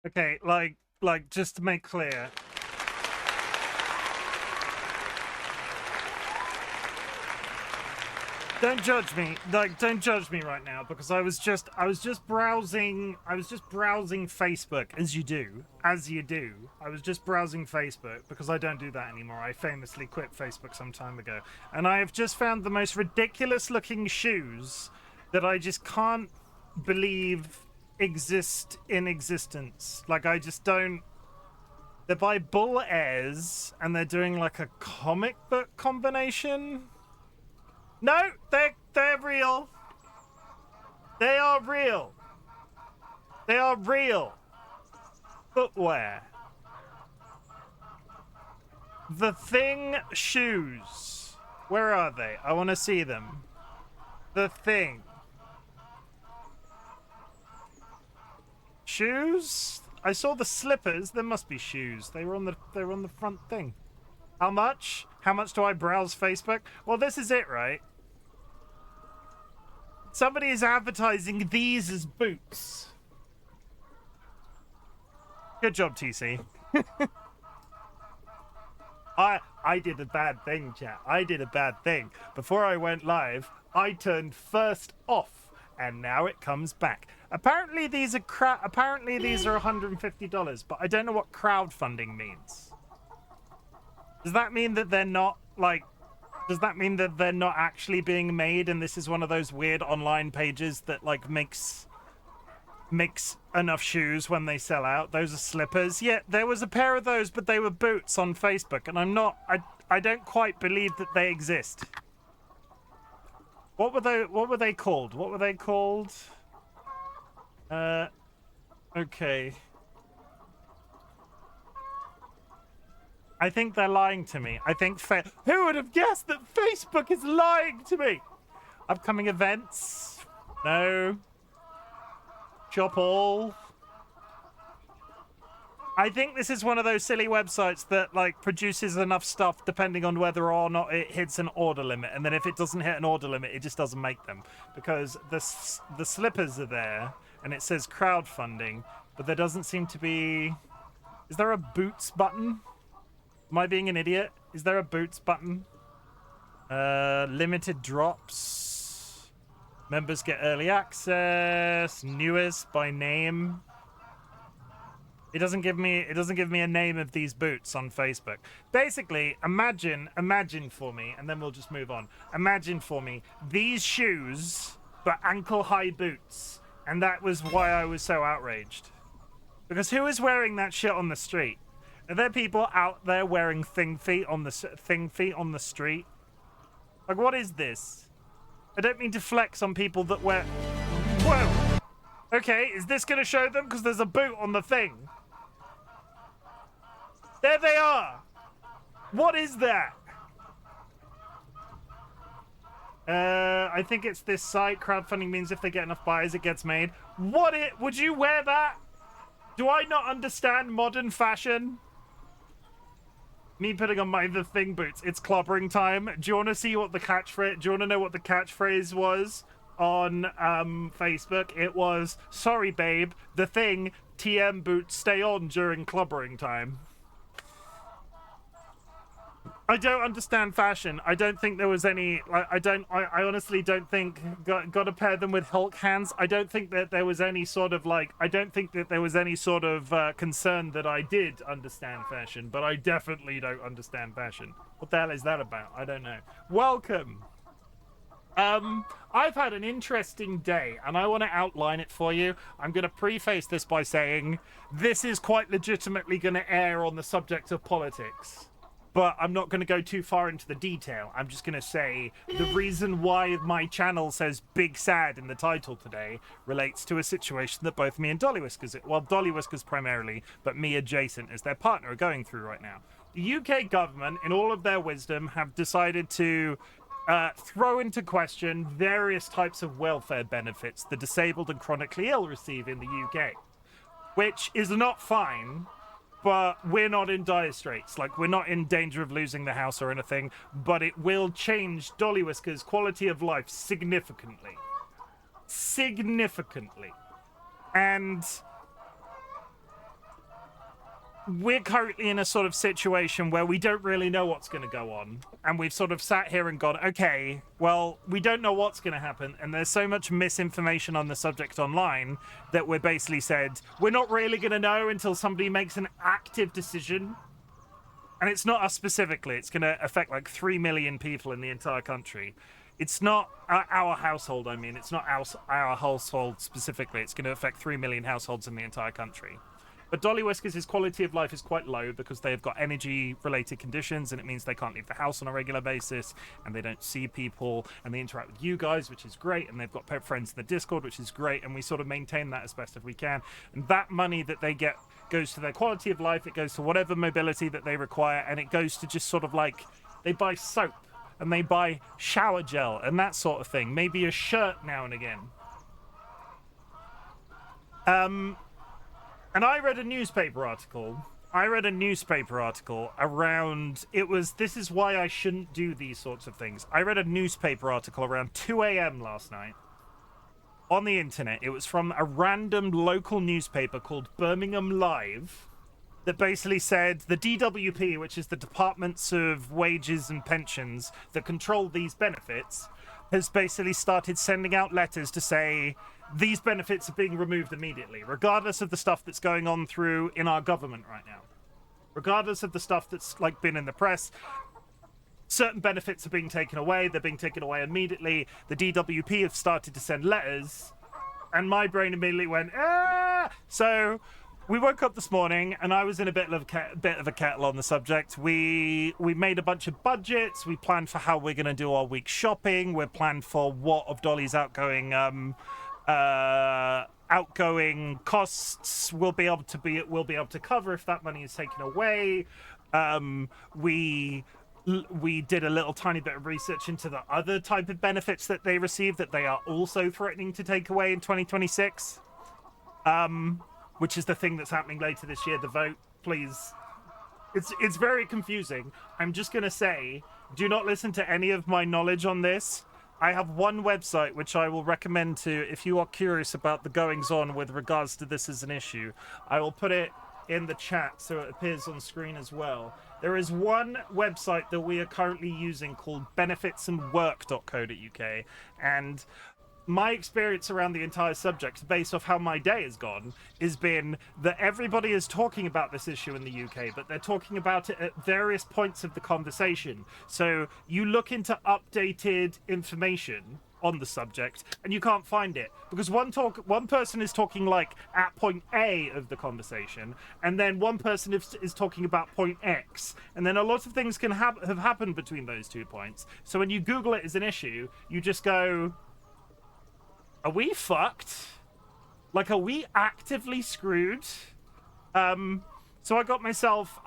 Okay, just to make clear. Don't judge me. Don't judge me right now, because I was just browsing Facebook, as you do. I was just browsing Facebook because I don't do that anymore. I famously quit Facebook some time ago. And I have just found the most ridiculous looking shoes that I just can't believe exist in existence. Like, I just don't. They're by Bull Airs, and they're doing like a comic book combination. No, they're real. They are real. They are real. Footwear. The Thing shoes. Where are they? I want to see them. The Thing. Shoes? I saw the slippers. There must be shoes. They were on the front thing. How much? How much do I browse Facebook? Well, this is it, right? Somebody is advertising these as boots. Good job, TC. I did a bad thing, chat. I did a bad thing. Before I went live, I turned first off, and now it comes back. Apparently these are $150, but I don't know what crowdfunding means. Does that mean that they're not does that mean that they're not actually being made, and this is one of those weird online pages that makes enough shoes when they sell out? Those are slippers. Yeah, there was a pair of those, but they were boots on Facebook, and I don't quite believe that they exist. What were they called? What were they called? Okay. I think they're lying to me. I think who would have guessed that Facebook is lying to me? Upcoming events? No. Shop all. I think this is one of those silly websites that produces enough stuff depending on whether or not it hits an order limit, and then if it doesn't hit an order limit, it just doesn't make them, because the slippers are there and it says crowdfunding, but there doesn't seem to be. Is there a boots button? Am I being an idiot? Is there a boots button? Limited drops. Members get early access. Newest by name. It doesn't give me a name of these boots on Facebook. Basically, imagine for me, and then we'll just move on. Imagine for me these shoes, but ankle-high boots, and that was why I was so outraged. Because who is wearing that shit on the street? Are there people out there wearing thing feet on the street? Like, what is this? I don't mean to flex on people that wear. Whoa. Okay, is this gonna show them? Because there's a boot on the thing. There they are. What is that? I think it's this site. Crowdfunding means if they get enough buyers, it gets made. Would you wear that? Do I not understand modern fashion? Me putting on my The Thing boots. It's clobbering time. Do you want to see what the catchphrase? Do you want to know what the catchphrase was on Facebook? It was, "Sorry, babe. The Thing TM boots stay on during clobbering time." I don't understand fashion. I don't think there was any. I honestly don't think. Got to pair them with Hulk hands. I don't think that there was any sort of I don't think that there was any sort of concern that I did understand fashion. But I definitely don't understand fashion. What the hell is that about? I don't know. Welcome. I've had an interesting day, and I want to outline it for you. I'm going to preface this by saying this is quite legitimately going to air on the subject of politics. But I'm not going to go too far into the detail. I'm just going to say the reason why my channel says Big Sad in the title today relates to a situation that both me and DollyWhiskers, well, DollyWhiskers primarily, but me adjacent as their partner, are going through right now. The UK government, in all of their wisdom, have decided to throw into question various types of welfare benefits the disabled and chronically ill receive in the UK, which is not fine. But we're not in dire straits. We're not in danger of losing the house or anything. But it will change DollyWhiskers' quality of life significantly. Significantly. And we're currently in a sort of situation where we don't really know what's going to go on. And we've sort of sat here and gone, okay, well, we don't know what's going to happen. And there's so much misinformation on the subject online that we're basically said, we're not really going to know until somebody makes an active decision. And it's not us specifically. It's going to affect like 3 million people in the entire country. It's not our household, I mean. It's not our household specifically. It's going to affect 3 million households in the entire country. But DollyWhiskers' quality of life is quite low because they've got energy-related conditions, and it means they can't leave the house on a regular basis, and they don't see people, and they interact with you guys, which is great, and they've got friends in the Discord, which is great, and we sort of maintain that as best as we can. And that money that they get goes to their quality of life, it goes to whatever mobility that they require, and it goes to just sort of like, they buy soap, and they buy shower gel, and that sort of thing. Maybe a shirt now and again. And I read a newspaper article. Around, this is why I shouldn't do these sorts of things. I read a newspaper article around 2 a.m. last night on the internet. It was from a random local newspaper called Birmingham Live that basically said the DWP, which is the Departments of Wages and Pensions that control these benefits, has basically started sending out letters to say these benefits are being removed immediately, regardless of the stuff that's going on through in our government right now. Regardless of the stuff that's like been in the press, certain benefits are being taken away. They're being taken away immediately. The DWP have started to send letters, and my brain immediately went, ah! So we woke up this morning, and I was in a bit of a kettle on the subject. We made a bunch of budgets. We planned for how we're going to do our week shopping. We're planned for what of Dolly's outgoing costs we'll be able to cover if that money is taken away. We did a little tiny bit of research into the other type of benefits that they receive that they are also threatening to take away in 2026. Which is the thing that's happening later this year, the vote, please. It's very confusing. I'm just going to say, do not listen to any of my knowledge on this. I have one website which I will recommend to if you are curious about the goings-on with regards to this as an issue. I will put it in the chat so it appears on screen as well. There is one website that we are currently using called benefitsandwork.co.uk, and my experience around the entire subject, based off how my day has gone, has been that everybody is talking about this issue in the UK, but they're talking about it at various points of the conversation. So you look into updated information on the subject, and you can't find it because one person is talking like at point A of the conversation, and then one person is talking about point X, and then a lot of things can have happened between those 2 points. So when you Google it as an issue, you just go, are we fucked? Like, are we actively screwed? So I got myself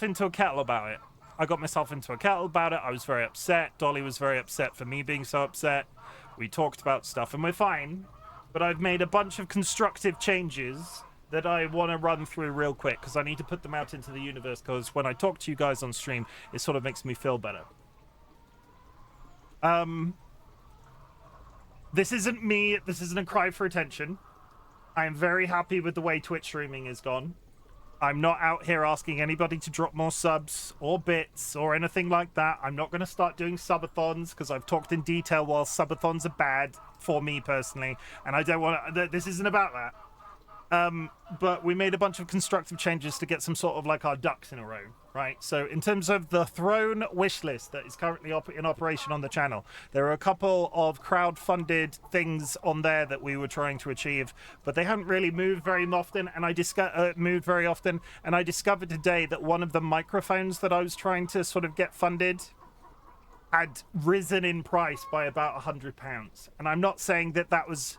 into a kettle about it. I was very upset. Dolly was very upset for me being so upset. We talked about stuff and we're fine. But I've made a bunch of constructive changes that I want to run through real quick because I need to put them out into the universe, because when I talk to you guys on stream, it sort of makes me feel better. This isn't me. This isn't a cry for attention. I am very happy with the way Twitch streaming has gone. I'm not out here asking anybody to drop more subs or bits or anything like that. I'm not going to start doing subathons because I've talked in detail while subathons are bad for me personally, and I don't want to. This isn't about that. But we made a bunch of constructive changes to get some sort of like our ducks in a row, right? So in terms of the throne wish list that is currently in operation on the channel, there are a couple of crowd-funded things on there that we were trying to achieve, but they haven't really moved very often. And I discovered today that one of the microphones that I was trying to sort of get funded had risen in price by about £100. And I'm not saying that was.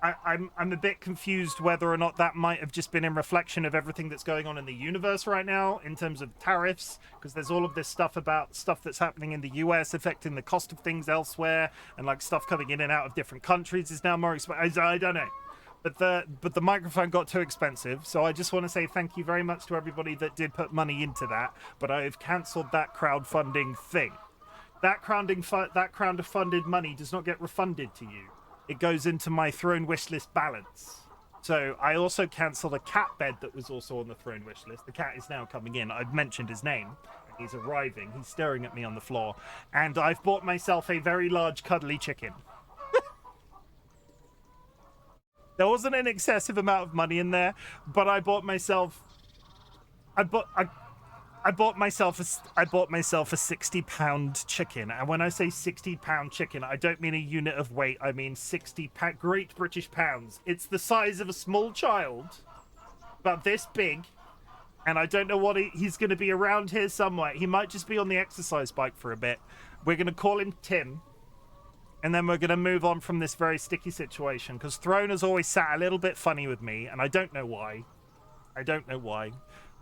I'm a bit confused whether or not that might have just been in reflection of everything that's going on in the universe right now in terms of tariffs, because there's all of this stuff about stuff that's happening in the US affecting the cost of things elsewhere, and like stuff coming in and out of different countries is now more expensive. I don't know. But the microphone got too expensive, so I just want to say thank you very much to everybody that did put money into that, but I have cancelled that crowdfunding thing. That crowdfunded money does not get refunded to you. It goes into my throne wishlist balance. So I also cancelled a cat bed that was also on the throne wish list. The cat is now coming in. I've mentioned his name. He's arriving. He's staring at me on the floor. And I've bought myself a very large cuddly chicken. There wasn't an excessive amount of money in there, but I bought myself I bought myself a £60 chicken. And when I say £60 chicken, I don't mean a unit of weight. I mean 60 Great British pounds. It's the size of a small child, about this big. And I don't know what he's going to be around here somewhere. He might just be on the exercise bike for a bit. We're going to call him Tim. And then we're going to move on from this very sticky situation. Because Throne has always sat a little bit funny with me. And I don't know why.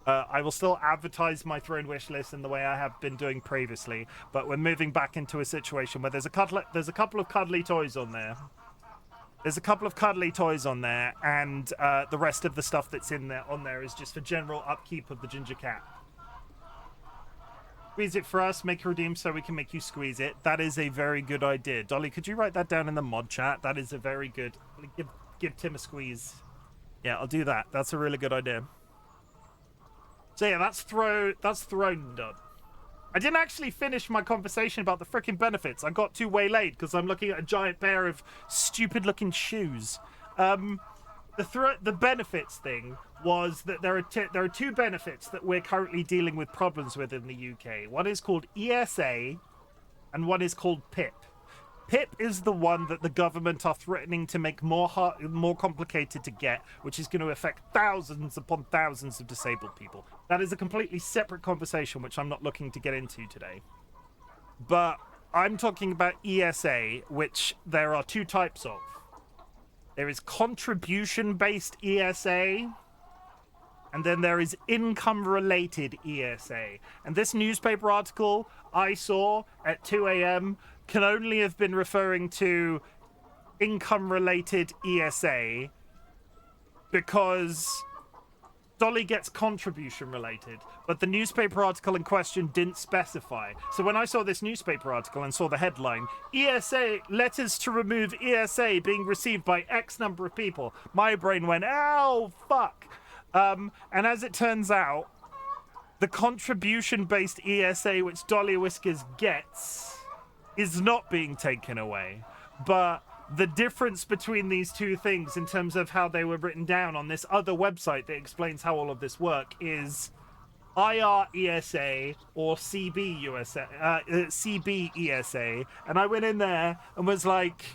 I will still advertise my Throne wish list in the way I have been doing previously. But we're moving back into a situation where there's a couple of cuddly toys on there. There's a couple of cuddly toys on there, and the rest of the stuff that's on there is just for general upkeep of the ginger cat. Squeeze it for us, make a redeem so we can make you squeeze it. That is a very good idea. Dolly, could you write that down in the mod chat? That is a very good... Give Tim a squeeze. Yeah, I'll do that. That's a really good idea. So yeah, that's Throne done. I didn't actually finish my conversation about the frickin' benefits. I got too waylaid because I'm looking at a giant pair of stupid-looking shoes. The benefits thing was that there are two benefits that we're currently dealing with problems with in the UK. One is called ESA, and one is called PIP. PIP is the one that the government are threatening to make more complicated to get, which is going to affect thousands upon thousands of disabled people. That is a completely separate conversation, which I'm not looking to get into today. But I'm talking about ESA, which there are two types of. There is contribution-based ESA, and then there is income-related ESA. And this newspaper article I saw at 2 a.m. can only have been referring to income-related ESA because Dolly gets contribution-related, but the newspaper article in question didn't specify. So when I saw this newspaper article and saw the headline, ESA, letters to remove ESA being received by X number of people, my brain went, ow, fuck. And as it turns out, the contribution-based ESA which DollyWhiskers gets is not being taken away. But the difference between these two things in terms of how they were written down on this other website that explains how all of this work is IRESA or CBESA. And I went in there and was like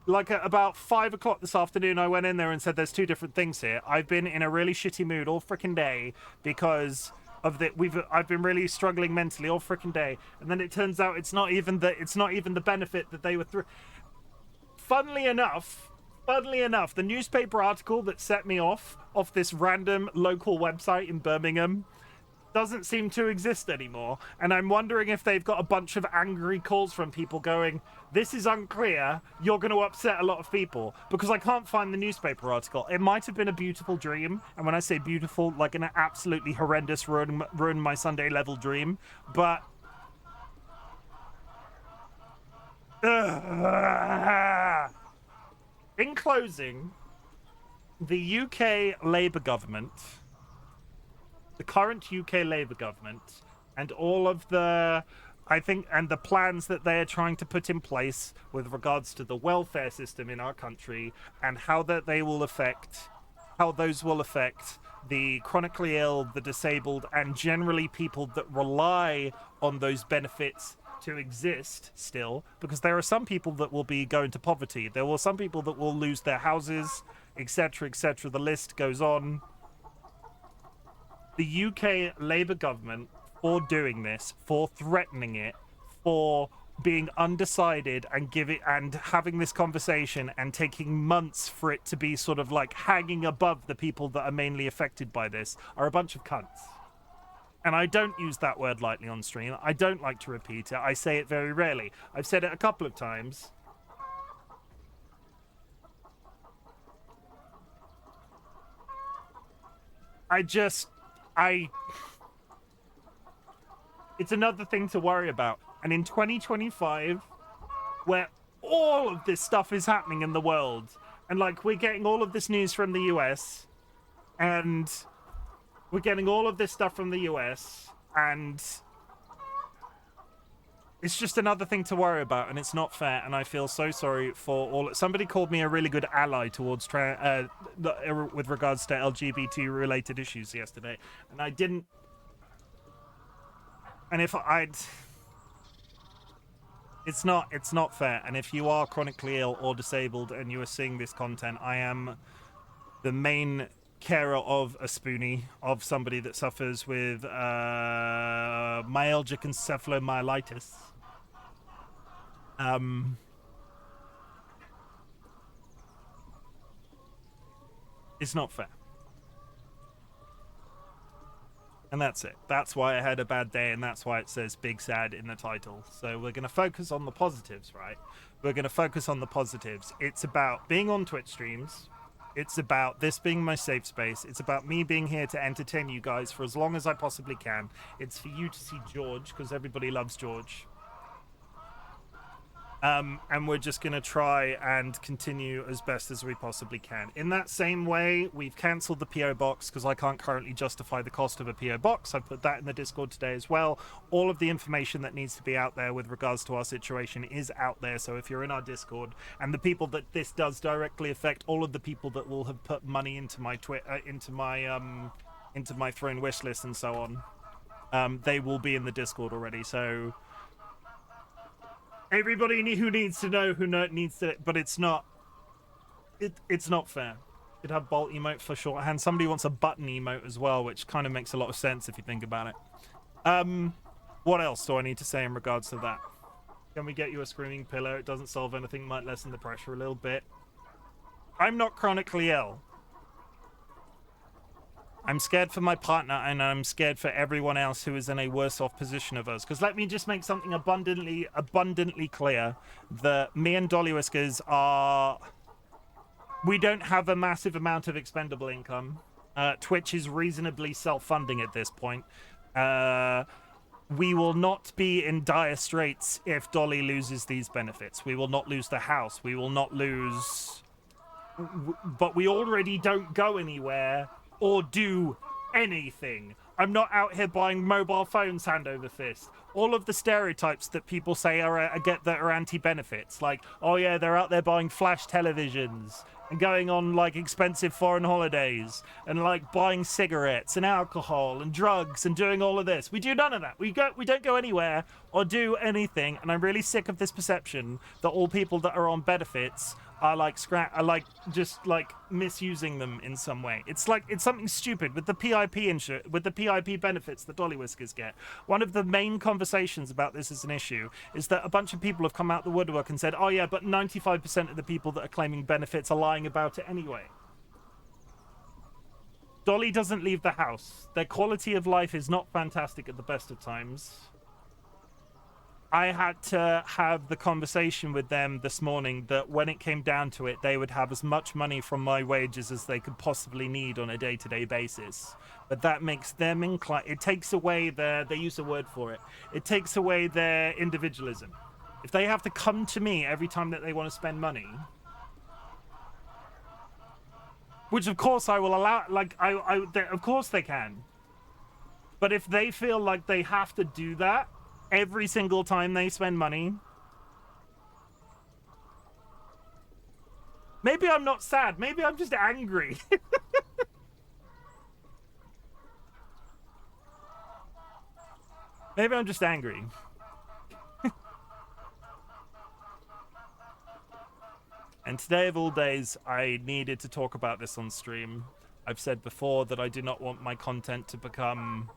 at about 5 o'clock this afternoon, I went in there and said, there's two different things here. I've been in a really shitty mood all freaking day because of I've been really struggling mentally all freaking day. And then it turns out it's not even the benefit that they were Funnily enough, the newspaper article that set me off this random local website in Birmingham doesn't seem to exist anymore. And I'm wondering if they've got a bunch of angry calls from people going, this is unclear, you're going to upset a lot of people, because I can't find the newspaper article. It might have been a beautiful dream, and when I say beautiful, like an absolutely horrendous ruin my Sunday level dream, but in closing, the UK Labour government, the current UK Labour government, and all of the plans that they are trying to put in place with regards to the welfare system in our country and how those will affect the chronically ill, the disabled, and generally people that rely on those benefits to exist still, because there are some people that will be going to poverty. There will some people that will lose their houses, etc., etc. The list goes on. The UK Labour government, for doing this, for threatening it, for being undecided and having this conversation and taking months for it to be sort of like hanging above the people that are mainly affected by this, are a bunch of cunts. And I don't use that word lightly on stream. I don't like to repeat it. I say it very rarely. I've said it a couple of times. It's another thing to worry about. And in 2025, where all of this stuff is happening in the world, And like, we're getting all of this news from the US, and we're getting all of this stuff from the US, and it's just another thing to worry about, and it's not fair. And I feel so sorry for all. Somebody called me a really good ally towards with regards to LGBT related issues yesterday, and I didn't. And if I'd, it's not fair. And if you are chronically ill or disabled and you are seeing this content, I am the main carer of a spoonie, of somebody that suffers with myalgic encephalomyelitis. It's not fair. And that's it. That's why I had a bad day, and that's why it says Big Sad in the title. So we're going to focus on the positives, right? We're going to focus on the positives. It's about being on Twitch streams. It's about this being my safe space. It's about me being here to entertain you guys for as long as I possibly can. It's for you to see George, because everybody loves George. And we're just going to try and continue as best as we possibly can. In that same way, we've cancelled the PO box because I can't currently justify the cost of a PO box. I put that in the Discord today as well. All of the information that needs to be out there with regards to our situation is out there. So if you're in our Discord, and the people that this does directly affect, all of the people that will have put money into my into my throne wish list and so on, they will be in the Discord already. So everybody who needs to know needs to, but it's not fair. You'd have bolt emote for shorthand. Somebody wants a button emote as well, which kind of makes a lot of sense if you think about it. What else do I need to say in regards to that? Can we get you a screaming pillow? It doesn't solve anything, might lessen the pressure a little bit. I'm not chronically ill. I'm scared for my partner, and I'm scared for everyone else who is in a worse off position of us. Because let me just make something abundantly clear, that me and DollyWhiskers are... We don't have a massive amount of expendable income. Twitch is reasonably self-funding at this point. We will not be in dire straits if Dolly loses these benefits. We will not lose the house. We will not lose... But we already don't go anywhere or do anything. I'm not out here buying mobile phones hand over fist. All of the stereotypes that people say that are anti-benefits, like, oh yeah, they're out there buying flash televisions and going on like expensive foreign holidays and like buying cigarettes and alcohol and drugs and doing all of this. We do none of that. We don't go anywhere or do anything. And I'm really sick of this perception that all people that are on benefits are just misusing them in some way. It's something stupid with the PIP benefits that DollyWhiskers get. One of the main conversations about this as an issue is that a bunch of people have come out the woodwork and said, oh yeah, but 95% of the people that are claiming benefits are lying about it anyway. Dolly doesn't leave the house. Their quality of life is not fantastic at the best of times. I had to have the conversation with them this morning that when it came down to it, they would have as much money from my wages as they could possibly need on a day-to-day basis. But that makes them inclined. It takes away they use a word for it. It takes away their individualism. If they have to come to me every time that they want to spend money, which of course I will allow, of course they can. But if they feel like they have to do that every single time they spend money, maybe I'm not sad. Maybe I'm just angry. Maybe I'm just angry. And today of all days, I needed to talk about this on stream. I've said before that I do not want my content to become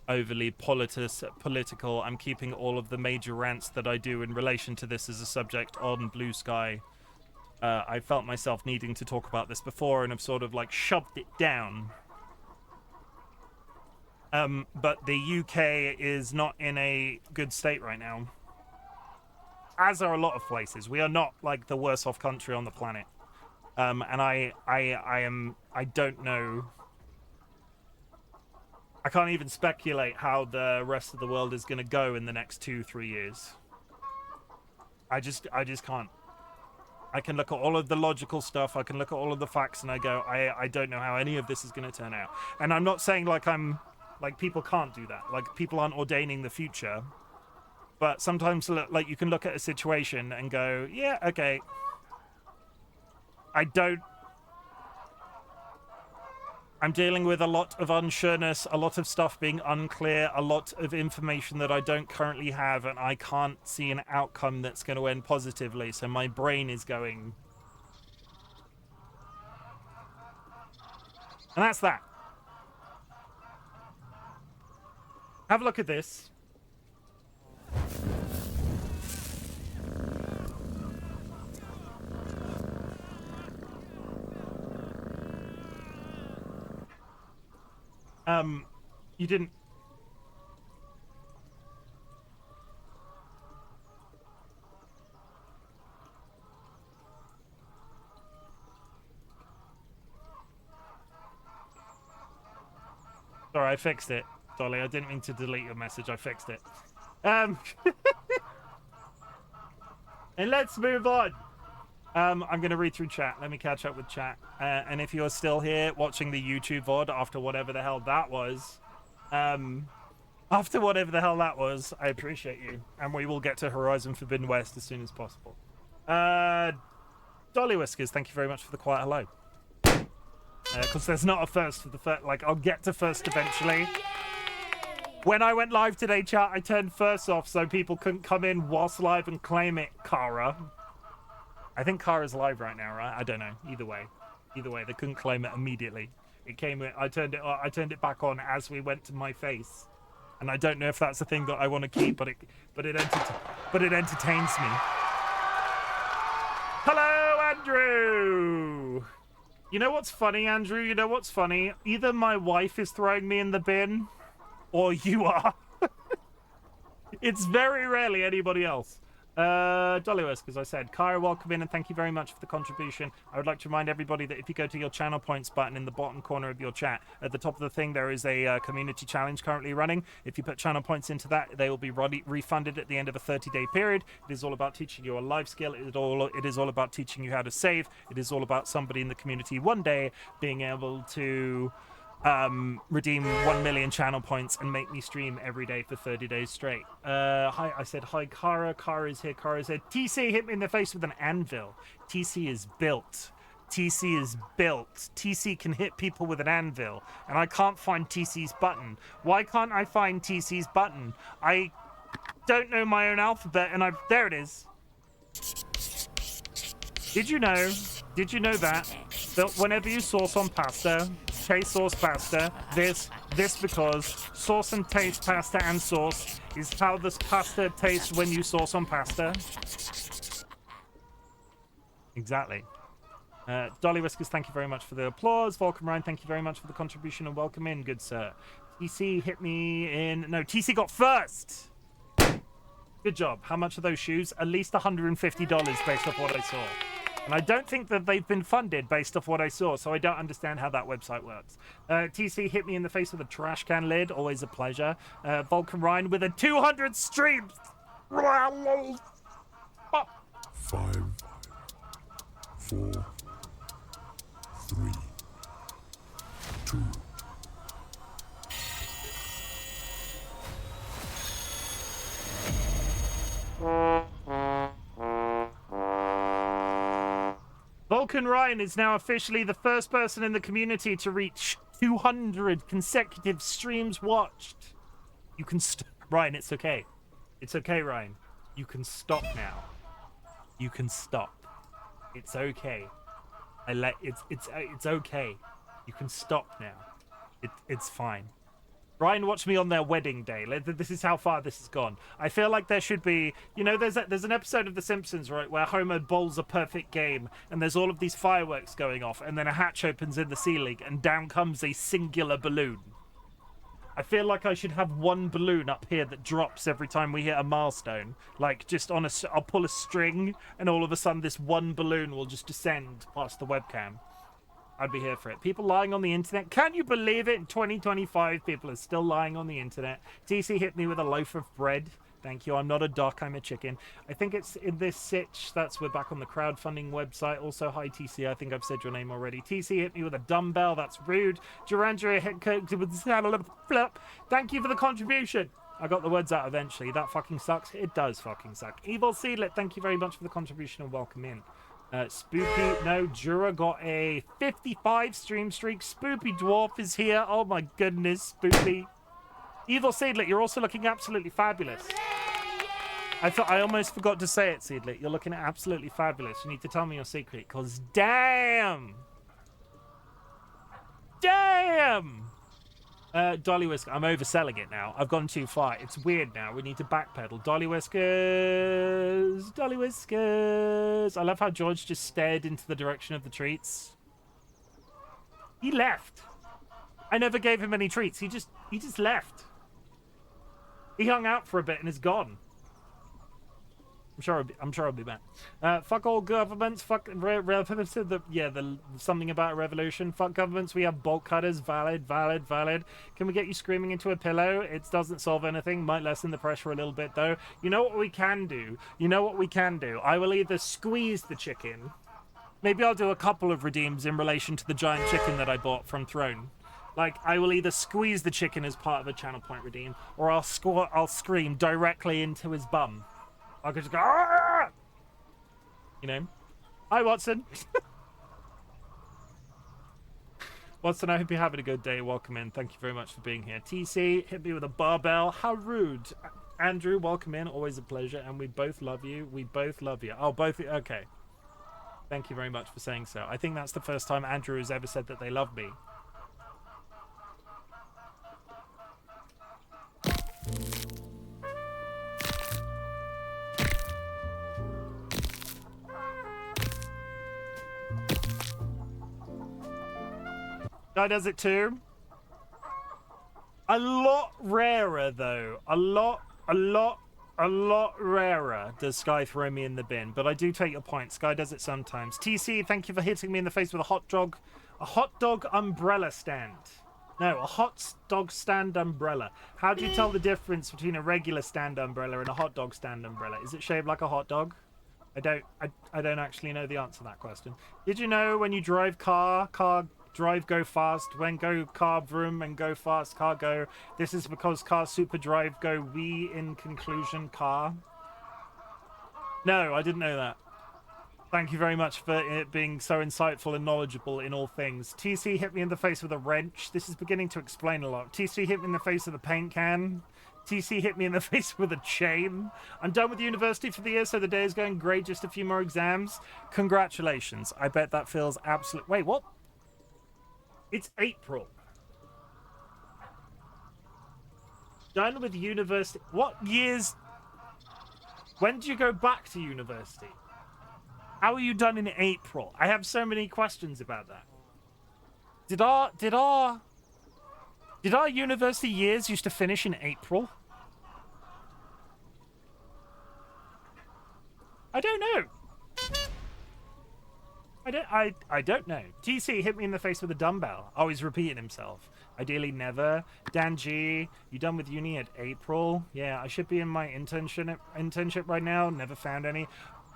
overly political. I'm keeping all of the major rants that I do in relation to this as a subject on Blue Sky. I felt myself needing to talk about this before and have sort of shoved it down. But the UK is not in a good state right now. As are a lot of places. We are not the worst off country on the planet. And I don't know. I can't even speculate how the rest of the world is going to go in the next 2-3 years. I just can't. I can look at all of the logical stuff. I can look at all of the facts, and I go, I don't know how any of this is going to turn out. And I'm not saying like people can't do that. Like, people aren't ordaining the future. But sometimes, like, you can look at a situation and go, yeah, okay. I'm dealing with a lot of unsureness, a lot of stuff being unclear, a lot of information that I don't currently have, and I can't see an outcome that's going to end positively. So my brain is going. And that's that. Have a look at this. You didn't. Sorry, I fixed it, Dolly. I didn't mean to delete your message. I fixed it. And let's move on. I'm going to read through chat. Let me catch up with chat. And if you're still here watching the YouTube VOD after whatever the hell that was, I appreciate you. And we will get to Horizon Forbidden West as soon as possible. DollyWhiskers, thank you very much for the quiet hello. Because there's not a first for the first. Like, I'll get to first eventually. When I went live today, chat, I turned first off so people couldn't come in whilst live and claim it, Kara. I think Kara's live right now, right? I don't know. Either way, they couldn't claim it immediately. It came. I turned it back on as we went to my face, and I don't know if that's a thing that I want to keep, but it entertains me. Hello, Andrew. You know what's funny, Andrew? You know what's funny? Either my wife is throwing me in the bin, or you are. It's very rarely anybody else. DollyWhiskers, as I said, Kyra, welcome in and thank you very much for the contribution. I would like to remind everybody that if you go to your channel points button in the bottom corner of your chat, at the top of the thing there is a community challenge currently running. If you put channel points into that, they will be refunded at the end of a 30-day period. It is all about teaching you a life skill. It is all about teaching you how to save. It is all about somebody in the community one day being able to redeem 1 million channel points and make me stream every day for 30 days straight. Hi, I said hi, Kara. Kara is here. Kara said, TC hit me in the face with an anvil. TC is built. TC is built. TC can hit people with an anvil, and I can't find TC's button. Why can't I find TC's button? I don't know my own alphabet, and there it is. Did you know that whenever you sauce on pasta, taste sauce pasta, this because sauce and taste pasta and sauce is how this pasta tastes when you sauce on pasta. Exactly. DollyWhiskers, thank you very much for the applause. Volcom Ryan, thank you very much for the contribution and welcome in, good sir. TC hit me in... No, TC got first! Good job. How much are those shoes? At least $150 based off what I saw. And I don't think that they've been funded based off what I saw, so I don't understand how that website works. TC hit me in the face with a trash can lid. Always a pleasure. Volcom Ryan with a 200 streams. 5, 4, 3, 2. Vulcan Ryan is now officially the first person in the community to reach 200 consecutive streams watched. You can Ryan, it's okay. It's okay, Ryan. You can stop now. You can stop. It's okay. It's okay. You can stop now. It's fine. Ryan watched me on their wedding day. This is how far this has gone. I feel like there should be, you know, there's an episode of The Simpsons, right, where Homer bowls a perfect game, and there's all of these fireworks going off, and then a hatch opens in the ceiling, and down comes a singular balloon. I feel like I should have one balloon up here that drops every time we hit a milestone. Like, just on I'll pull a string, and all of a sudden this one balloon will just descend past the webcam. I'd be here for it. People lying on the internet. Can you believe it? In 2025, people are still lying on the internet. TC hit me with a loaf of bread. Thank you. I'm not a duck, I'm a chicken. I think it's in this sitch. We're back on the crowdfunding website. Also, hi TC. I think I've said your name already. TC hit me with a dumbbell. That's rude. Durandra hit with the flip. Thank you for the contribution. I got the words out eventually. That fucking sucks. It does fucking suck. Evil Seedlet, thank you very much for the contribution and welcome in. Spooky, no, Jura got a 55 stream streak. Spoopy Dwarf is here. Oh my goodness, Spoopy. Evil Seedlet, you're also looking absolutely fabulous. I almost forgot to say it, Seedlet. You're looking absolutely fabulous. You need to tell me your secret, because damn! Damn! DollyWhiskers. I'm overselling it now. I've gone too far. It's weird now. We need to backpedal. DollyWhiskers. DollyWhiskers. I love how George just stared into the direction of the treats. He left. I never gave him any treats. He just left. He hung out for a bit and is gone. I'm sure I'll be back. Fuck all governments. Fuck something about revolution. Fuck governments. We have bolt cutters. Valid. Can we get you screaming into a pillow? It doesn't solve anything. Might lessen the pressure a little bit though. You know what we can do? I will either squeeze the chicken. Maybe I'll do a couple of redeems in relation to the giant chicken that I bought from Throne. Like, I will either squeeze the chicken as part of a channel point redeem, or I'll scream directly into his bum. I could just go, "Argh!" You know? Hi, Watson. Watson, I hope you're having a good day. Welcome in. Thank you very much for being here. TC, hit me with a barbell. How rude. Andrew, welcome in. Always a pleasure. And we both love you. Oh, both. Okay. Thank you very much for saying so. I think that's the first time Andrew has ever said that they love me. Guy does it too. A lot rarer though. A lot rarer does Sky throw me in the bin. But I do take your point. Sky does it sometimes. TC, thank you for hitting me in the face with a hot dog umbrella stand. No, a hot dog stand umbrella. How do you tell the difference between a regular stand umbrella and a hot dog stand umbrella? Is it shaped like a hot dog? I don't actually know the answer to that question. Did you know when you drive car drive go fast, when go car vroom and go fast car go, this is because car super drive go we in conclusion car? No, I didn't know that. Thank you very much for it being so insightful and knowledgeable in all things. TC hit me in the face with a wrench. This is beginning to explain a lot. TC hit me in the face with a paint can. TC hit me in the face with a chain. I'm done with university for the year, so the day is going great. Just a few more exams. Congratulations. I bet that feels absolute... Wait, what? It's April. Done with university. What years? When do you go back to university? How are you done in April? I have so many questions about that. Did our university years used to finish in April? I don't know. I don't know. TC hit me in the face with a dumbbell. Always repeating himself. Ideally never. Dan G, you done with uni at April? Yeah, I should be in my internship right now. Never found any.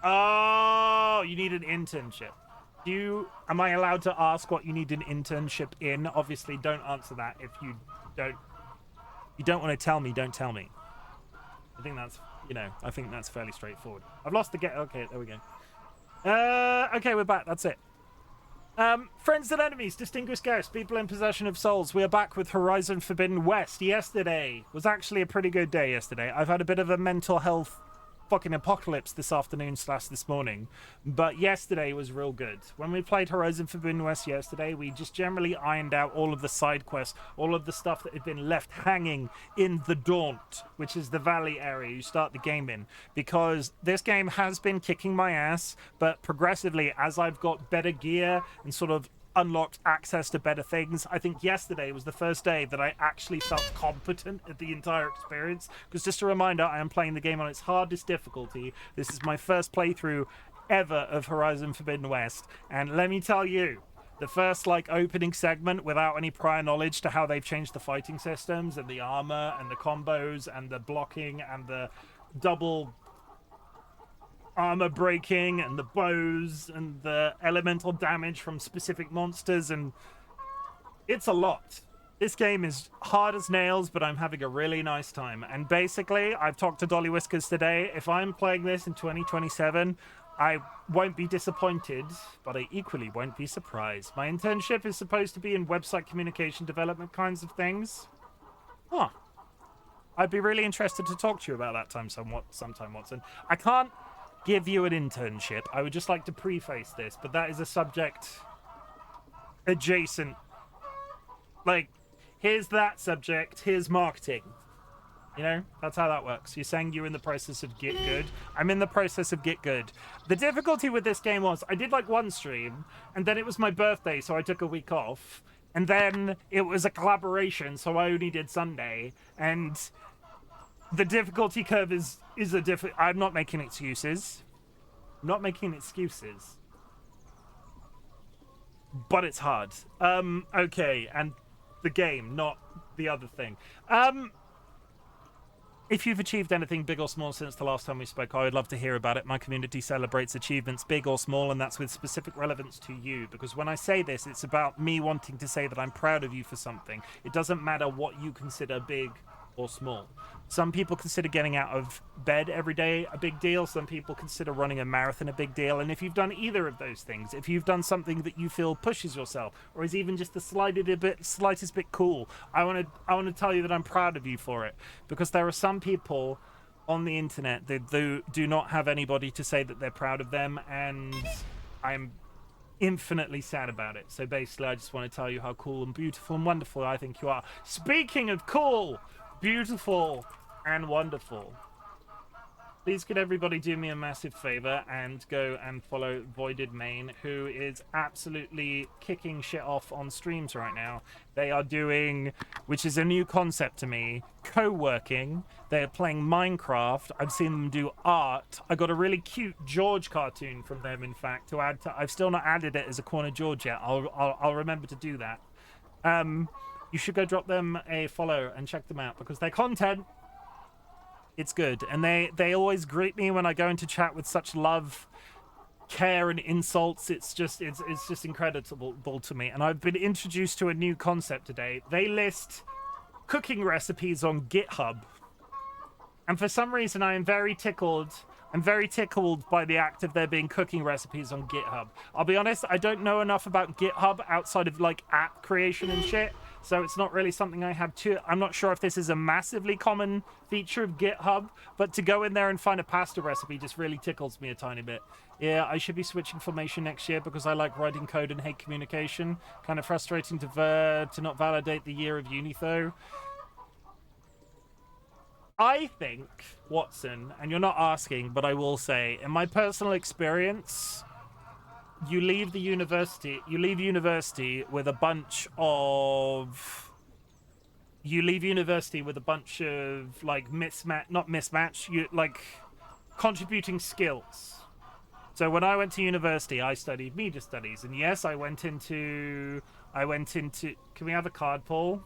Oh, you need an internship. Am I allowed to ask what you need an internship in? Obviously, don't answer that if you don't want to tell me, don't tell me. I think that's fairly straightforward. I've lost the okay, there we go. Okay, we're back. That's it. Friends and enemies, distinguished guests, people in possession of souls, we are back with Horizon Forbidden West. Yesterday was actually a pretty good day yesterday. I've had a bit of a mental health fucking apocalypse this afternoon / this morning, but yesterday was real good. When we played Horizon Forbidden West yesterday, we just generally ironed out all of the side quests, all of the stuff that had been left hanging in the Daunt, which is the valley area you start the game in, because this game has been kicking my ass, but progressively as I've got better gear and sort of unlocked access to better things, I think yesterday was the first day that I actually felt competent at the entire experience. Because just a reminder, I am playing the game on its hardest difficulty. This is my first playthrough ever of Horizon Forbidden West, and let me tell you, the first opening segment without any prior knowledge to how they've changed the fighting systems and the armor and the combos and the blocking and the double armor breaking and the bows and the elemental damage from specific monsters, and it's a lot. This game is hard as nails, but I'm having a really nice time. And basically, I've talked to DollyWhiskers today. If I'm playing this in 2027, I won't be disappointed, but I equally won't be surprised. My internship is supposed to be in website communication development kinds of things. Huh. I'd be really interested to talk to you about that sometime, Watson. I can't give you an internship. I would just like to preface this, but that is a subject adjacent. Like, here's that subject, here's marketing. You know, that's how that works. You're saying you're in the process of Get Good. I'm in the process of Get Good. The difficulty with this game was I did like one stream, and then it was my birthday, so I took a week off. And then it was a collaboration, so I only did Sunday. And the difficulty curve is I'm not making excuses. I'm not making excuses. But it's hard. Okay, and the game, not the other thing. If you've achieved anything big or small since the last time we spoke, I would love to hear about it. My community celebrates achievements big or small, and that's with specific relevance to you. Because when I say this, it's about me wanting to say that I'm proud of you for something. It doesn't matter what you consider big or small. Some people consider getting out of bed every day a big deal. Some people consider running a marathon a big deal. And if you've done either of those things, if you've done something that you feel pushes yourself, or is even just the slightest bit cool, I want to tell you that I'm proud of you for it. Because there are some people on the internet that do not have anybody to say that they're proud of them, and I'm infinitely sad about it. So basically, I just want to tell you how cool and beautiful and wonderful I think you are. Speaking of cool, beautiful, and wonderful, please could everybody do me a massive favor and go and follow Voided Main, who is absolutely kicking shit off on streams right now. They are doing, which is a new concept to me, co-working. They are playing Minecraft. I've seen them do art. I got a really cute George cartoon from them, in fact, to add to. I've still not added it as a Corner George yet. I'll remember to do that. You should go drop them a follow and check them out, because their content, it's good. And they always greet me when I go into chat with such love, care, and insults. It's just incredible to me. And I've been introduced to a new concept today. They list cooking recipes on GitHub. And for some reason, I am very tickled. I'm very tickled by the act of there being cooking recipes on GitHub. I'll be honest, I don't know enough about GitHub outside of like app creation and shit. So it's not really something I have to. I'm not sure if this is a massively common feature of GitHub, but to go in there and find a pasta recipe just really tickles me a tiny bit. Yeah, I should be switching formation next year because I like writing code and hate communication. Kind of frustrating to not validate the year of uni though. I think, Watson, and you're not asking, but I will say, in my personal experience, you leave university with a bunch of like contributing skills. So when I went to university, I studied media studies, and yes, I went into can we have a card pull?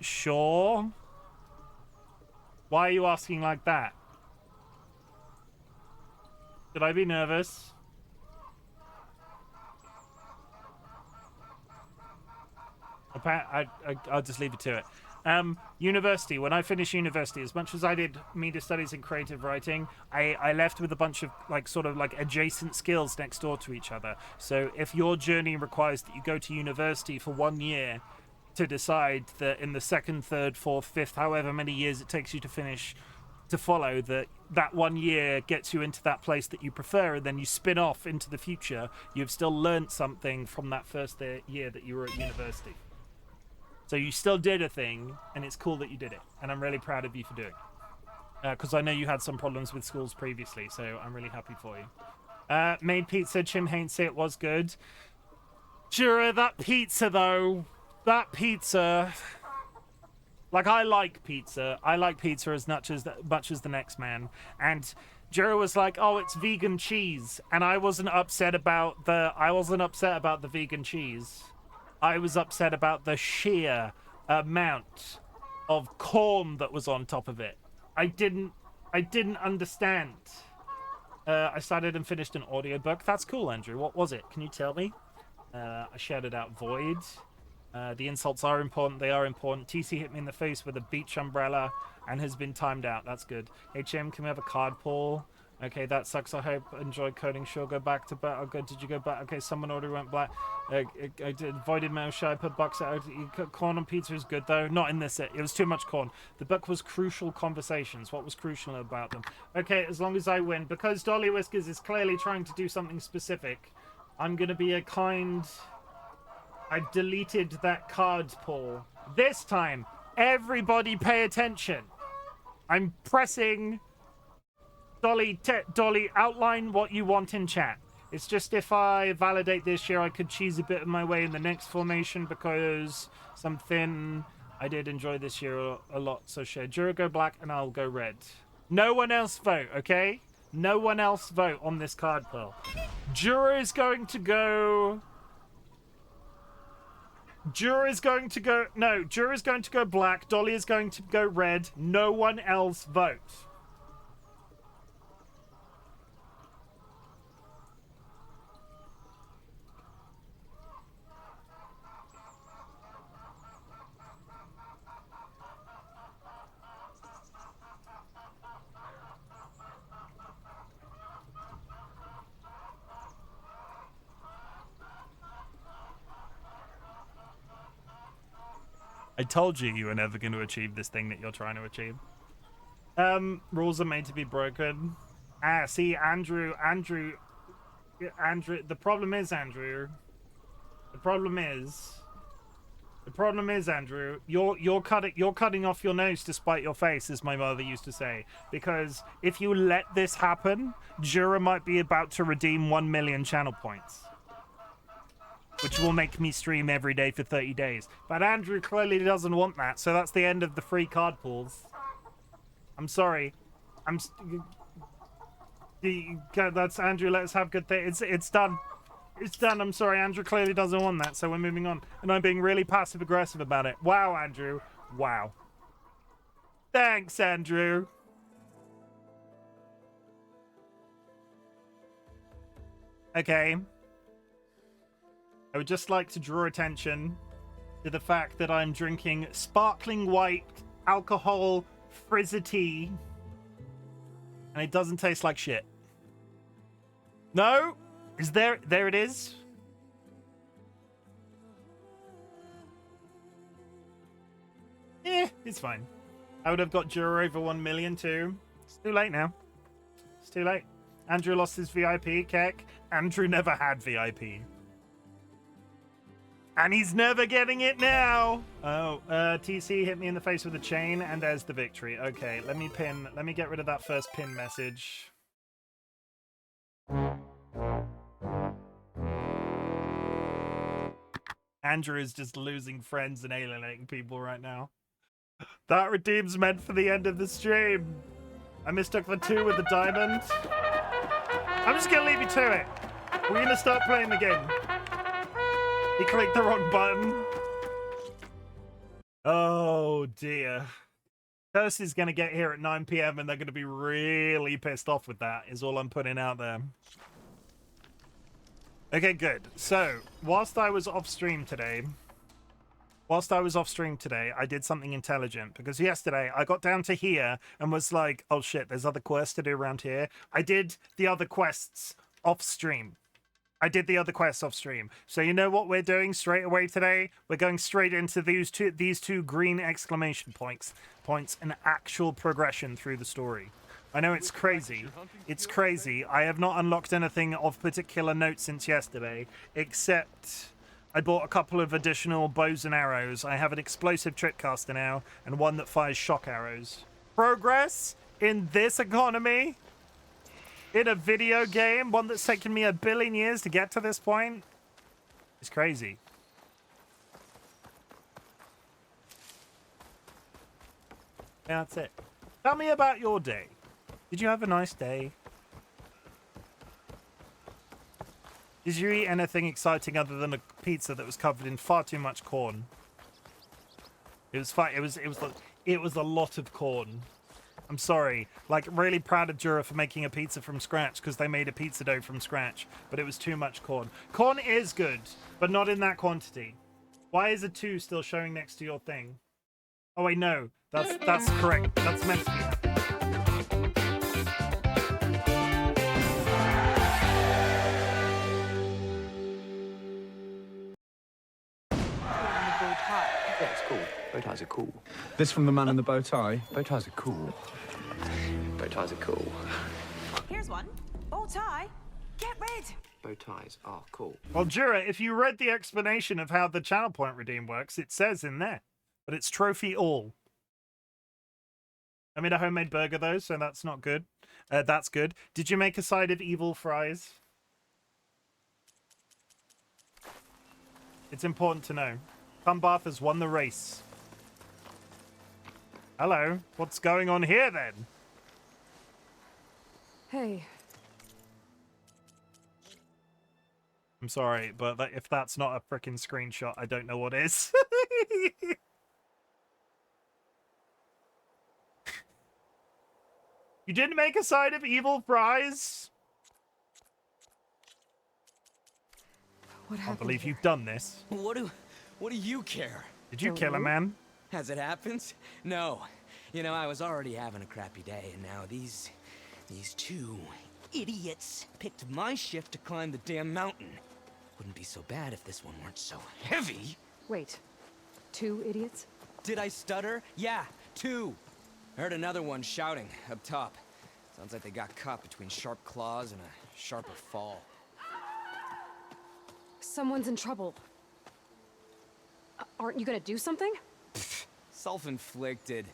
Sure. Why are you asking like that? Should I be nervous? I'll just leave it to it. University. When I finished university, as much as I did media studies and creative writing, I left with a bunch of sort of adjacent skills next door to each other. So if your journey requires that you go to university for 1 year to decide that in the second, third, fourth, fifth, however many years it takes you to finish, to follow, that 1 year gets you into that place that you prefer, and then you spin off into the future, you've still learned something from that first year that you were at university. So you still did a thing, and it's cool that you did it, and I'm really proud of you for doing it. Because I know you had some problems with schools previously, so I'm really happy for you. Made pizza, Chim hates it, was good. Sure, that pizza though, that pizza, I like pizza. I like pizza as much as the next man. And Jero was like, "Oh, it's vegan cheese," and I wasn't upset about the vegan cheese. I was upset about the sheer amount of corn that was on top of it. I didn't I didn't understand. I started and finished an audiobook. That's cool, Andrew. What was it? Can you tell me? I shouted out Void. The insults are important. They are important. TC hit me in the face with a beach umbrella and has been timed out. That's good. Hey, Chim, can we have a card pull? Okay, that sucks. I hope enjoy coding. Sure, go back to back. Oh, good. Did you go back? Okay, someone already went black. I did. Voided mouse shy. Put bucks out. Corn on pizza is good though. Not in this. It was too much corn. The book was crucial conversations. What was crucial about them? Okay, as long as I win, because DollyWhiskers is clearly trying to do something specific. I'm gonna be a kind. I've deleted that card pull. This time, everybody pay attention. I'm pressing. Dolly, outline what you want in chat. It's just if I validate this year, I could cheese a bit of my way in the next formation because something I did enjoy this year a lot. So share. Jura go black and I'll go red. No one else vote, okay? No one else vote on this card pull. Jura is going to go... Jura is going to go... No, Jura is going to go black. Dolly is going to go red. No one else vote. I told you you were never going to achieve this thing that you're trying to achieve. Rules are made to be broken. See, Andrew, the problem is, Andrew, Andrew, you're cutting off your nose to spite your face, as my mother used to say. Because if you let this happen, Jura might be about to redeem 1 million channel points, which will make me stream every day for 30 days. But Andrew clearly doesn't want that, so that's the end of the free card pulls. I'm sorry. That's Andrew. Let's have good things. It's done. It's done. I'm sorry. Andrew clearly doesn't want that, so we're moving on. And I'm being really passive aggressive about it. Wow, Andrew. Wow. Thanks, Andrew. Okay. I would just like to draw attention to the fact that I'm drinking sparkling white alcohol frizzy tea, and it doesn't taste like shit. No? Is there? There it is. It's fine. I would have got Jura over 1 million too. It's too late now. It's too late. Andrew lost his VIP, Keck. Andrew never had VIP. And he's never getting it now. Oh, TC hit me in the face with a chain, and there's the victory. Okay, let me get rid of that first pin message. Andrew is just losing friends and alienating people right now. That redeem's meant for the end of the stream. I mistook the 2 with the diamond. I'm just gonna leave you to it. We're gonna start playing the game. He clicked the wrong button. Oh dear. Kirsty's gonna get here at 9 PM and they're gonna be really pissed off with that, is all I'm putting out there. Okay, good. So, whilst I was off stream today, I did something intelligent, because yesterday I got down to here and was like, oh shit, there's other quests to do around here. I did the other quests off stream. So you know what we're doing straight away today? We're going straight into these two green exclamation points, an actual progression through the story. I know it's crazy. It's crazy. I have not unlocked anything of particular note since yesterday, except I bought a couple of additional bows and arrows. I have an explosive trickcaster now, and one that fires shock arrows. Progress in this economy? In a video game, one that's taken me 1 billion years to get to this point? It's crazy. Yeah, that's it. Tell me about your day. Did you have a nice day? Did you eat anything exciting other than a pizza that was covered in far too much corn? It was fine. It was a lot of corn. I'm sorry. Like, really proud of Jura for making a pizza from scratch because they made a pizza dough from scratch, but it was too much corn. Corn is good, but not in that quantity. Why is a 2 still showing next to your thing? Oh wait, no. That's correct. That's meant to be happening. Yeah, it's cool. Bow ties are cool. This from the man in the bow tie? Bow ties are cool. Bow ties are cool. Here's one. Bow tie. Get rid. Bow ties are cool. Well, Jura, if you read the explanation of how the channel point redeem works, it says in there. But it's trophy all. I made a homemade burger, though, so that's not good. That's good. Did you make a side of evil fries? It's important to know. Cumbath has won the race. Hello. What's going on here, then? Hey. I'm sorry, but if that's not a freaking screenshot, I don't know what is. You didn't make a side of evil fries? What I happened? can't believe here? you've done this. What do you care? Did you kill a man? Has it happened? No. You know, I was already having a crappy day, and now these two idiots picked my shift to climb the damn mountain. Wouldn't be so bad if this one weren't so heavy. Wait. 2 idiots? Did I stutter? Yeah, 2. Heard another one shouting up top. Sounds like they got caught between sharp claws and a sharper fall. Someone's in trouble. Aren't you gonna do something? Self-inflicted.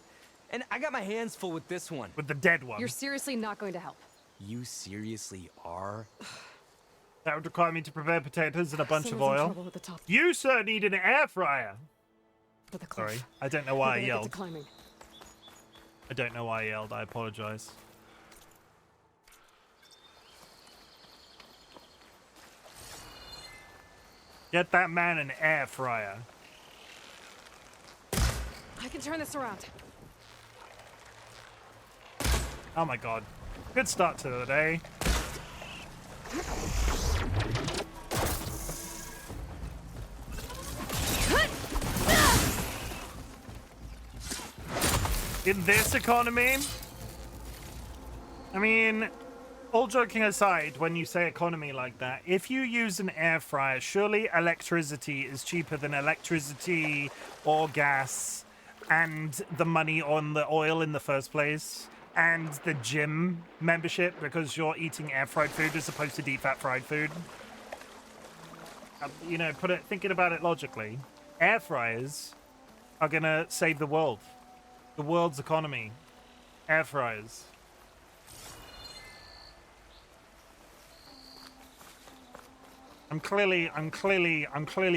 And I got my hands full with this one. With the dead one. You're seriously not going to help. You seriously are? That would require me to prepare potatoes and a bunch Someone's in of trouble oil. at the top You, sir, need an air fryer. of the cliff. Sorry. I don't know why I We're gonna get to yelled. climbing. I don't know why I yelled. I apologize. Get that man an air fryer. I can turn this around. Oh my god. Good start to the day. In this economy, I mean, all joking aside, when you say economy like that, if you use an air fryer, surely electricity is cheaper than electricity or gas and the money on the oil in the first place and the gym membership because you're eating air fried food as opposed to deep fat fried food. You know, thinking about it logically, air fryers are gonna save the world. The world's economy. Air fryers. I'm clearly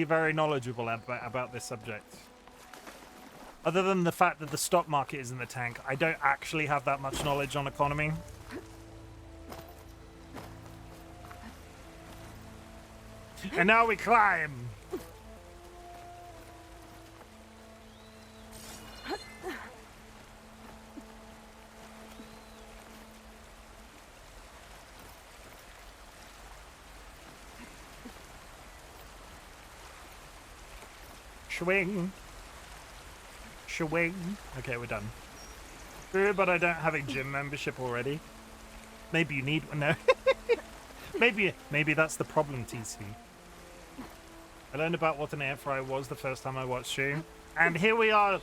very knowledgeable about this subject. Other than the fact that the stock market is in the tank, I don't actually have that much knowledge on economy. And now we climb. Swing. Swing. Okay, we're done. True, but I don't have a gym membership already. Maybe you need one. No. maybe that's the problem, TC. I learned about what an air fryer was the first time I watched you. And here we are,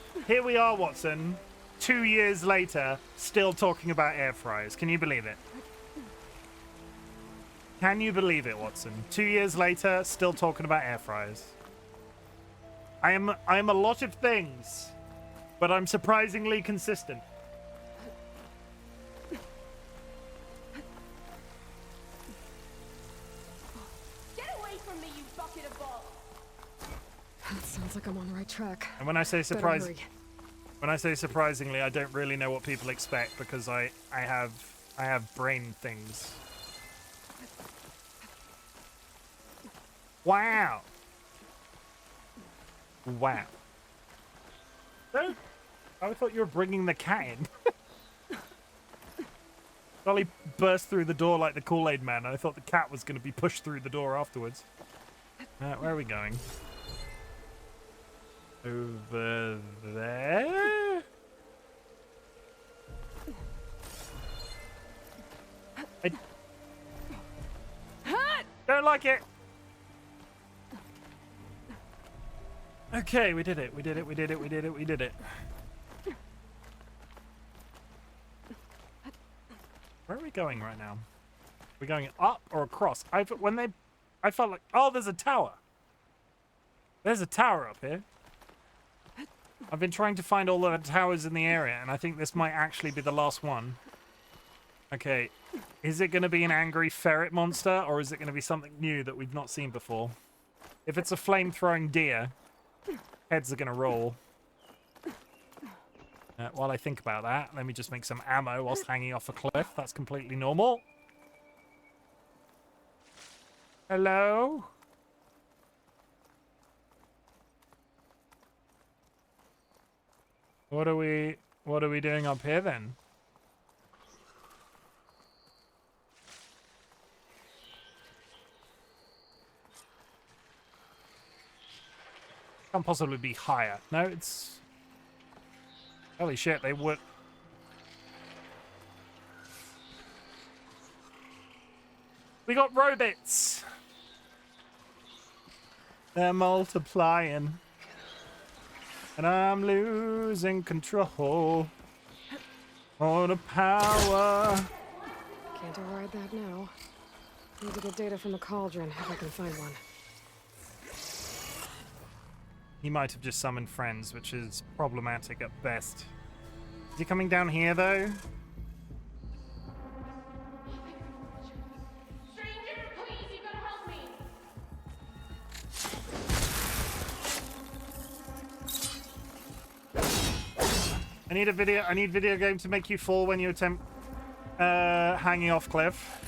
Watson, 2 years later, still talking about air fryers. Can you believe it? Can you believe it, Watson? 2 years later, still talking about air fryers. I am a lot of things, but I'm surprisingly consistent. Get away from me, you bucket of balls! That sounds like I'm on the right track. And when I say Better surprise, hurry. when I say surprisingly, I don't really know what people expect because I have brain things. Wow. Wow. No, I thought you were bringing the cat in. Dolly burst through the door like the Kool-Aid man. I thought the cat was going to be pushed through the door afterwards. Where are we going? Over there? I don't like it. Okay, we did it. We did it. We did it. We did it. We did it. Where are we going right now? We're going up or across? I felt like, oh, there's a tower. There's a tower up here. I've been trying to find all the towers in the area, and I think this might actually be the last one. Okay, is it going to be an angry ferret monster, or is it going to be something new that we've not seen before? If it's a flame-throwing deer, heads are going to roll. While I think about that, let me just make some ammo whilst hanging off a cliff. That's completely normal. Hello? What are we doing up here then? Can't possibly be higher. No, it's... Holy shit, they would... We got robots! They're multiplying. And I'm losing control. Oh, the power. Can't override that now. Need to get data from the cauldron if I can find one. He might have just summoned friends, which is problematic at best. Is he coming down here, though? Stranger, please, you gotta help me. I need video game to make you fall when you attempt hanging off cliff.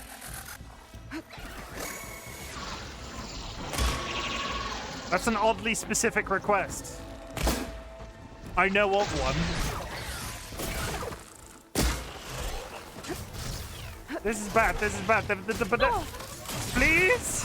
That's an oddly specific request. I know of one. This is bad. This is bad. Please?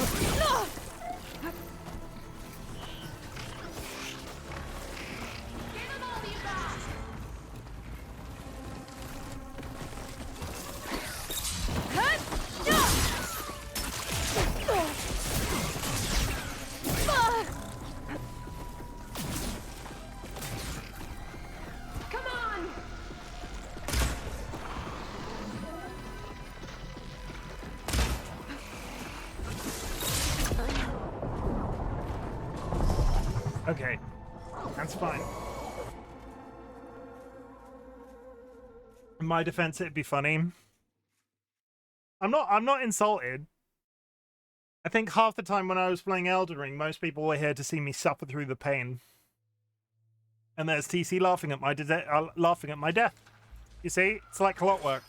Okay, that's fine. In my defense, it'd be funny. I'm not insulted. I think half the time when I was playing Elden Ring, most people were here to see me suffer through the pain. And there's TC laughing at my death. You see, it's like clockwork.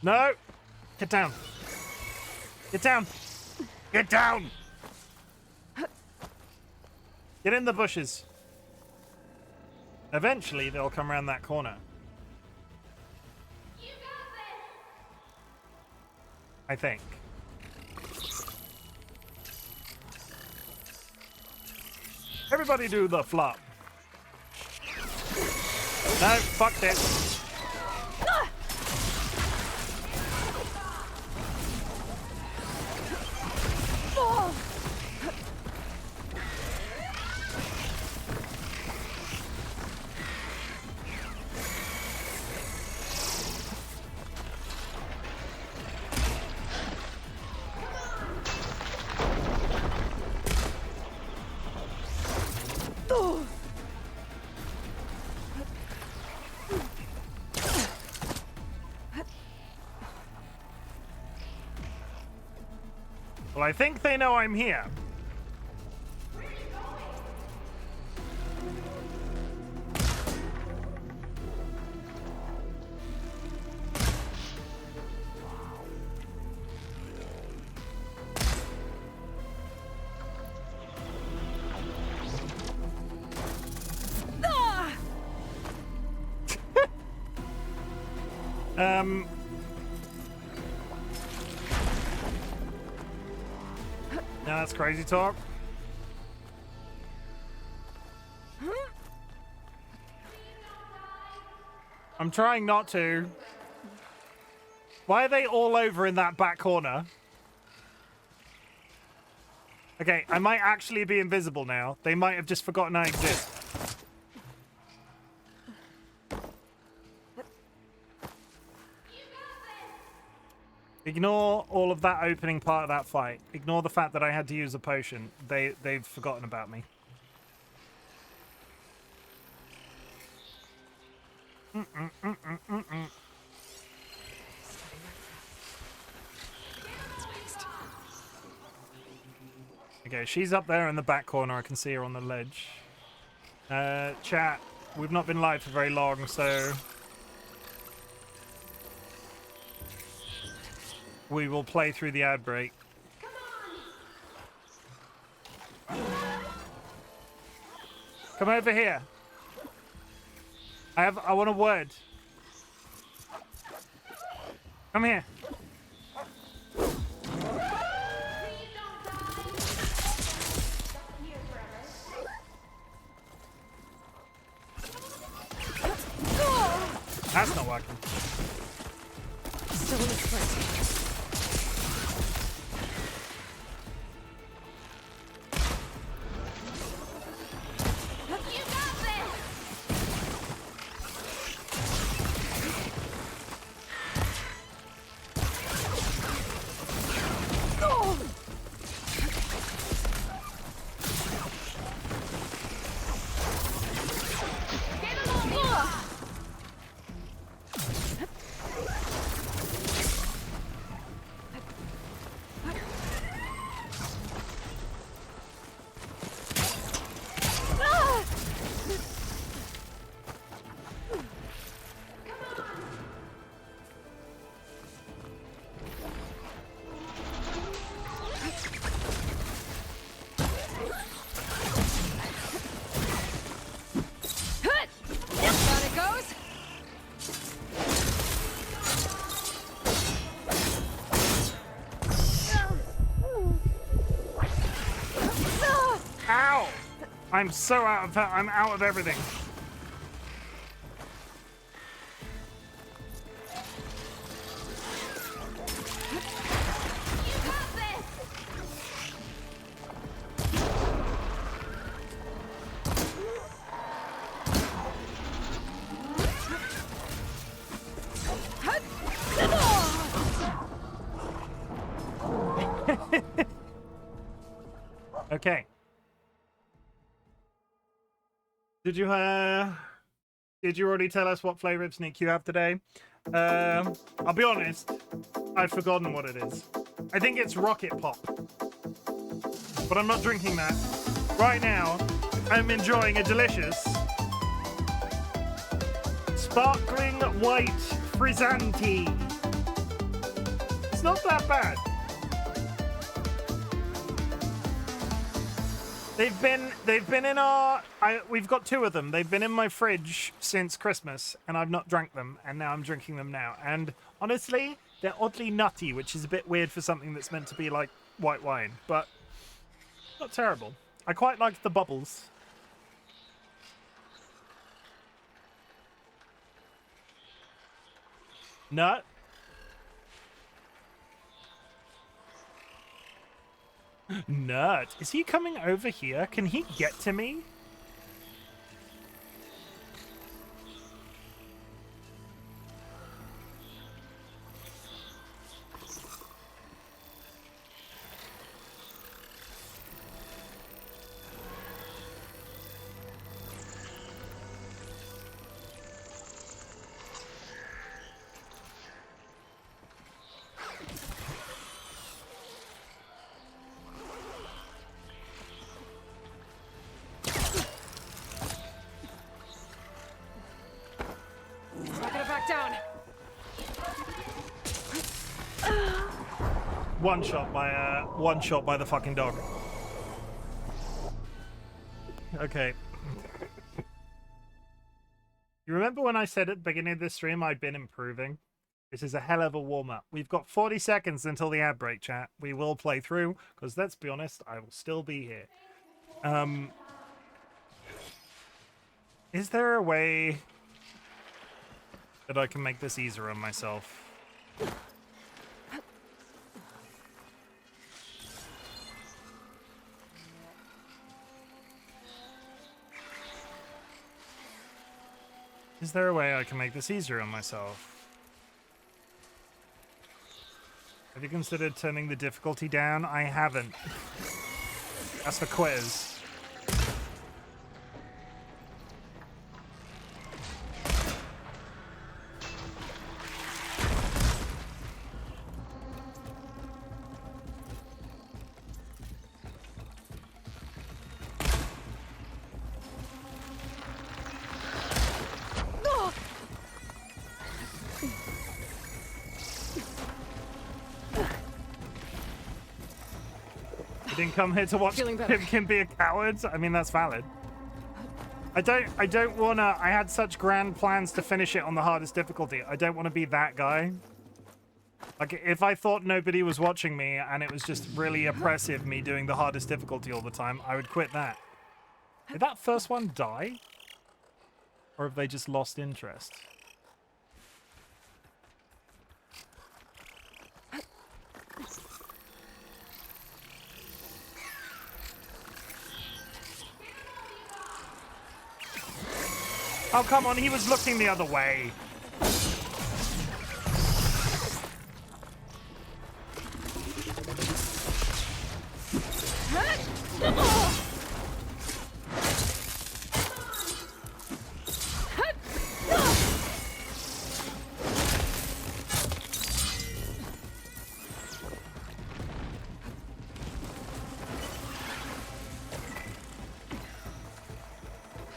No! Get down! Get down! Get down! Get in the bushes. Eventually, they'll come around that corner. You got this. I think. Everybody do the flop. No, fuck this. Well, I think they know I'm here. No, that's crazy talk. I'm trying not to. Why are they all over in that back corner? Okay, I might actually be invisible now. They might have just forgotten I exist. Ignore all of that opening part of that fight. Ignore the fact that I had to use a potion. They've forgotten about me. Okay, she's up there in the back corner. I can see her on the ledge. Chat, we've not been live for very long, so we will play through the ad break. Come over here. I want a word. Come here. That's not working. Still in the front. I'm so I'm out of everything. Okay. Did you already tell us what flavor of sneak you have today? I'll be honest, I've forgotten what it is. I think it's Rocket Pop. But I'm not drinking that. Right now, I'm enjoying a delicious sparkling white frizzante. It's not that bad. They've been in our we've got two of them. They've been in my fridge since Christmas and I've not drank them, and now I'm drinking them now. And honestly, they're oddly nutty, which is a bit weird for something that's meant to be like white wine, but not terrible. I quite like the bubbles. Nut. Nut. Is he coming over here? Can he get to me? One shot by the fucking dog. Okay. You remember when I said at the beginning of this stream I'd been improving? This is a hell of a warm-up. We've got 40 seconds until the ad break, chat. We will play through, because let's be honest, I will still be here. Is there a way that I can make this easier on myself? Is there a way I can make this easier on myself? Have you considered turning the difficulty down? I haven't. That's for quiz. You didn't come here to watch Chim be a coward? I mean, that's valid. I don't wanna... I had such grand plans to finish it on the hardest difficulty. I don't want to be that guy. Like, if I thought nobody was watching me and it was just really oppressive, me doing the hardest difficulty all the time, I would quit that. Did that first one die? Or have they just lost interest? Oh, come on, he was looking the other way.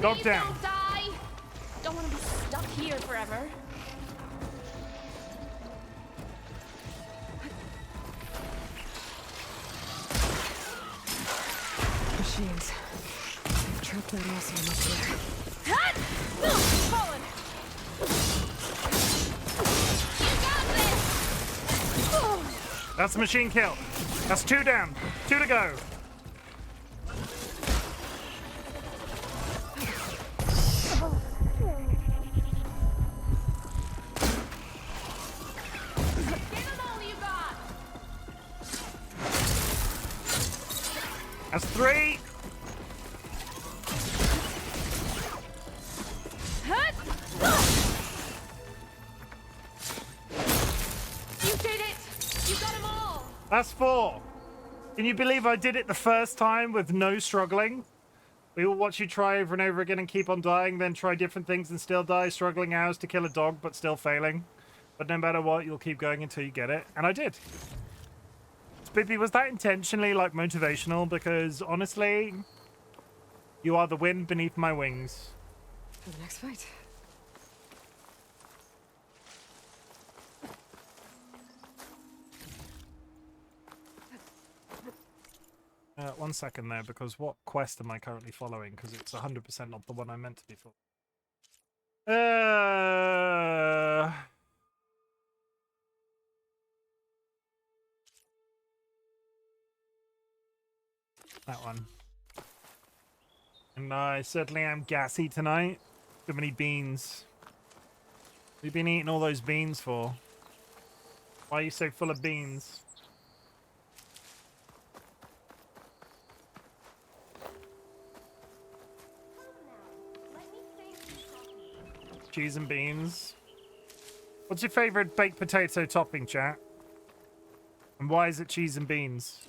Dog down. Don't die. Don't want to be stuck here forever. Machines. They've trapped that awesome up here. Colin! You got this! That's a machine kill. That's 2 down. 2 to go. That's 3. You did it! You got them all! That's 4. Can you believe I did it the first time with no struggling? We will watch you try over and over again and keep on dying, then try different things and still die, struggling hours to kill a dog, but still failing. But no matter what, you'll keep going until you get it. And I did. Bippy, was that intentionally, like, motivational? Because, honestly, you are the wind beneath my wings. For the next fight. 1 second there, because what quest am I currently following? Because it's 100% not the one I meant to be for. That one. And I certainly am gassy tonight. Too many beans. We've been eating all those beans for. Why are you so full of beans? Cheese and beans. What's your favorite baked potato topping, chat? And why is it cheese and beans?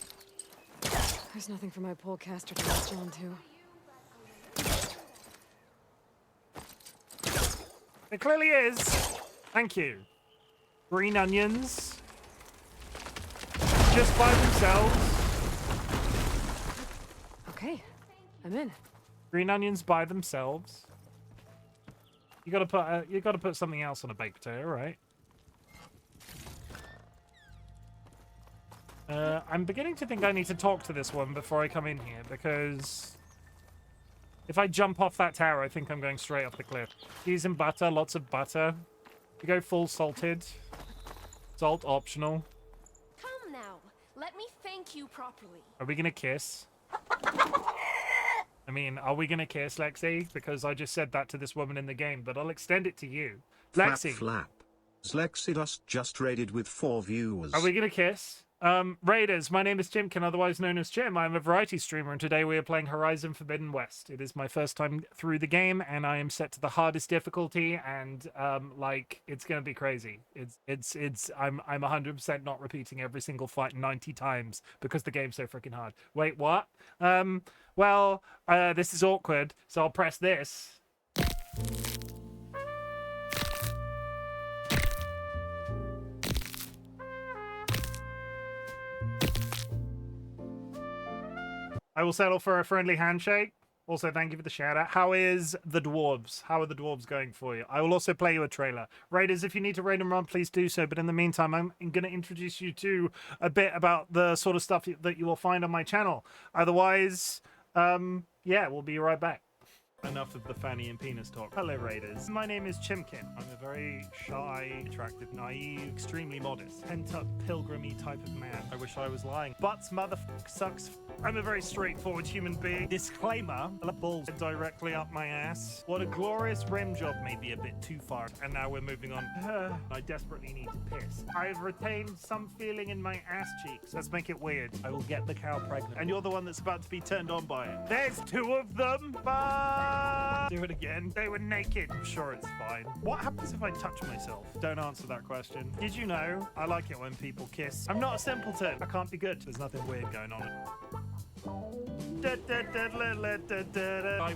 There's nothing for my polecaster to latch on to. It clearly is. Thank you. Green onions. Just by themselves. Okay, I'm in. Green onions by themselves. You gotta put something else on a baked potato, right? I'm beginning to think I need to talk to this one before I come in here, because if I jump off that tower, I think I'm going straight off the cliff. Cheese and butter, lots of butter. You go full salted. Salt optional. Come now. Let me thank you properly. Are we gonna kiss? I mean, are we gonna kiss, Lexi? Because I just said that to this woman in the game, but I'll extend it to you. Lexi. Flap. Slexidus just raided with 4 viewers. Are we gonna kiss? Raiders, my name is Chimken, otherwise known as Chim. I'm a variety streamer, and today we are playing Horizon Forbidden West. It is my first time through the game, and I am set to the hardest difficulty, and like it's gonna be crazy. I'm 100% not repeating every single fight 90 times because the game's so freaking hard. Wait, what? Well, this is awkward, so I'll press this. I will settle for a friendly handshake. Also, thank you for the shout out. How is the dwarves? How are the dwarves going for you? I will also play you a trailer. Raiders, if you need to raid and run, please do so. But in the meantime, I'm going to introduce you to a bit about the sort of stuff that you will find on my channel. Otherwise, yeah, we'll be right back. Enough of the fanny and penis talk. Hello, Raiders. My name is Chimken. I'm a very shy, attractive, naive, extremely modest, pent-up, pilgrimy type of man. I wish I was lying. Butts, motherfucker, sucks. I'm a very straightforward human being. Disclaimer, balls directly up my ass. What a glorious rim job, maybe a bit too far. And now we're moving on. I desperately need to piss. I've retained some feeling in my ass cheeks. Let's make it weird. I will get the cow pregnant. And you're the one that's about to be turned on by it. There's 2 of them. Bye. Do it again. They were naked. I'm sure it's fine. What happens if I touch myself? Don't answer that question. Did you know? I like it when people kiss. I'm not a simpleton. I can't be good. There's nothing weird going on. I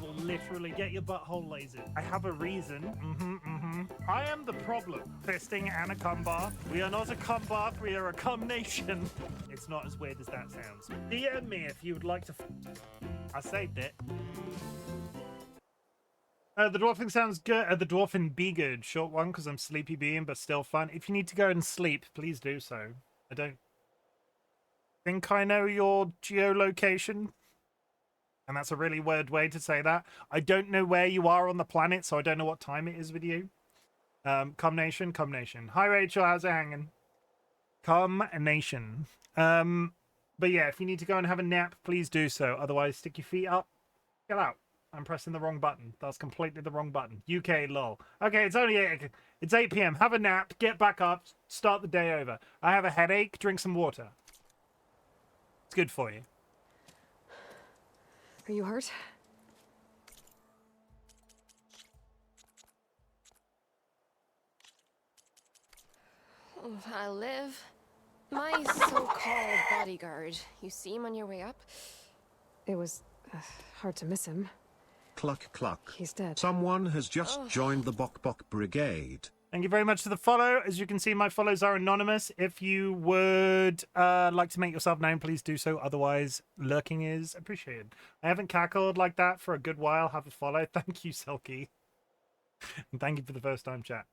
will literally get your butthole lasered. I have a reason. I am the problem. Fisting and a cum bath. We are not a cum bath. We are a cum nation. It's not as weird as that sounds. DM me if you would like to. I saved it. The dwarfing sounds good. The dwarfing be good. Short one because I'm sleepy being, but still fun. If you need to go and sleep, please do so. I don't think I know your geolocation. And that's a really weird way to say that. I don't know where you are on the planet, so I don't know what time it is with you. Cum Nation, Cum Nation. Hi, Rachel. How's it hanging? Cum Nation. But yeah, if you need to go and have a nap, please do so. Otherwise, stick your feet up. Get out. I'm pressing the wrong button. That's completely the wrong button. UK lol. Okay, it's only 8 p.m. Have a nap, get back up, start the day over. I have a headache, drink some water. It's good for you. Are you hurt? I live. My so-called bodyguard. You see him on your way up? It was hard to miss him. Cluck cluck. He's dead. Someone has just joined the Bok Bok Brigade. Thank you very much for the follow. As you can see, my follows are anonymous. If you would like to make yourself known, please do so. Otherwise, lurking is appreciated. I haven't cackled like that for a good while. Have a follow. Thank you, Selkie. And thank you for the first time chat.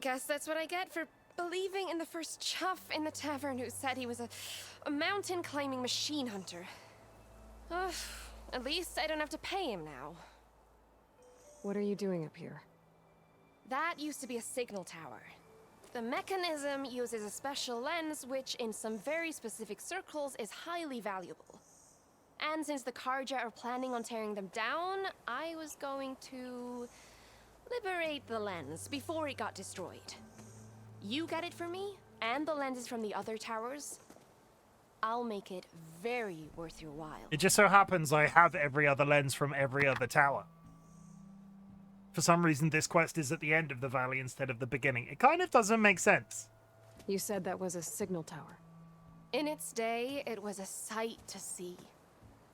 Guess that's what I get for believing in the first chuff in the tavern who said he was a mountain-climbing machine hunter. At least I don't have to pay him now. What are you doing up here? That used to be a signal tower. The mechanism uses a special lens which, in some very specific circles, is highly valuable. And since the Karja are planning on tearing them down, I was going to liberate the lens before it got destroyed. You get it for me, and the lenses from the other towers. I'll make it very worth your while. It just so happens I have every other lens from every other tower. For some reason, this quest is at the end of the valley instead of the beginning. It kind of doesn't make sense. You said that was a signal tower. In its day, it was a sight to see.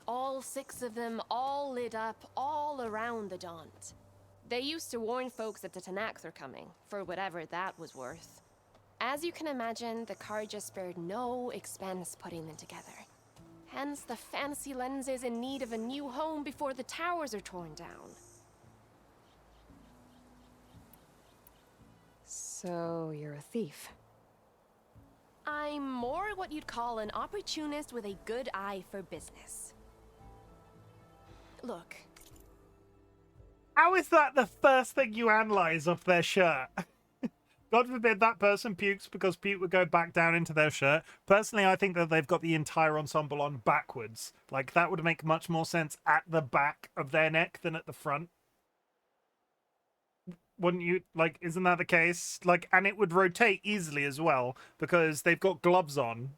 All 6 of them, all lit up, all around the Daunt. They used to warn folks that the Tanax are coming, for whatever that was worth. As you can imagine, the Karja spared no expense putting them together. Hence the fancy lenses in need of a new home before the towers are torn down. So, you're a thief. I'm more what you'd call an opportunist with a good eye for business. Look. How is that the first thing you analyze off their shirt? God forbid that person pukes because puke would go back down into their shirt. Personally, I think that they've got the entire ensemble on backwards. Like, that would make much more sense at the back of their neck than at the front. Wouldn't you? Like, isn't that the case? Like, and it would rotate easily as well because they've got gloves on.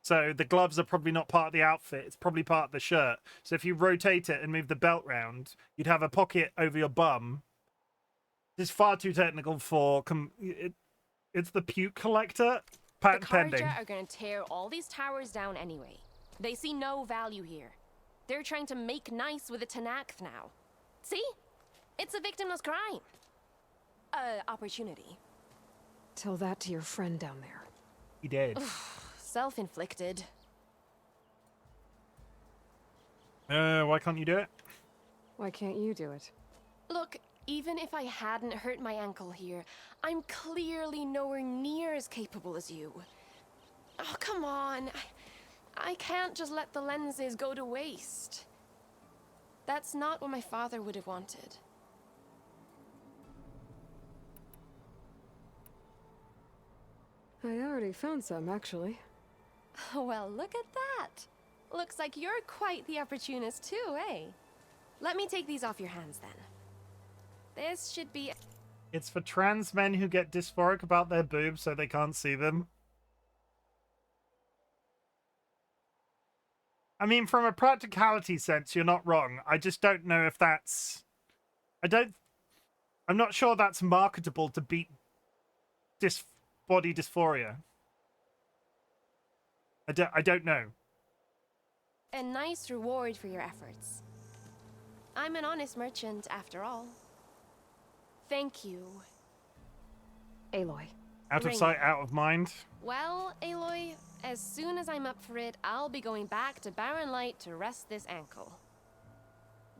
So the gloves are probably not part of the outfit. It's probably part of the shirt. So if you rotate it and move the belt round, you'd have a pocket over your bum. It's far too technical for... it's the puke collector. Patent The pending. Karja are going to tear all these towers down anyway. They see no value here. They're trying to make nice with the Tanakh now. See? It's a victimless crime. Opportunity. Tell that to your friend down there. He did. Self-inflicted. Why can't you do it? Why can't you do it? Look, even if I hadn't hurt my ankle here, I'm clearly nowhere near as capable as you. Oh, come on. I can't just let the lenses go to waste. That's not what my father would have wanted. I already found some, actually. Well, look at that. Looks like you're quite the opportunist too, eh? Let me take these off your hands then. This should be... It's for trans men who get dysphoric about their boobs so they can't see them. I mean, from a practicality sense, you're not wrong. I just don't know if that's... I'm not sure that's marketable to beat body dysphoria. I don't know. a nice reward for your efforts. I'm an honest merchant, after all. Thank you. Aloy. Out of sight, out of mind. Well, Aloy, as soon as I'm up for it, I'll be going back to Barren Light to rest this ankle.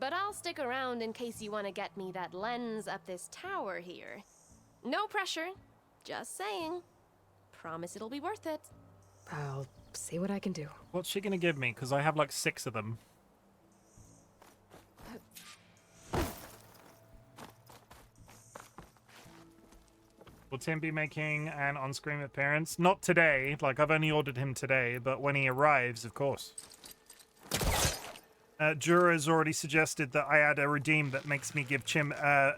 But I'll stick around in case you want to get me that lens up this tower here. No pressure. Just saying. Promise it'll be worth it. I'll see what I can do. What's she gonna give me? Because I have like 6 of them. Will Tim be making an on-screen appearance? Not today. Like, I've only ordered him today, but when he arrives, of course. Jura has already suggested that I add a redeem that makes me give Tim a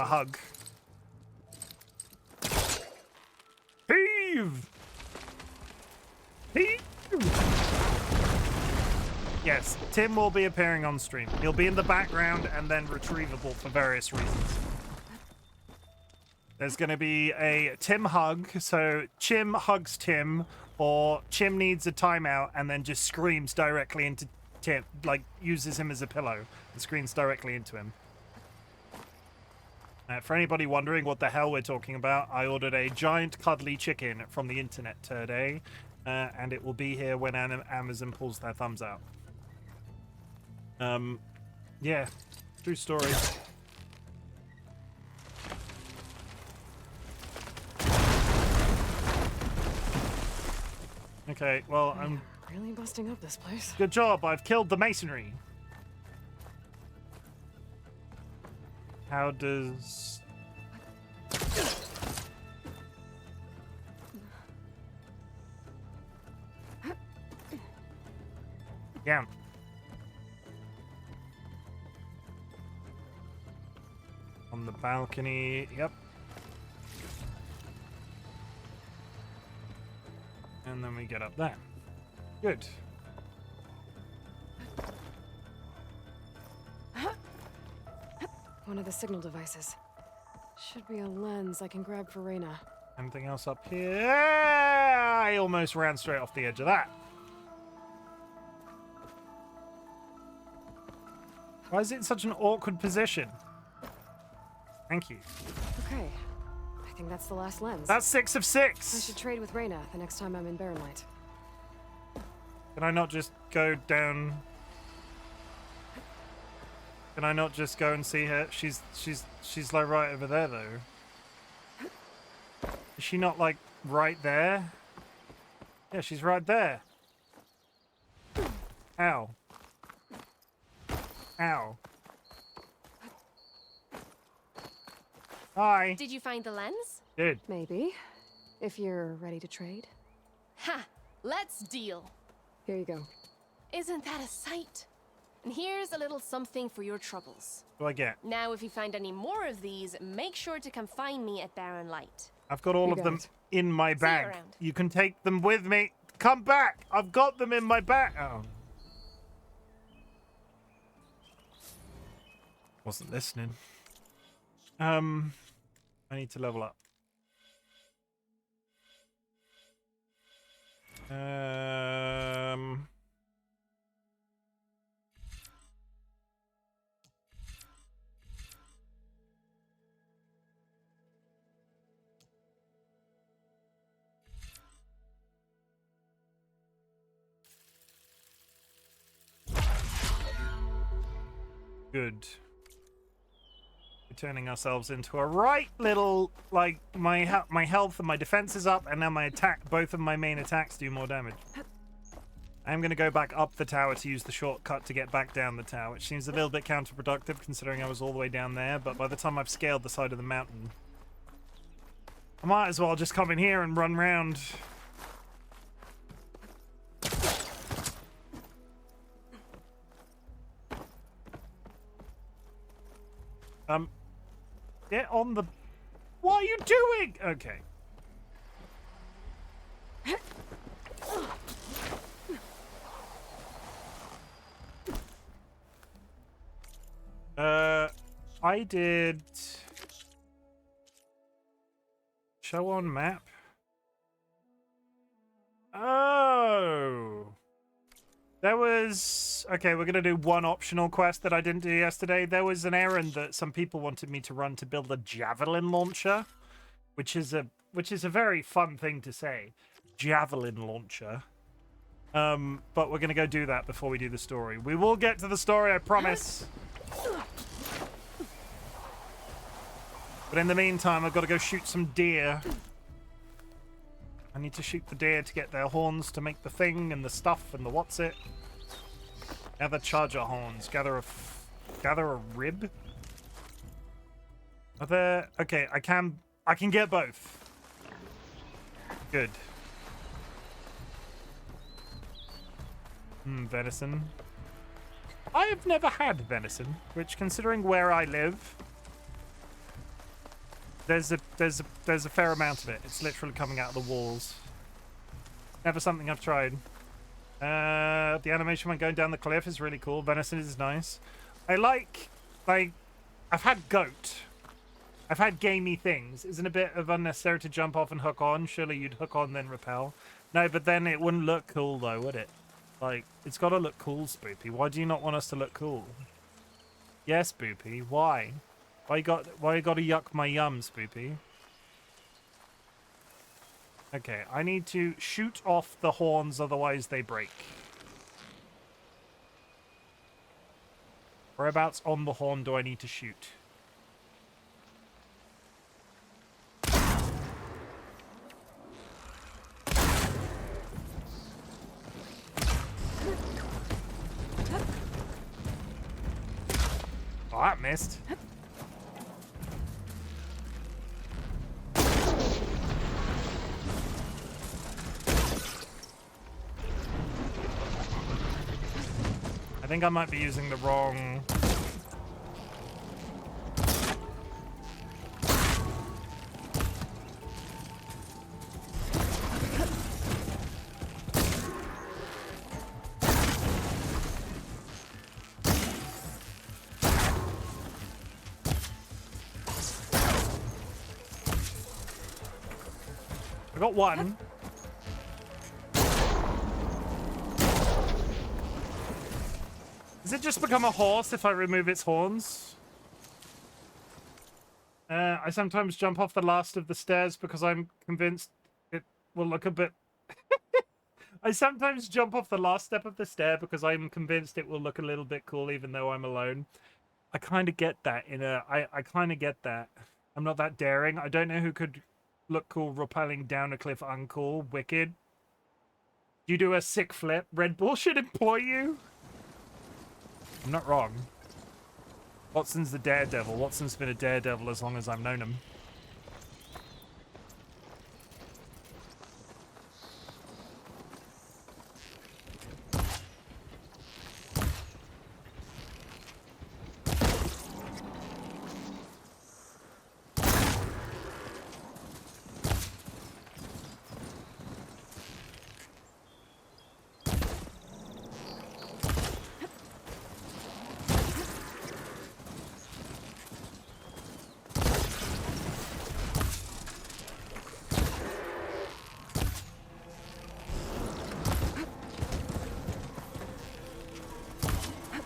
hug. Heave! Heave! Yes, Tim will be appearing on stream. He'll be in the background and then retrievable for various reasons. There's going to be a Tim hug, so Chim hugs Tim, or Chim needs a timeout and then just screams directly into Tim, like uses him as a pillow and screams directly into him. For anybody wondering what the hell we're talking about, I ordered a giant cuddly chicken from the internet today, and it will be here when Amazon pulls their thumbs out. Yeah, true story. Okay, well, I'm really busting up this place. Good job, I've killed the masonry. How does... Yeah. On the balcony, yep. And then we get up there. Good. One of the signal devices. Should be a lens I can grab for Reyna. Anything else up here? I almost ran straight off the edge of that. Why is it in such an awkward position? Thank you. Okay. I think that's the last lens. That's 6 of 6. I should trade with Reyna the next time I'm in Barren Light. Can I not just go down? Can I not just go and see her? She's like right over there though. Is she not like right there? Yeah, she's right there. Ow. Ow. Hi. Did you find the lens? Good. Maybe. If you're ready to trade. Ha! Let's deal. Here you go. Isn't that a sight? And here's a little something for your troubles. What do I get? Now, if you find any more of these, make sure to come find me at Barren Light. I've got all You of got them it. in my you bag. around. You can take them with me. Come back. I've got them in my bag. Oh. Wasn't listening. I need to level up. Good. We're turning ourselves into a right little, like, my health and my defense is up, and now my attack, both of my main attacks do more damage. I'm going to go back up the tower to use the shortcut to get back down the tower, which seems a little bit counterproductive considering I was all the way down there, but by the time I've scaled the side of the mountain, I might as well just come in here and run round. Get on the... What are you doing? Okay. I did... Show on map. Oh. There was... Okay, we're going to do one optional quest that I didn't do yesterday. There was an errand that some people wanted me to run to build a javelin launcher, which is a very fun thing to say. Javelin launcher. But we're going to go do that before we do the story. We will get to the story, I promise. But in the meantime, I've got to go shoot some deer. I need to shoot the deer to get their horns to make the thing and the stuff and the what's it. Gather charger horns. Gather a rib. Are there... Okay, I can get both. Good. Venison. I have never had venison, which, considering where I live, there's a fair amount of it. It's literally coming out of the walls. Never something I've tried. The animation when going down the cliff is really cool. Venison is nice. I like, I've had goat. I've had gamey things. Isn't it a bit of unnecessary to jump off and hook on? Surely you'd hook on then repel. No, but then it wouldn't look cool though, would it? Like, it's got to look cool, Spoopy. Why do you not want us to look cool? Yes, Spoopy. Why? Why you got to yuck my yum, Spoopy? Okay, I need to shoot off the horns, otherwise they break. Whereabouts on the horn do I need to shoot? Oh, that missed. I think I might be using the wrong... I got one. Does it just become a horse if I remove its horns? I sometimes jump off the last of the stairs because I'm convinced it will look a bit... I sometimes jump off the last step of the stair because I'm convinced it will look a little bit cool even though I'm alone. I kind of get that I kind of get that. I'm not that daring. I don't know who could look cool rappelling down a cliff uncool. Wicked. You do a sick flip. Red Bull should employ you. I'm not wrong. Watson's the daredevil. Watson's been a daredevil as long as I've known him.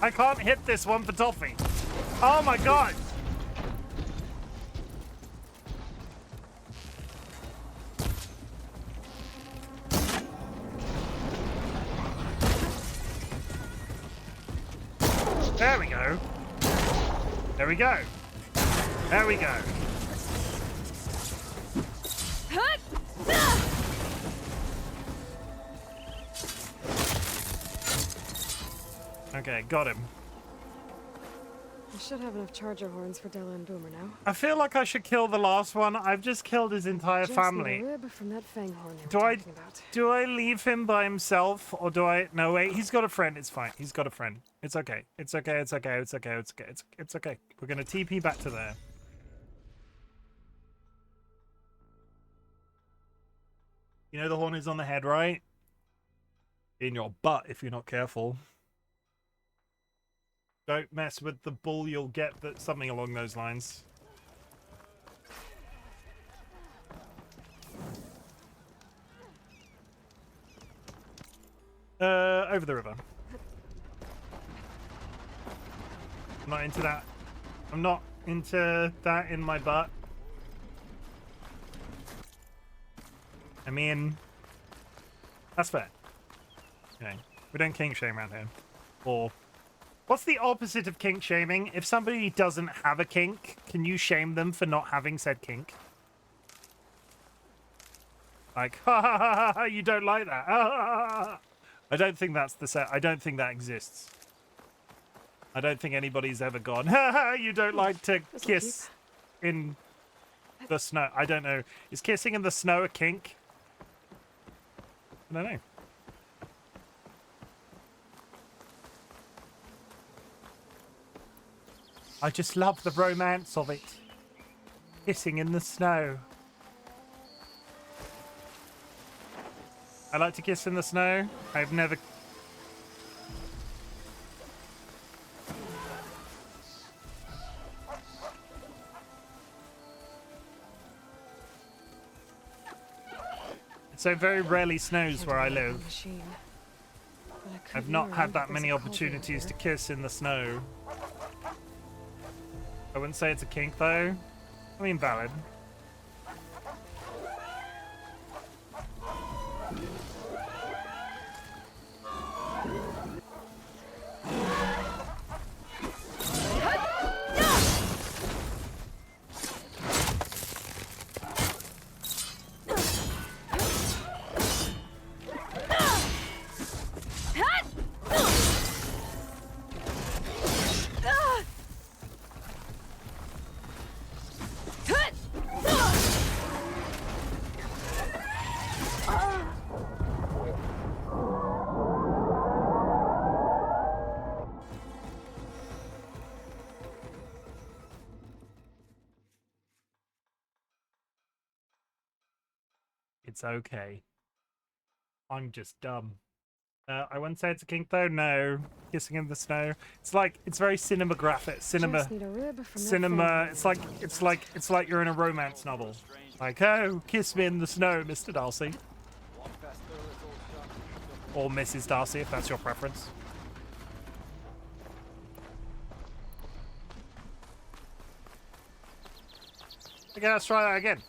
I can't hit this one for toffee. Oh my god! There we go. There we go. There we go. Okay, got him. I should have enough charger horns for Della and Boomer now. I feel like I should kill the last one. I've just killed his entire Just family. need a rib from that fang horn they were Do I talking about. do I leave him by himself or do I? No, wait. He's got a friend. It's fine. He's got a friend. It's okay. It's okay. It's okay. It's okay. It's okay. It's okay. We're gonna TP back to there. You know the horn is on the head, right? In your butt if you're not careful. Don't mess with the bull. You'll get that something along those lines. Over the river. I'm not into that. I'm not into that in my butt. I mean, that's fair. Okay, we don't kink shame around here. Or, what's the opposite of kink shaming? If somebody doesn't have a kink, can you shame them for not having said kink? Like, ha ha ha ha, you don't like that. Ha, ha, ha, ha. I don't think that's the set. I don't think that exists. I don't think anybody's ever gone, ha ha, you don't like to kiss in the snow. I don't know. Is kissing in the snow a kink? I don't know. I just love the romance of it. Kissing in the snow. I like to kiss in the snow. I've never... So very rarely snows where I live. I've not had that many opportunities to kiss in the snow. I wouldn't say it's a kink though. I mean, valid. It's okay. I'm just dumb. I wouldn't say it's a kink though. No, kissing in the snow. It's like it's very cinematographic. Cinema. It's like you're in a romance novel. Like, oh, kiss me in the snow, Mr. Darcy, or Mrs. Darcy, if that's your preference. Okay, let's try that again.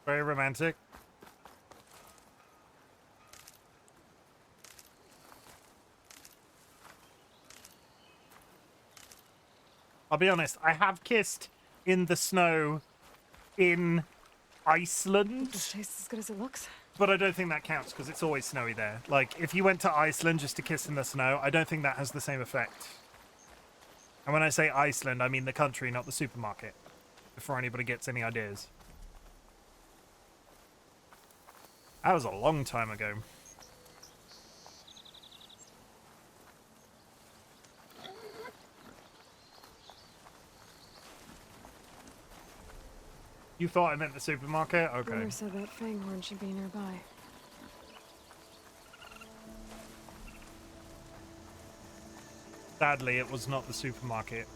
Very romantic. I'll be honest, I have kissed in the snow in Iceland. Does it taste as good as it looks? But I don't think that counts because it's always snowy there. Like, if you went to Iceland just to kiss in the snow, I don't think that has the same effect. And when I say Iceland, I mean the country, not the supermarket. Before anybody gets any ideas. That was a long time ago. You thought I meant the supermarket? Okay. Rumor said that fanghorn should be nearby. Sadly, it was not the supermarket.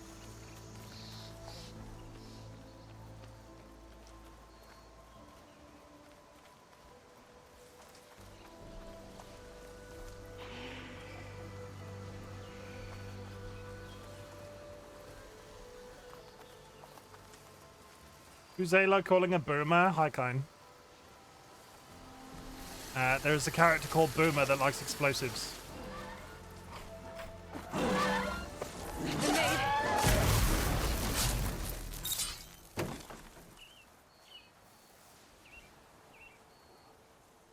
Who's Ayla calling a boomer? Hi, Kine. There's a character called Boomer that likes explosives.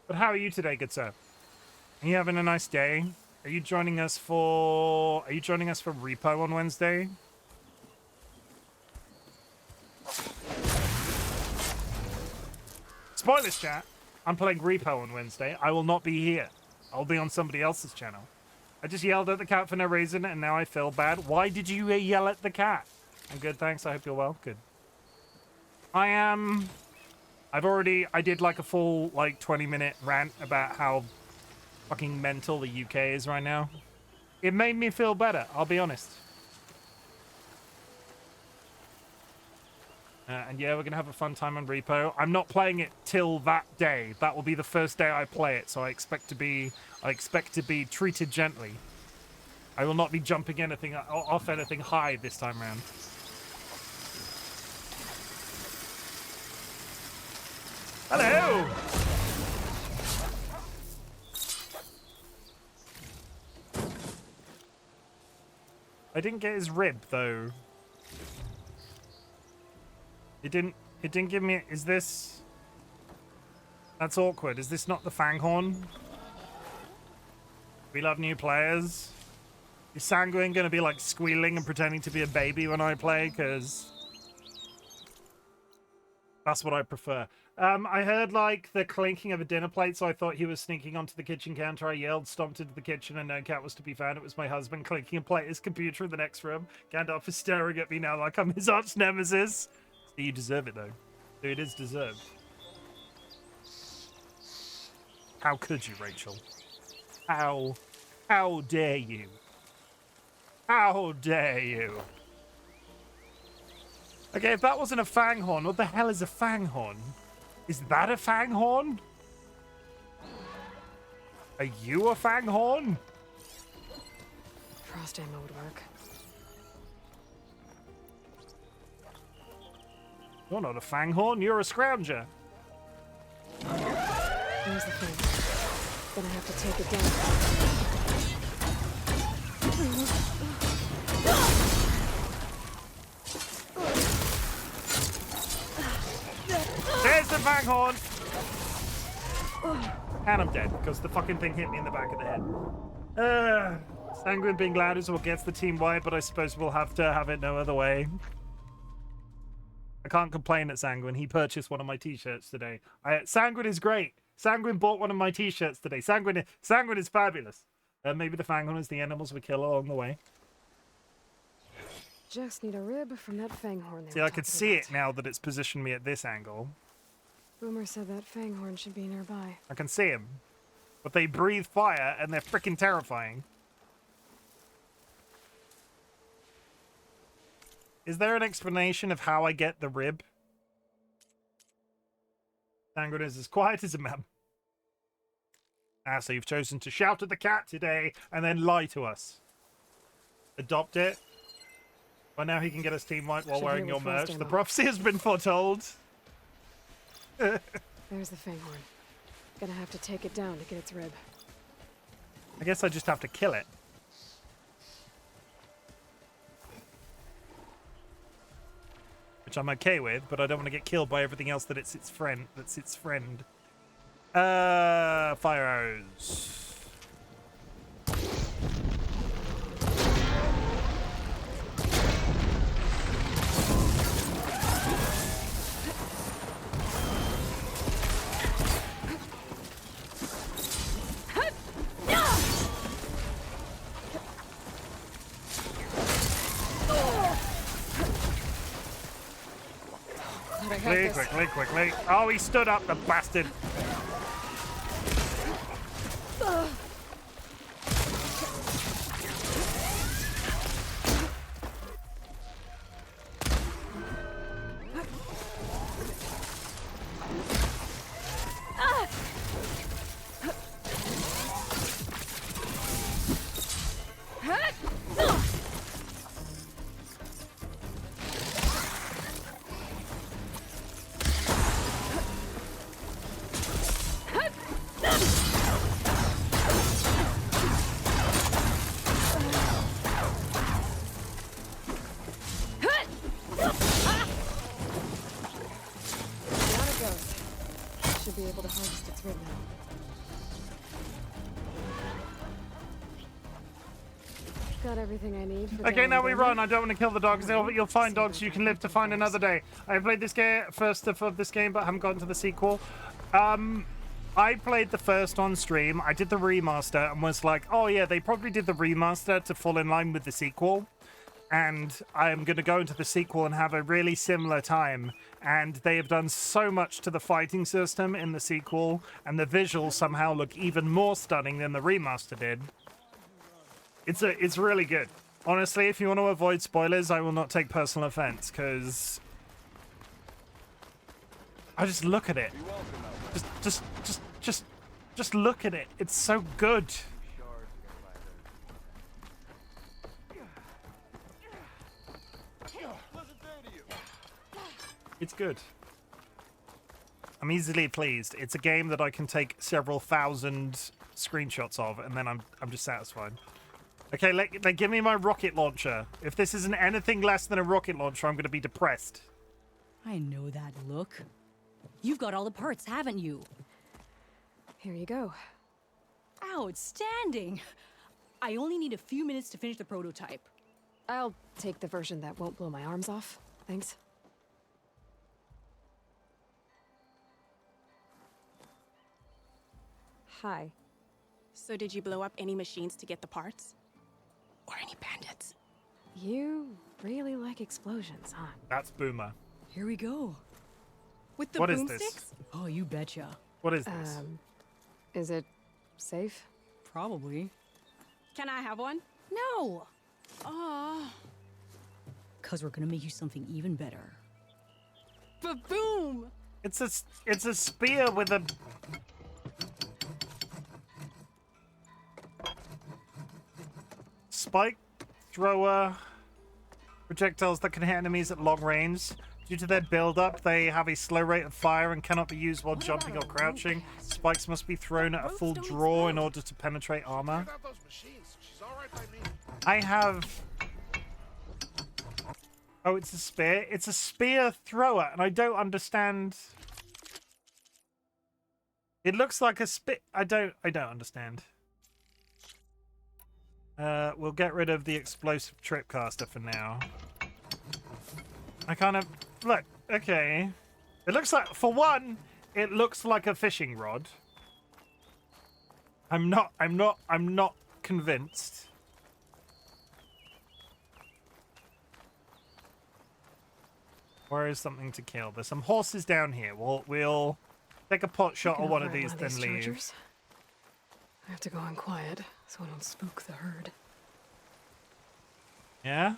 But how are you today, good sir? Are you having a nice day? Are you joining us for Repo on Wednesday? Spoilers, chat. I'm playing Repo on Wednesday. I will not be here. I'll be on somebody else's channel. I just yelled at the cat for no reason, and now I feel bad. Why did you yell at the cat? I'm good, thanks. I hope you're well. Good. I did like a full, 20-minute rant about how fucking mental the UK is right now. It made me feel better, I'll be honest. And yeah, we're going to have a fun time on Repo. I'm not playing it till that day. That will be the first day I play it, so I expect to be treated gently. I will not be jumping off anything high this time around. Hello! I didn't get his rib though. It didn't give me. Is this? That's awkward. Is this not the Fanghorn? We love new players. Is Sanguine gonna be like squealing and pretending to be a baby when I play? Cause that's what I prefer. I heard like the clinking of a dinner plate, so I thought he was sneaking onto the kitchen counter. I yelled, stomped into the kitchen, and no cat was to be found. It was my husband clinking a plate at his computer in the next room. Gandalf is staring at me now like I'm his arch nemesis. You deserve it, though. It is deserved. How could you, Rachel? How dare you? How dare you? Okay, if that wasn't a Fanghorn, what the hell is a Fanghorn? Is that a Fanghorn? Are you a Fanghorn? Frost ammo would work. You're not a Fanghorn, you're a Scrounger. There's the thing. Gonna have to take it down. There's the Fanghorn! And I'm dead, because the fucking thing hit me in the back of the head. Sanguine being loud is what gets the team wide, but I suppose we'll have to have it no other way. I can't complain at Sanguine. He purchased one of my t-shirts today. Sanguine is great. Sanguine bought one of my t-shirts today. Sanguine is fabulous. Maybe the Fanghorn is the animals we kill along the way. Just need a rib from that fanghorn. See, I could see it now that it's positioned me at this angle. Boomer said that fanghorn should be nearby. I can see him. But they breathe fire and they're freaking terrifying. Is there an explanation of how I get the rib? Sanguine is as quiet as a man. So you've chosen to shout at the cat today and then lie to us. Adopt it. Well, now he can get us team white while wearing your merch. The prophecy has been foretold. There's the fanghorn. Gonna have to take it down to get its rib. I guess I just have to kill it. Which I'm okay with, but I don't want to get killed by everything else that it's its friend. Fire arrows. Quickly. Oh, he stood up, the bastard. Be able to harvest its root now. Got everything I need. For Okay, now we run. I don't want to kill the dogs. You'll find dogs. You can live to find another day. I played this game first of this game, but haven't gotten to the sequel. I played the first on stream. I did the remaster and was like, oh yeah, they probably did the remaster to fall in line with the sequel. And I'm going to go into the sequel and have a really similar time. And they have done so much to the fighting system in the sequel, and the visuals somehow look even more stunning than the remaster did. It's really good. Honestly, if you want to avoid spoilers, I will not take personal offense, because I just look at it. Just look at it. It's so good. It's good. I'm easily pleased. It's a game that I can take several thousand screenshots of, and then I'm just satisfied. Okay, give me my rocket launcher. If this isn't anything less than a rocket launcher, I'm going to be depressed. I know that look. You've got all the parts, haven't you? Here you go. Outstanding! I only need a few minutes to finish the prototype. I'll take the version that won't blow my arms off. Thanks. Hi. So did you blow up any machines to get the parts? Or any bandits? You really like explosions, huh? That's Boomer. Here we go. With the What is boomsticks? this? Oh, you betcha. What is this? Is it safe? Probably. Can I have one? No! Aw. Cause we're gonna make you something even better. Ba-boom! It's a spear with a... spike thrower projectiles that can hit enemies at long range. Due to their build-up, they have a slow rate of fire and cannot be used while jumping or crouching. Spikes must be thrown at a full draw in order to penetrate armor. I have... Oh, it's a spear. It's a spear thrower, and I don't understand... It looks like a spit. I don't understand. We'll get rid of the explosive tripcaster for now. I kind of look. Okay, it looks like, for one, it looks like a fishing rod. I'm not convinced. Where is something to kill? There's some horses down here. We'll take a pot shot of one of these, then leave. Chargers. I have to go in quiet so I don't spook the herd. Yeah?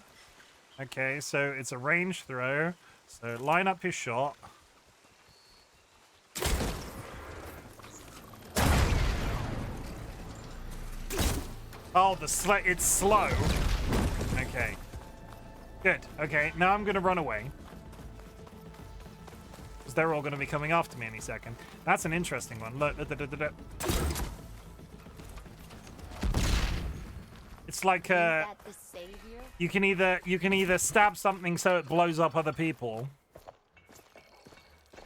Okay, so it's a range throw. So line up your shot. Oh, it's slow. Okay. Good. Okay, now I'm going to run away. Because they're all going to be coming after me any second. That's an interesting one. Look. It's like you can either stab something so it blows up other people.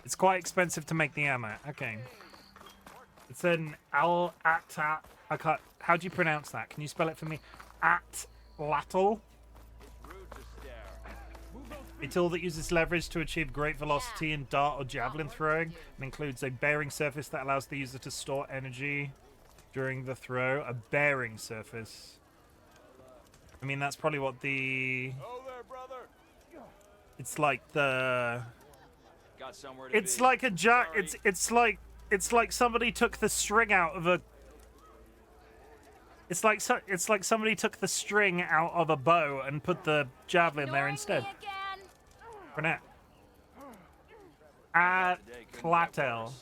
It's quite expensive to make the ammo. Okay. It's an al-atat. I can't. How do you pronounce that? Can you spell it for me? Atlatl. A tool that uses leverage to achieve great velocity in dart or javelin throwing and includes a bearing surface that allows the user to store energy during the throw. A bearing surface. I mean, that's probably what the... It's like the... It's like a it's like somebody took the string out of a... It's like somebody took the string out of a bow and put the javelin there instead. Burnett. Atlatel.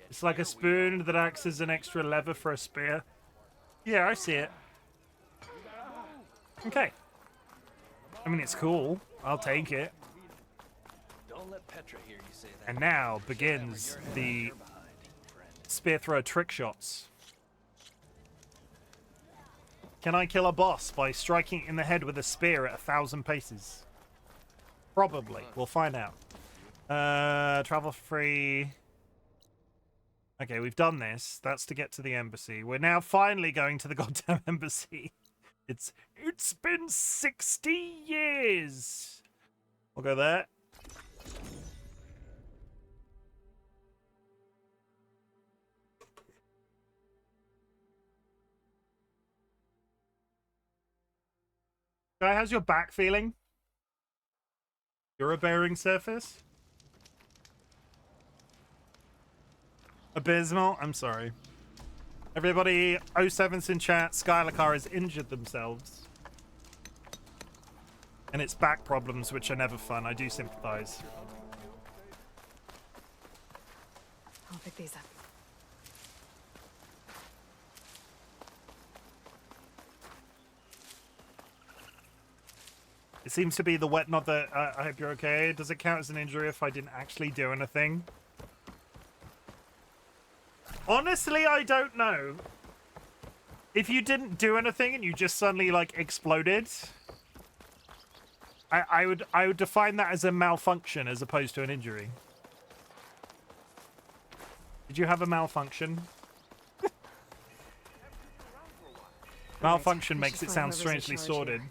It's like a spoon that acts as an extra lever for a spear. Yeah, I see it. Okay. I mean, it's cool. I'll take it. And now begins the spear throw trick shots. Can I kill a boss by striking it in the head with a spear at 1,000 paces? Probably. We'll find out. Travel free. Okay, we've done this. That's to get to the embassy. We're now finally going to the goddamn embassy. It's been 60 years. We'll go there. Guy, how's your back feeling? You're a bearing surface? Abysmal? I'm sorry. Everybody, 07's in chat. Skylacar has injured themselves. And it's back problems, which are never fun. I do sympathize. I'll pick these up. It seems to be the wet, not the... I hope you're okay. Does it count as an injury if I didn't actually do anything? Honestly, I don't know. If you didn't do anything and you just suddenly, like, exploded... I would define that as a malfunction as opposed to an injury. Did you have a malfunction? Malfunction makes it sound strangely sordid.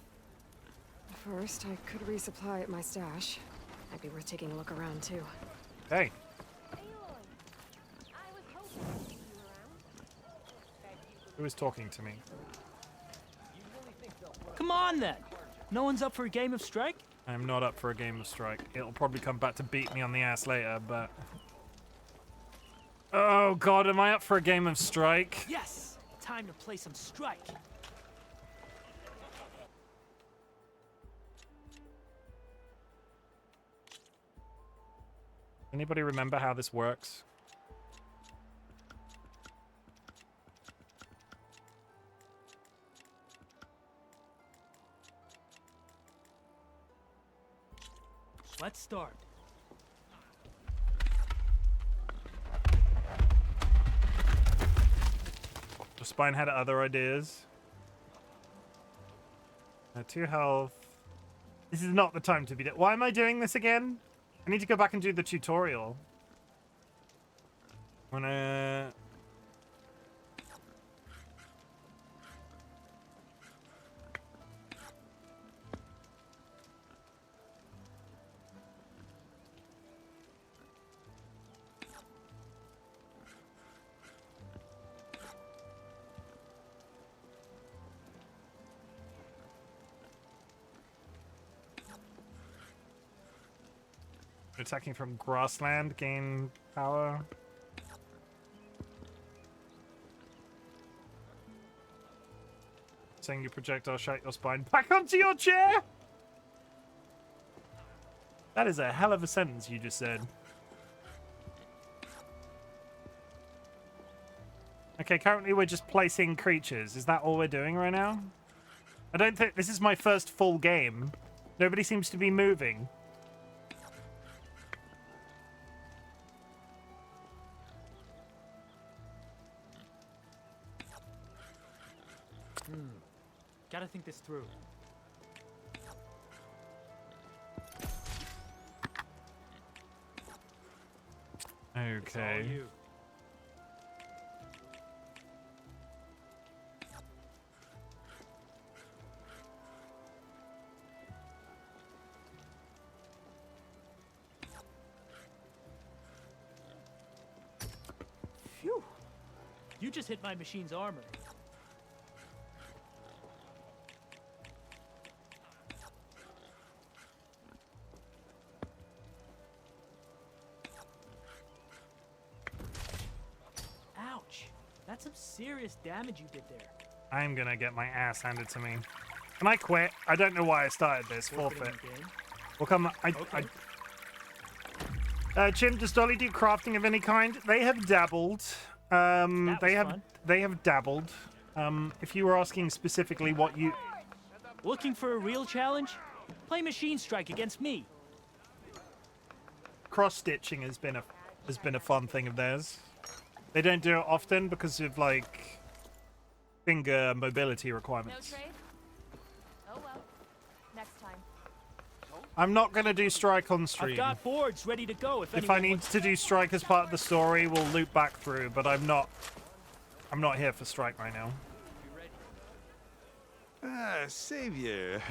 First, I could resupply at my stash. Might be worth taking a look around, too. Hey. Who is talking to me? Come on, then. No one's up for a game of strike? I'm not up for a game of strike. It'll probably come back to beat me on the ass later, but... Oh, God, am I up for a game of strike? Yes! Time to play some strike. Anybody remember how this works? Let's start. The spine had other ideas. 2 health. This is not the time to be... Why am I doing this again? I need to go back and do the tutorial. I'm gonna... Attacking from grassland, gain power. Saying you projectile shut your spine back onto your chair? That is a hell of a sentence you just said. Okay, currently we're just placing creatures. Is that all we're doing right now? I don't think... This is my first full game. Nobody seems to be moving. Gotta think this through. Okay. You just hit my machine's armor. Ouch. That's some serious damage you did there. I'm gonna get my ass handed to me. Can I quit? I don't know why I started this. Forfeit. We'll come. Chim, does Dolly do crafting of any kind? They have dabbled. They have dabbled. If you were asking specifically what you Looking for a real challenge? Play Machine Strike against me. cross stitching has been a fun thing of theirs. They don't do it often because of like finger mobility requirements. No trade? Oh well. Next time. I'm not gonna do strike on stream. I've got boards ready to go If I need to do strike as part of the story, we'll loop back through, but I'm not here for strike right now. Savior,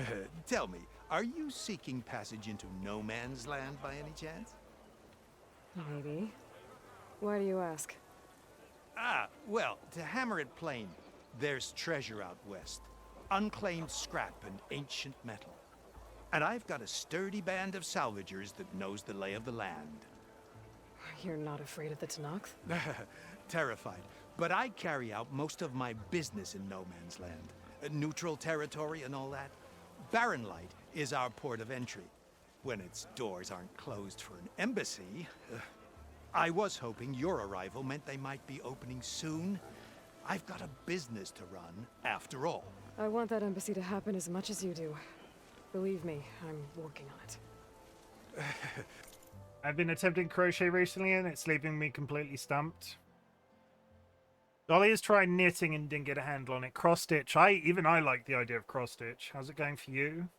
tell me, are you seeking passage into no man's land by any chance? Maybe. Why do you ask? Well, to hammer it plain, there's treasure out west. Unclaimed scrap and ancient metal. And I've got a sturdy band of salvagers that knows the lay of the land. You're not afraid of the Tanakh? Terrified. But I carry out most of my business in no man's land. Neutral territory and all that. Barren Light is our port of entry. When its doors aren't closed for an embassy. I was hoping your arrival meant they might be opening soon. I've got a business to run, after all. I want that embassy to happen as much as you do. Believe me, I'm working on it. I've been attempting crochet recently and it's leaving me completely stumped. Dolly has tried knitting and didn't get a handle on it. Cross stitch. Even I like the idea of cross stitch. How's it going for you?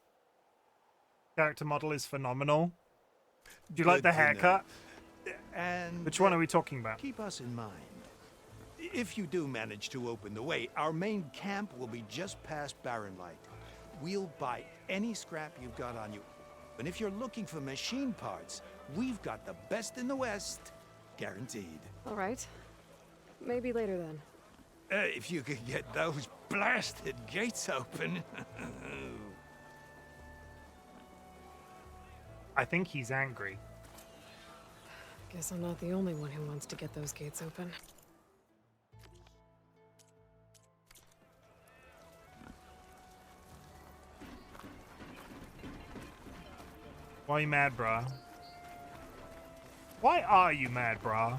Character model is phenomenal. Do you like the haircut? And which one are we talking about? Keep us in mind. If you do manage to open the way, our main camp will be just past Barren Light. We'll buy any scrap you've got on you. And if you're looking for machine parts, we've got the best in the West. Guaranteed. All right. Maybe later then. If you could get those blasted gates open. I think he's angry. Guess I'm not the only one who wants to get those gates open. Why are you mad, brah? Why are you mad, brah?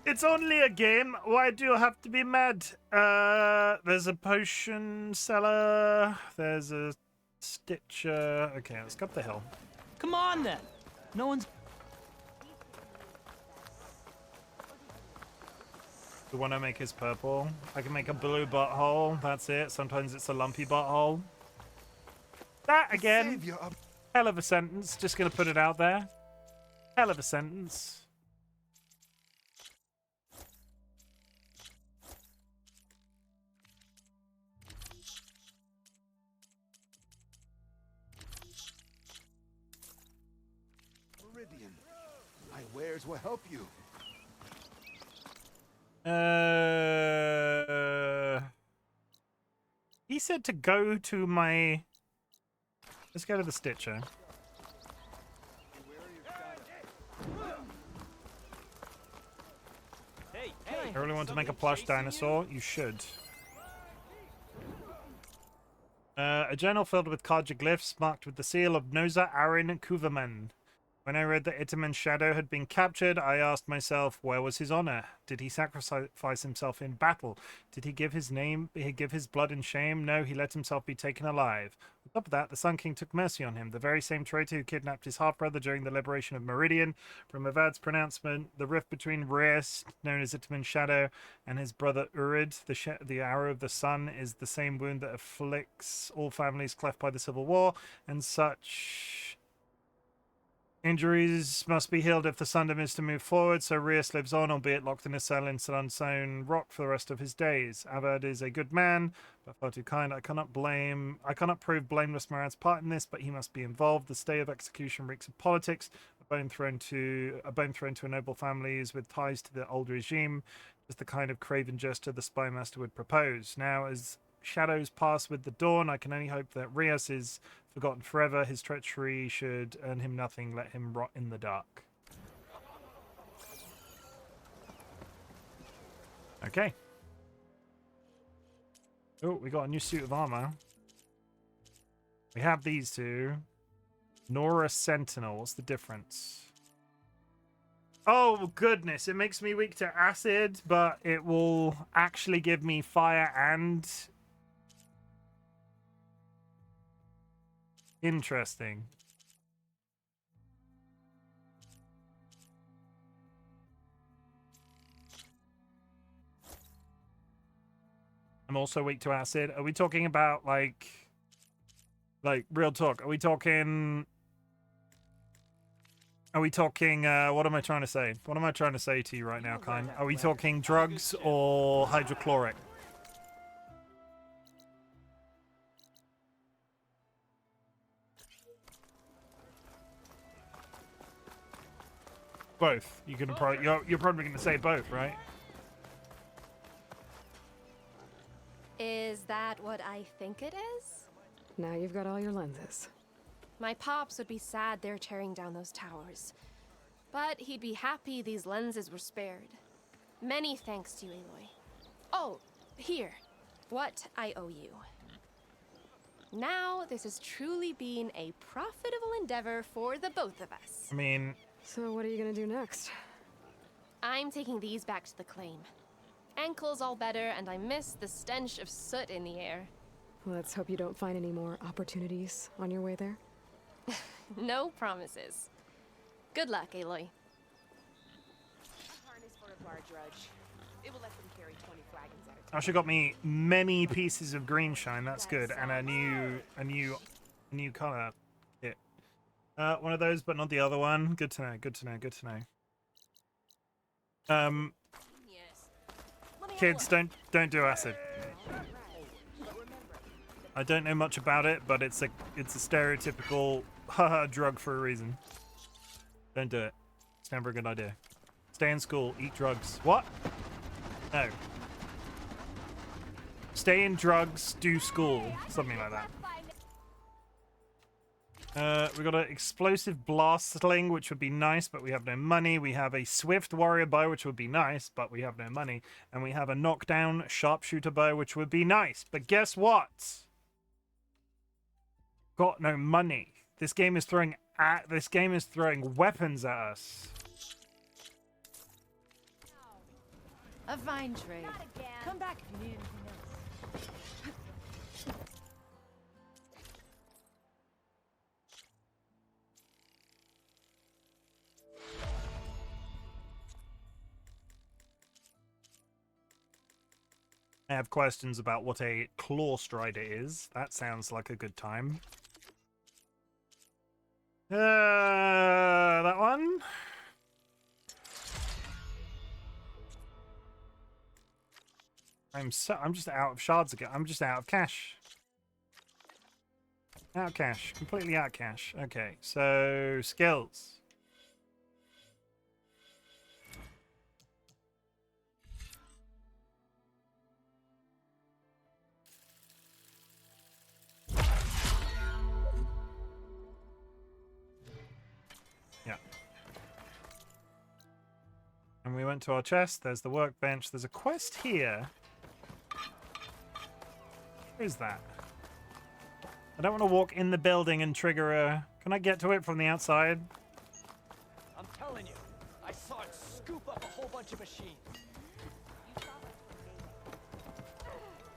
It's only a game. Why do you have to be mad? There's a potion seller. There's a stitcher. Okay, let's go up the hill. Come on then. No one's. The one I make is purple. I can make a blue butthole. That's it. Sometimes it's a lumpy butthole. That again. Hell of a sentence. Just gonna put it out there. Hell of a sentence. Meridian, my wares will help you. He said to go to my. Let's go to the Stitcher. I really want to make a plush dinosaur. You should. A journal filled with cartoglyphs marked with the seal of Noza Arin Kuverman. When I read that Itaman's shadow had been captured, I asked myself, where was his honor? Did he sacrifice himself in battle? Did he give his blood in shame? No, he let himself be taken alive. On top of that, the Sun King took mercy on him, the very same traitor who kidnapped his half-brother during the liberation of Meridian. From Avad's pronouncement, the rift between Reyes, known as Itaman's shadow, and his brother Urid, the arrow of the sun, is the same wound that afflicts all families cleft by the civil war, and such injuries must be healed if the Sundom is to move forward, so Reyes lives on, albeit locked in a cell in Sunsown Rock for the rest of his days. Avad is a good man, but far too kind. I cannot prove blameless Marad's part in this, but he must be involved. The stay of execution reeks of politics. The bone thrown to a noble family is with ties to the old regime, is the kind of craven gesture the spy master would propose. Now, as shadows pass with the dawn, I can only hope that Rios is forgotten forever. His treachery should earn him nothing. Let him rot in the dark. Okay. Oh, we got a new suit of armor. We have these two. Nora Sentinel. What's the difference? Oh, goodness. It makes me weak to acid, but it will actually give me fire and... Interesting. I'm also weak to acid. Are we talking about, like real talk? Are we talking, what am I trying to say? What am I trying to say to you right now, Kine? Are we talking drugs or hydrochloric? Both. You're probably gonna say both, right? Is that what I think it is? Now you've got all your lenses. My pops would be sad they're tearing down those towers. But he'd be happy these lenses were spared. Many thanks to you, Aloy. Oh, here. What I owe you. Now, this has truly been a profitable endeavor for the both of us. I mean... So what are you gonna do next? I'm taking these back to the claim. Ankle's all better, and I miss the stench of soot in the air. Let's hope you don't find any more opportunities on your way there. No promises. Good luck, Aloy. Harness for a bar drudge. It will let them carry 20 flagons at a time. Actually got me many pieces of green shine. That's good, and a new color kit. One of those, but not the other one. Good to know. Good to know. Good to know. Kids, don't do acid. I don't know much about it, but it's a stereotypical haha drug for a reason. Don't do it. It's never a good idea. Stay in school, eat drugs. What? No. Stay in drugs, do school. Something like that. We got an explosive blast sling, which would be nice, but we have no money. We have a swift warrior bow, which would be nice, but we have no money. And we have a knockdown sharpshooter bow, which would be nice. But guess what? Got no money. This game is throwing weapons at us. A vine trade. Come back if you need anything else. I have questions about what a claw strider is. That sounds like a good time. That one. I'm just out of shards again. I'm just out of cash. Out of cash. Completely out of cash. Okay, so skills. Yeah. And we went to our chest. There's the workbench. There's a quest here. Where is that? I don't want to walk in the building and trigger a... Can I get to it from the outside? I'm telling you, I saw it scoop up a whole bunch of machines.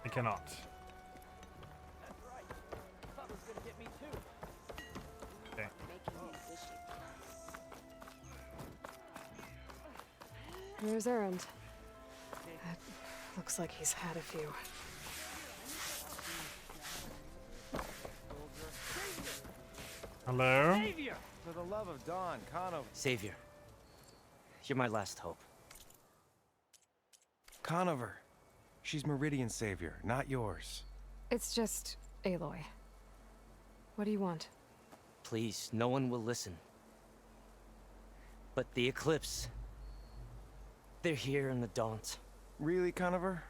I cannot. That's right. I thought it was gonna get me too. Okay. There's Errand. That looks like he's had a few. Hello? Savior! For the love of Dawn, Conover. Savior, you're my last hope. Conover. She's Meridian's savior, not yours. It's just Aloy. What do you want? Please, no one will listen. But the Eclipse... they're here in the Daunt. Really, Conover?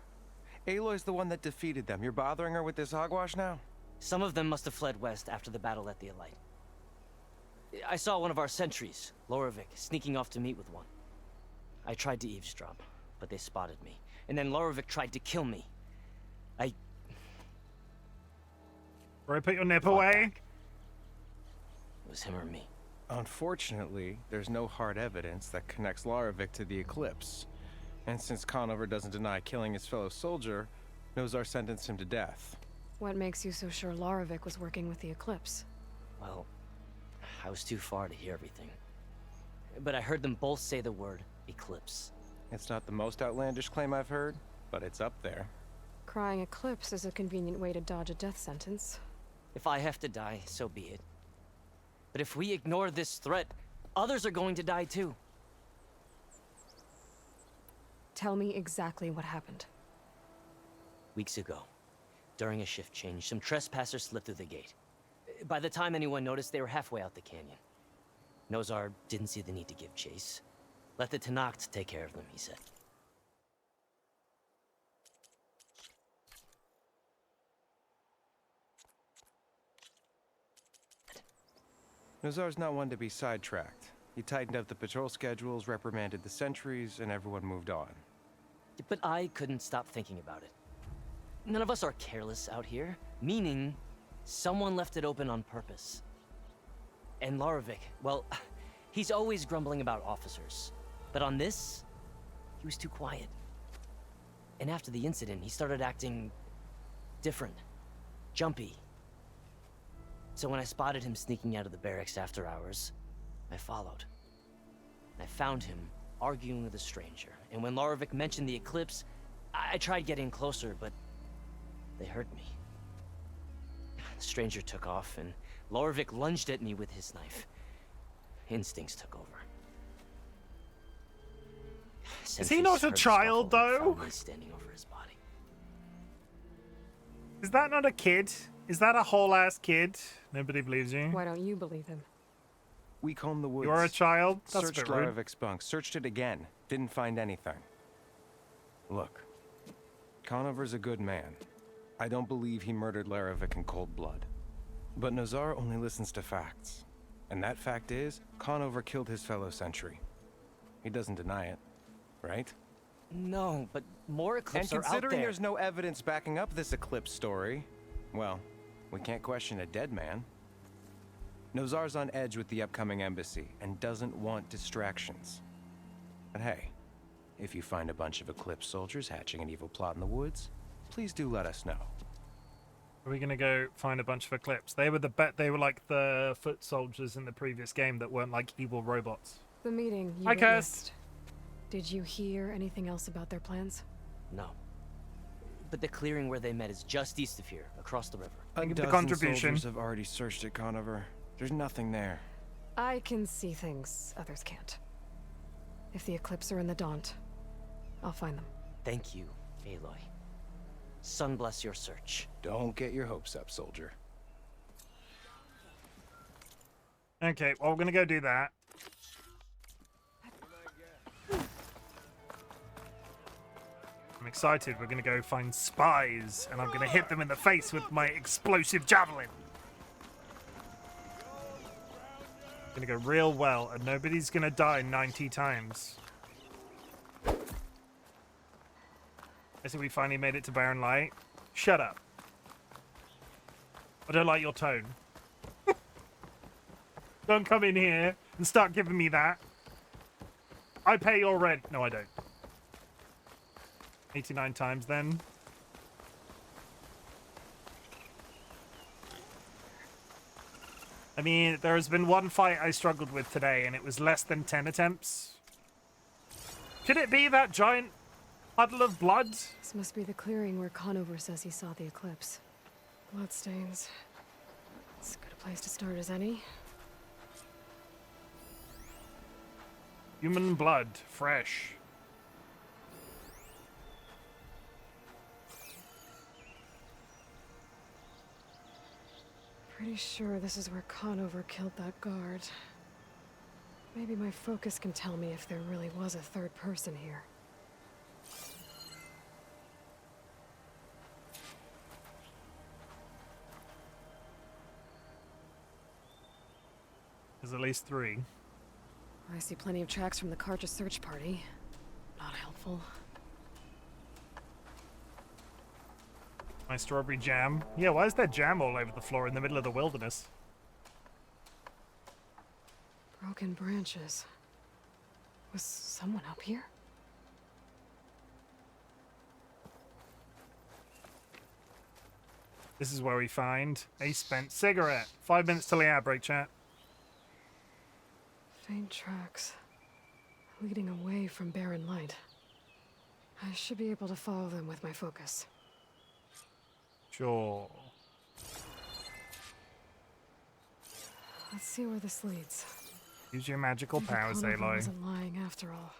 Aloy's the one that defeated them. You're bothering her with this hogwash now? Some of them must have fled west after the battle at the Elite. I saw one of our sentries, Lorovic, sneaking off to meet with one. I tried to eavesdrop, but they spotted me. And then Lorovic tried to kill me. Roy, put your nip away. It was him or me. Unfortunately, there's no hard evidence that connects Lorovic to the Eclipse. And since Conover doesn't deny killing his fellow soldier, Nozar sentenced him to death. What makes you so sure Lorovic was working with the Eclipse? Well, I was too far to hear everything. But I heard them both say the word Eclipse. It's not the most outlandish claim I've heard, but it's up there. Crying Eclipse is a convenient way to dodge a death sentence. If I have to die, so be it. But if we ignore this threat, others are going to die too. Tell me exactly what happened. Weeks ago, during a shift change, some trespassers slipped through the gate. By the time anyone noticed, they were halfway out the canyon. Nozar didn't see the need to give chase. Let the Tenakth take care of them, he said. Nozar's not one to be sidetracked. He tightened up the patrol schedules, reprimanded the sentries, and everyone moved on. But I couldn't stop thinking about it. None of us are careless out here, meaning someone left it open on purpose. And Lorovic, well, he's always grumbling about officers. But on this, he was too quiet. And after the incident, he started acting different, jumpy. So when I spotted him sneaking out of the barracks after hours, I followed. I found him arguing with a stranger. And when Lorovic mentioned the Eclipse, I tried getting closer, but they heard me. The stranger took off, and Lorovic lunged at me with his knife. Instincts took over. Is he not a child, though? Standing over his body. Is that not a kid? Is that a whole-ass kid? Nobody believes you. Why don't you believe him? We combed the woods. You are a child? That's searched Lorovic's bunk. Searched it again. Didn't find anything. Look, Conover's a good man. I don't believe he murdered Lorovic in cold blood. But Nozar only listens to facts. And that fact is, Conover killed his fellow sentry. He doesn't deny it, right? No, but more Eclipse are out there. And considering there's no evidence backing up this Eclipse story, well, we can't question a dead man. Nozar's on edge with the upcoming embassy and doesn't want distractions. But hey, if you find a bunch of Eclipse soldiers hatching an evil plot in the woods, please do let us know. Are we gonna go find a bunch of Eclipse? They were they were like the foot soldiers in the previous game that weren't like evil robots. The meeting you witnessed. Did you hear anything else about their plans? No. But the clearing where they met is just east of here, across the river. Think of the contribution. Soldiers have already searched it, Conover. There's nothing there. I can see things others can't. If the Eclipse are in the Daunt, I'll find them. Thank you, Aloy. Sun bless your search. Don't get your hopes up, soldier. Okay, well, we're gonna go do that. I'm excited. We're gonna go find spies, and I'm gonna hit them in the face with my explosive javelin. Gonna go real well, and nobody's gonna die 90 times. I see we finally made it to Barren Light. Shut up. I don't like your tone. Don't come in here and start giving me that. I pay your rent. No, I don't. 89 times then. I mean, there has been one fight I struggled with today, and it was less than 10 attempts. Could it be that giant puddle of blood? This must be the clearing where Conover says he saw the Eclipse. Bloodstains. It's as good a place to start as any. Human blood, fresh. Pretty sure this is where Conover killed that guard. Maybe my focus can tell me if there really was a third person here. There's at least 3. I see plenty of tracks from the Karja search party. Not helpful. My strawberry jam. Yeah, why is there jam all over the floor in the middle of the wilderness? Broken branches. Was someone up here? This is where we find a spent cigarette. 5 minutes till the ad break, chat. Faint tracks. Leading away from barren light. I should be able to follow them with my focus. Sure. Let's see where this leads. Use your magical powers, Maybe Conover Aloy. wasn't lying after all.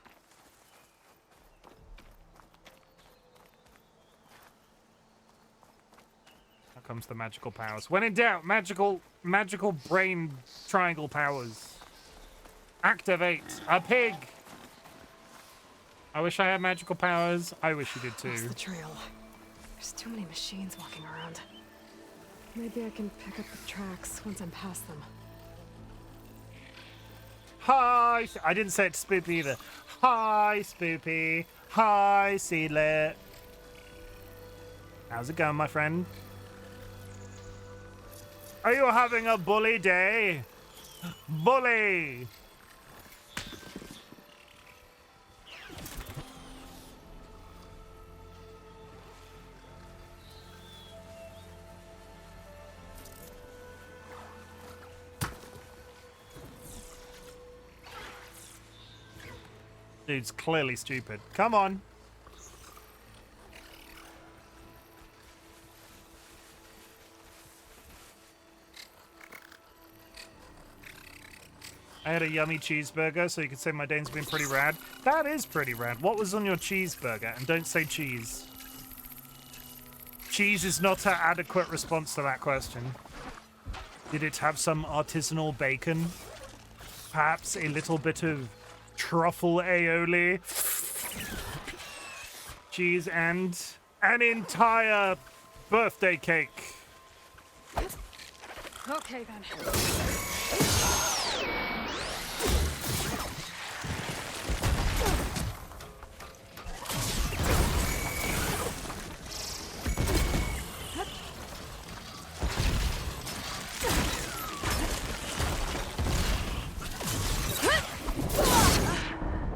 Here comes the magical powers. When in doubt, magical brain triangle powers. Activate a pig. I wish I had magical powers. I wish you did too. Lost the trail. There's too many machines walking around. Maybe I can pick up the tracks once I'm past them. Hi! I didn't say it to Spoopy either. Hi, Spoopy. Hi, Seedlet. How's it going, my friend? Are you having a bully day? Bully! Dude's clearly stupid. Come on. I had a yummy cheeseburger, so you could say my day's been pretty rad. That is pretty rad. What was on your cheeseburger? And don't say cheese. Cheese is not an adequate response to that question. Did it have some artisanal bacon? Perhaps a little bit of truffle aioli, cheese, and an entire birthday cake. Okay then.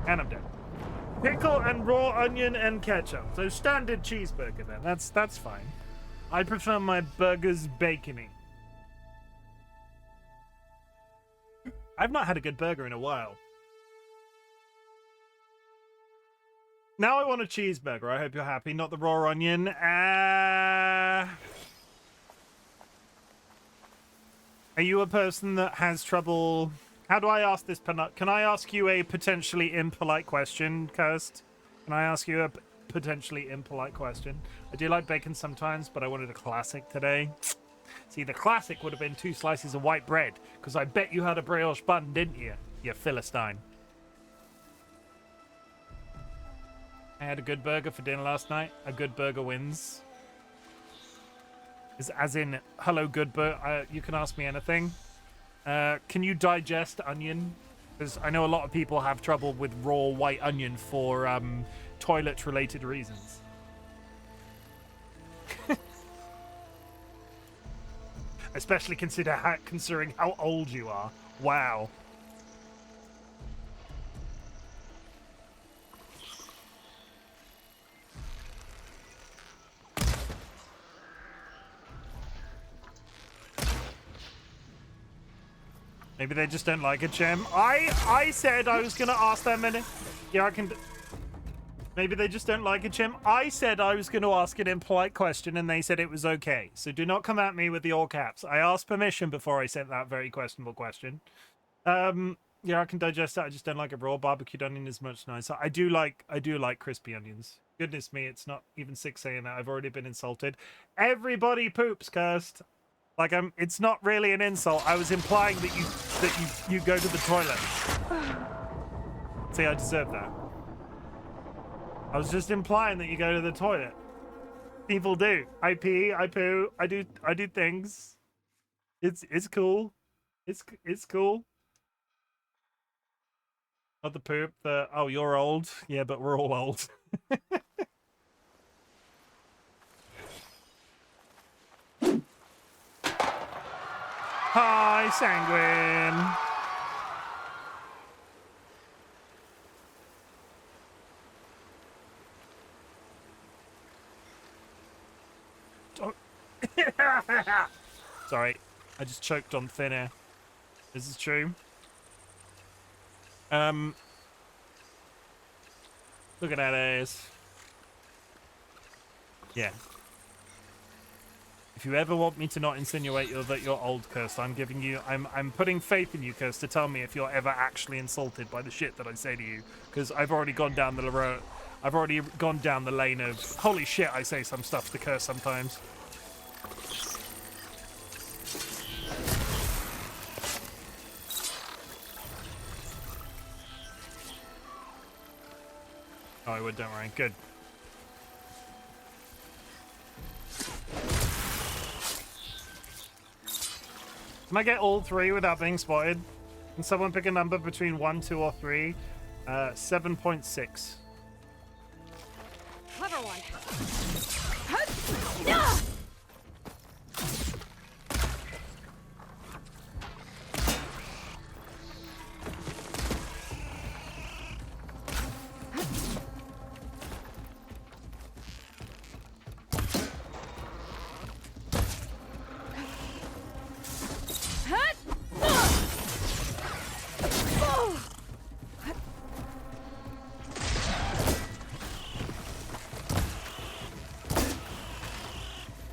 And I'm dead. Pickle and raw onion and ketchup. So standard cheeseburger then. That's fine. I prefer my burgers bacony. I've not had a good burger in a while. Now I want a cheeseburger. I hope you're happy. Not the raw onion. Are you a person that has trouble... How do I ask this? Can I ask you a potentially impolite question, Kirst? Can I ask you a potentially impolite question? I do like bacon sometimes, but I wanted a classic today. See, the classic would have been 2 slices of white bread, because I bet you had a brioche bun, didn't you? You Philistine. I had a good burger for dinner last night. A good burger wins. As in, hello, good burger. You can ask me anything. Can you digest onion? Because I know a lot of people have trouble with raw white onion for toilet-related reasons. Especially considering how old you are. Wow. Maybe they just don't like it, Chim. I said I was going to ask them in... Yeah, I can... Maybe they just don't like it, Chim. I said I was going to ask an impolite question, and they said it was okay. So do not come at me with the all caps. I asked permission before I sent that very questionable question. Yeah, I can digest that. I just don't like a raw. Barbecued onion is much nicer. I do like crispy onions. Goodness me, it's not even 6 a.m. now. I've already been insulted. Everybody poops, Cursed. Like, it's not really an insult. I was implying that you go to the toilet. See, I deserve that. I was just implying that you go to the toilet. People do. I pee, I poo, I do things. It's cool. It's cool. Not the poop, oh, you're old. Yeah, but we're all old. Hi, Sanguine. Sorry, I just choked on thin air. This is true. Look at that ass. Yeah. If you ever want me to not insinuate that you're old, Kirst, I'm putting faith in you, Kirst, to tell me if you're ever actually insulted by the shit that I say to you, because I've already gone down the road. I've already gone down the lane of holy shit. I say some stuff to Kirst sometimes. Oh, I would, don't worry. Good. Can I get all three without being spotted? Can someone pick a number between 1, 2, or 3? 7.6. Clever one.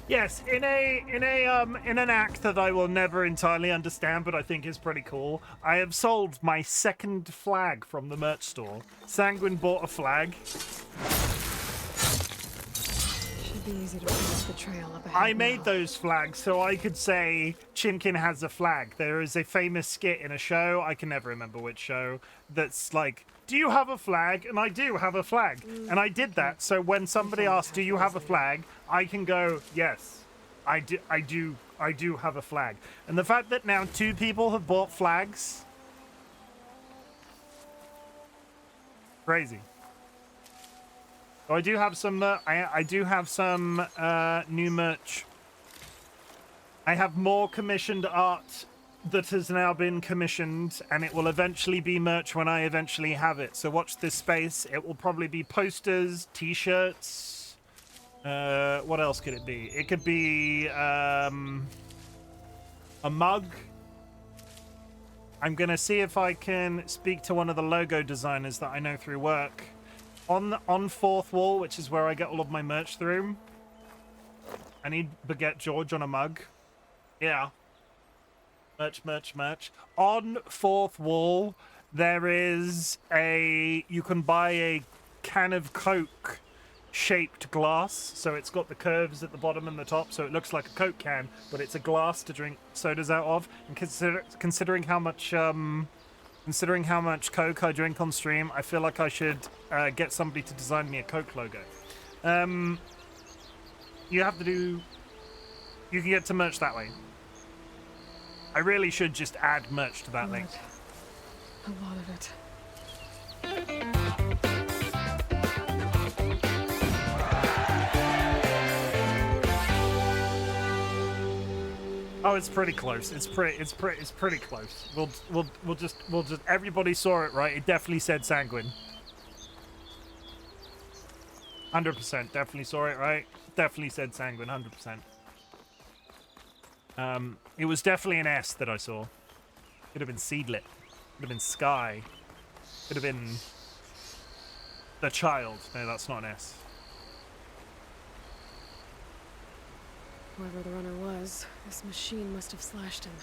Yes, in an act that I will never entirely understand, but I think is pretty cool, I have sold my second flag from the merch store. Sanguine bought a flag. Should be easy to trace the trail up ahead. I made those flags so I could say Chimken has a flag. There is a famous skit in a show, I can never remember which show, that's like, do you have a flag? And I do have a flag. And I did that, so when somebody asks, do you have a flag? I can go, yes, I do have a flag. And the fact that now 2 people have bought flags, crazy. So I do have some, I do have some new merch. I have more commissioned art that has now been commissioned, and it will eventually be merch when I eventually have it. So watch this space. It will probably be posters, t-shirts. What else could it be? It could be a mug. I'm gonna see if I can speak to one of the logo designers that I know through work. On fourth wall, which is where I get all of my merch through. I need Baguette George on a mug. Yeah. Merch. On fourth wall, there is you can buy a can of Coke shaped glass. So it's got the curves at the bottom and the top, so it looks like a Coke can, but it's a glass to drink sodas out of. And considering how much Coke I drink on stream, I feel like I should get somebody to design me a Coke logo. You can get to merch that way. I really should just add merch to that link. A lot of it. Oh, it's pretty close. It's pretty close. We'll just everybody saw it, right? It definitely said Sanguine. 100% definitely saw it, right? Definitely said Sanguine, 100%. It was definitely an S that I saw. Could have been Seedlit. Could have been Sky. Could have been the Child. No, that's not an S. Whoever the runner was, this machine must have slashed him.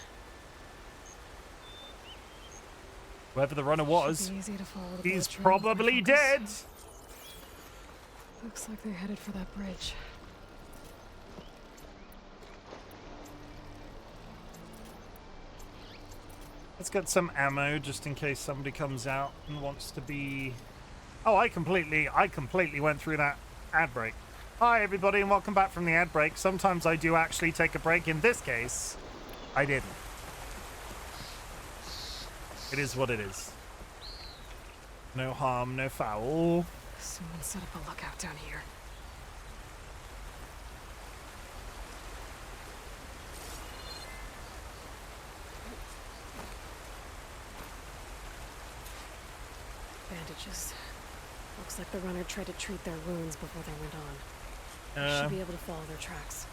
Whoever the runner was, he's probably dead. Looks like they're headed for that bridge. Let's get some ammo just in case somebody comes out and wants to be... Oh, I completely went through that ad break. Hi, everybody, and welcome back from the ad break. Sometimes I do actually take a break. In this case, I didn't. It is what it is. No harm, no foul. Someone set up a lookout down here. Bandages. Looks like the runner tried to treat their wounds before they went on. Should be able to follow their tracks.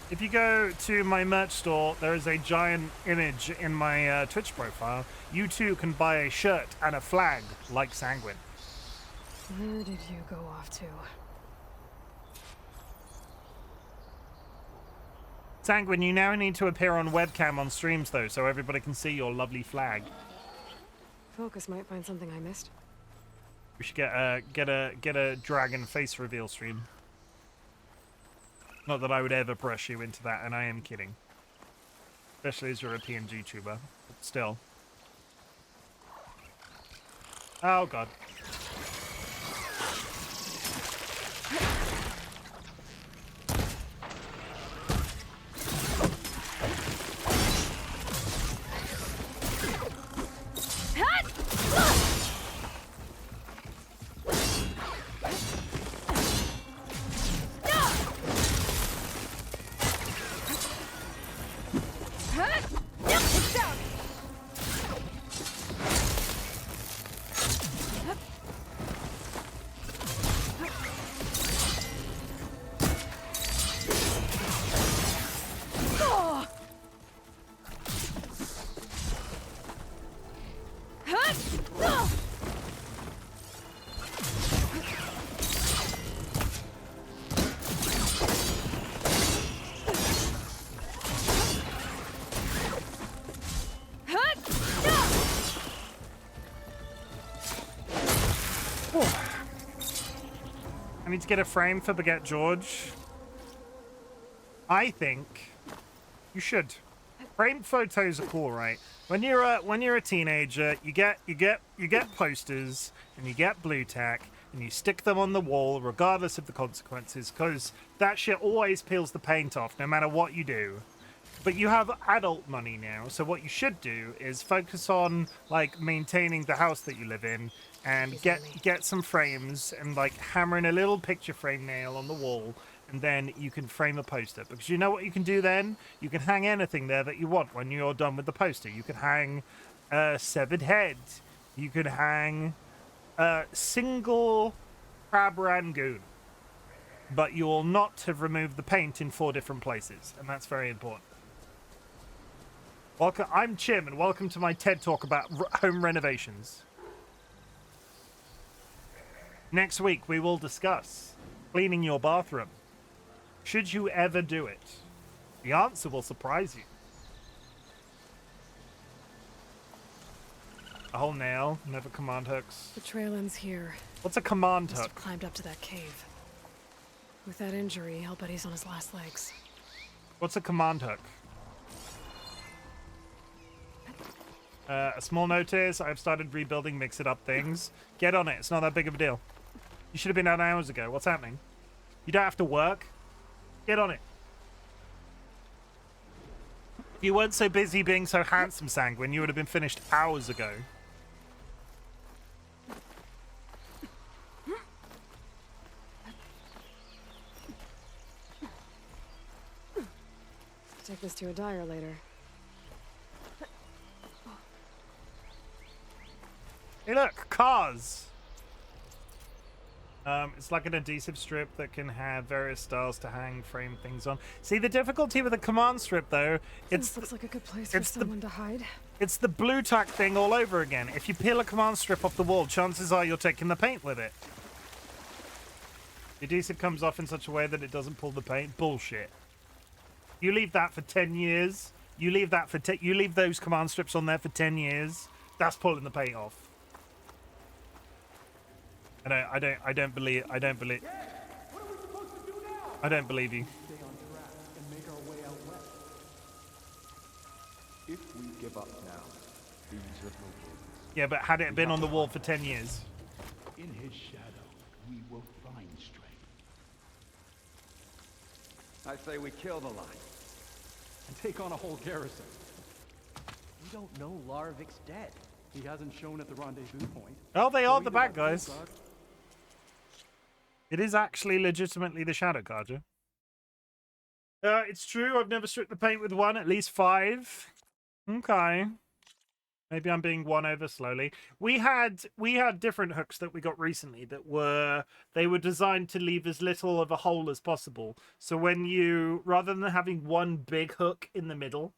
If you go to my merch store, there is a giant image in my Twitch profile. You too can buy a shirt and a flag like Sanguine. Where did you go off to? Sanguine, you now need to appear on webcam on streams though, so everybody can see your lovely flag. Focus might find something I missed. We should get a dragon face reveal stream. Not that I would ever press you into that, and I am kidding. Especially as you're a PNG tuber. But still. Oh god. I need to get a frame for Baguette George. I think you should. Frame photos are cool, right? When you're a teenager, you get posters and you get blue tack and you stick them on the wall regardless of the consequences, because that shit always peels the paint off no matter what you do. But you have adult money now, so what you should do is focus on like maintaining the house that you live in and get some frames and like hammer in a little picture frame nail on the wall, and then you can frame a poster. Because you know what you can do then? You can hang anything there that you want when you're done with the poster. You can hang a severed head. You could hang a single crab rangoon. But you will not have removed the paint in 4 different places, and that's very important. Welcome, I'm Chim, and welcome to my TED Talk about home renovations. Next week, we will discuss cleaning your bathroom. Should you ever do it? The answer will surprise you. A whole nail, never command hooks. The trail ends here. What's a command Must hook? have climbed up to that cave. With that injury, I'll bet he's on his last legs. What's a command hook? A small notice, I've started rebuilding mix-it-up things. Get on it, it's not that big of a deal. You should have been out hours ago. What's happening? You don't have to work. Get on it. If you weren't so busy being so handsome, Sanguine, you would have been finished hours ago. Take this to a dyer later. Hey look, cars! It's like an adhesive strip that can have various styles to hang frame things on. See, the difficulty with a command strip, though, This looks like a good place for someone to hide. It's the blue tack thing all over again. If you peel a command strip off the wall, chances are you're taking the paint with it. The adhesive comes off in such a way that it doesn't pull the paint. Bullshit. You leave that for 10 years. You leave that for you leave those command strips on there for 10 years. That's pulling the paint off. I don't believe you. If we give up now, Yeah, but had it been on the wall for 10 years? In his shadow, we will find strength. I say we kill the lot. And take on a whole garrison. We don't know Larvik's dead. He hasn't shown at the rendezvous point. Oh, they are the bad guys. It is actually legitimately the Shadow Carja. It's true, I've never stripped the paint with one, at least 5. Okay. Maybe I'm being won over slowly. We had different hooks that we got recently that were designed to leave as little of a hole as possible. So when you, rather than having one big hook in the middle,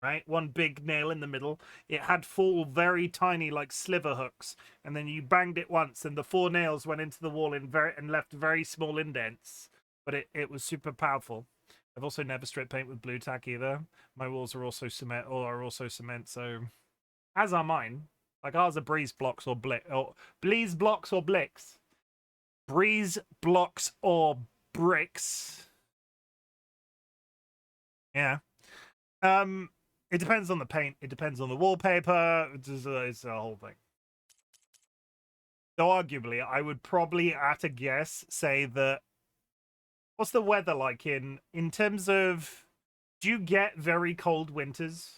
right, one big nail in the middle, it had 4 very tiny like sliver hooks, and then you banged it once, and the 4 nails went into the wall and left very small indents. But it was super powerful. I've also never stripped paint with blue tack either. My walls are also cement, so. As are mine. Like ours are breeze blocks or bleeze blocks or blicks. Breeze blocks or bricks. Yeah. It depends on the paint. It depends on the wallpaper. It's a whole thing. So arguably, I would probably, at a guess, say that. What's the weather like in terms of? Do you get very cold winters?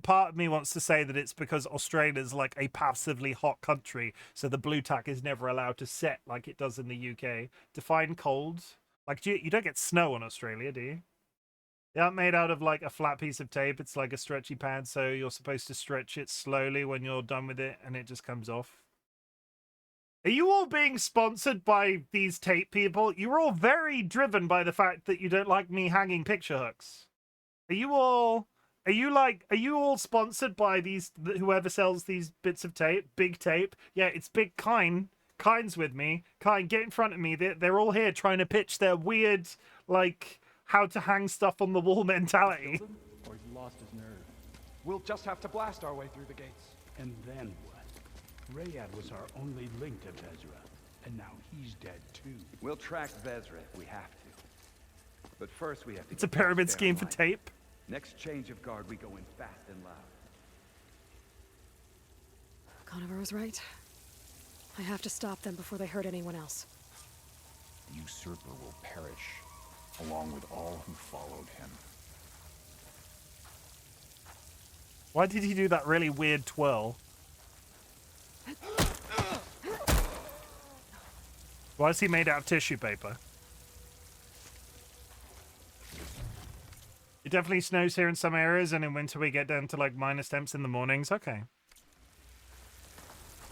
Part of me wants to say that it's because Australia's like a passively hot country, so the blue tack is never allowed to set like it does in the UK. Define cold. Like, you don't get snow in Australia, do you? They aren't made out of like a flat piece of tape. It's like a stretchy pad, so you're supposed to stretch it slowly when you're done with it, and it just comes off. Are you all being sponsored by these tape people? You're all very driven by the fact that you don't like me hanging picture hooks. Are you all sponsored by whoever sells these bits of tape? Big tape? Yeah, it's Big Kine. Kine's with me. Kine, get in front of me. They're all here trying to pitch their weird, like, how to hang stuff on the wall mentality. Or he's lost his nerve. We'll just have to blast our way through the gates. And then what? Rayad was our only link to Vezra, and now he's dead too. We'll track Vezra if we have to. But first we have to. It's a pyramid scheme for tape. Next change of guard, we go in fast and loud. Conover was right. I have to stop them before they hurt anyone else. The usurper will perish, along with all who followed him. Why did he do that really weird twirl? Why is he made out of tissue paper? It definitely snows here in some areas, and in winter we get down to like minus temps in the mornings. Okay.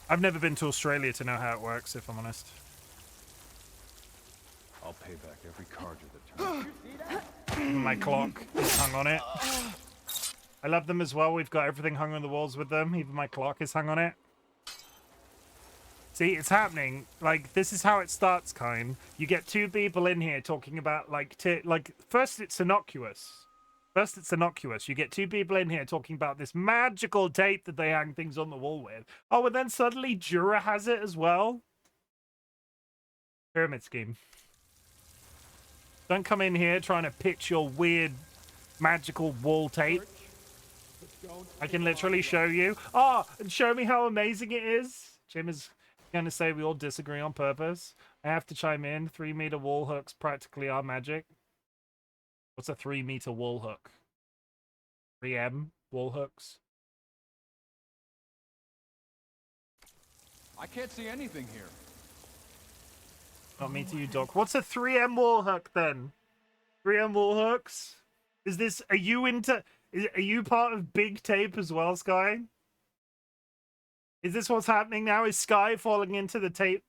I've never been to Australia to know how it works, if I'm honest. I'll pay back every Carja that turns. My clock is hung on it. I love them as well. We've got everything hung on the walls with them. Even my clock is hung on it. See, it's happening. Like, this is how it starts, Kine. You get 2 people in here talking about, first it's innocuous. You get 2 people in here talking about this magical tape that they hang things on the wall with. Oh, and then suddenly Jura has it as well. Pyramid scheme. Don't come in here trying to pitch your weird magical wall tape. I can literally show you. And show me how amazing it is. Chim is going to say we all disagree on purpose. I have to chime in. 3-meter wall hooks practically are magic. What's a 3-meter wall hook? 3M wall hooks? I can't see anything here. Not me to you, Doc. What's a 3M wall hook then? 3M wall hooks? Are you part of big tape as well, Sky? Is this what's happening now? Is Sky falling into the tape?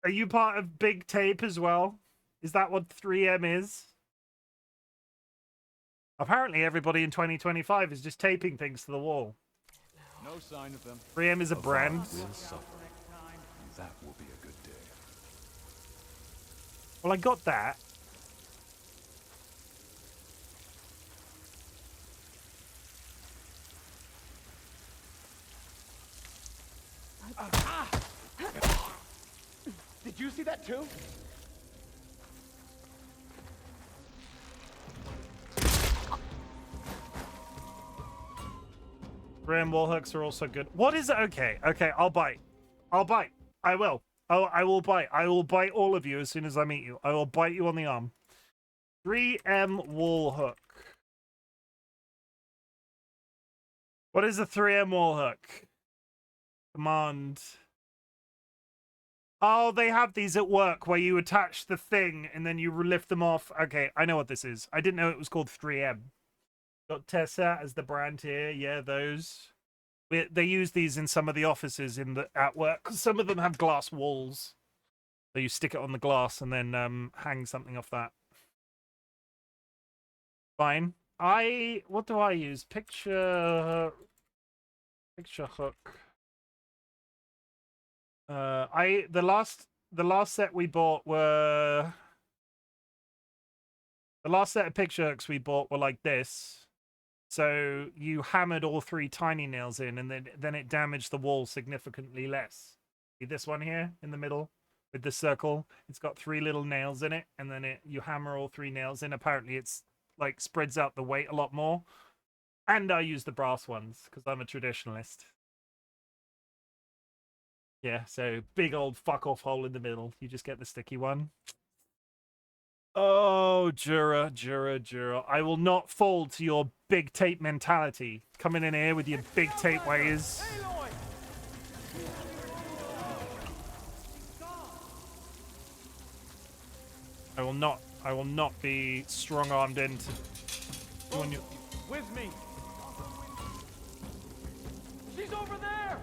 Are you part of big tape as well? Is that what 3M is? Apparently everybody in 2025 is just taping things to the wall. No sign of them. 3M is a brand. Will suffer. That will be a good day. Well, I got that. Did you see that too? 3M wall hooks are also good. What is it? Okay, okay, I'll bite. I'll bite. I will. Oh, I will bite. I will bite all of you as soon as I meet you. I will bite you on the arm. 3M wall hook. What is a 3M wall hook? Command. Oh, they have these at work where you attach the thing and then you lift them off. Okay, I know what this is. I didn't know it was called 3M. Got Tessa as the brand here. Yeah, those. They use these in some of the offices at work. 'Cause some of them have glass walls. So you stick it on the glass and then hang something off that. Fine. What do I use? Picture hook. The last set we bought were the last set of picture hooks we bought were like this. So you hammered all 3 tiny nails in, and then it damaged the wall significantly less. See this one here in the middle with the circle? It's got 3 little nails in it, and then you hammer all 3 nails in. Apparently, it's like spreads out the weight a lot more. And I use the brass ones because I'm a traditionalist. Yeah, so big old fuck off hole in the middle. You just get the sticky one. Oh, Jura. I will not fall to your big tape mentality. Coming in here with your big tape ways. I will not be strong-armed into doing you. With me. She's over there.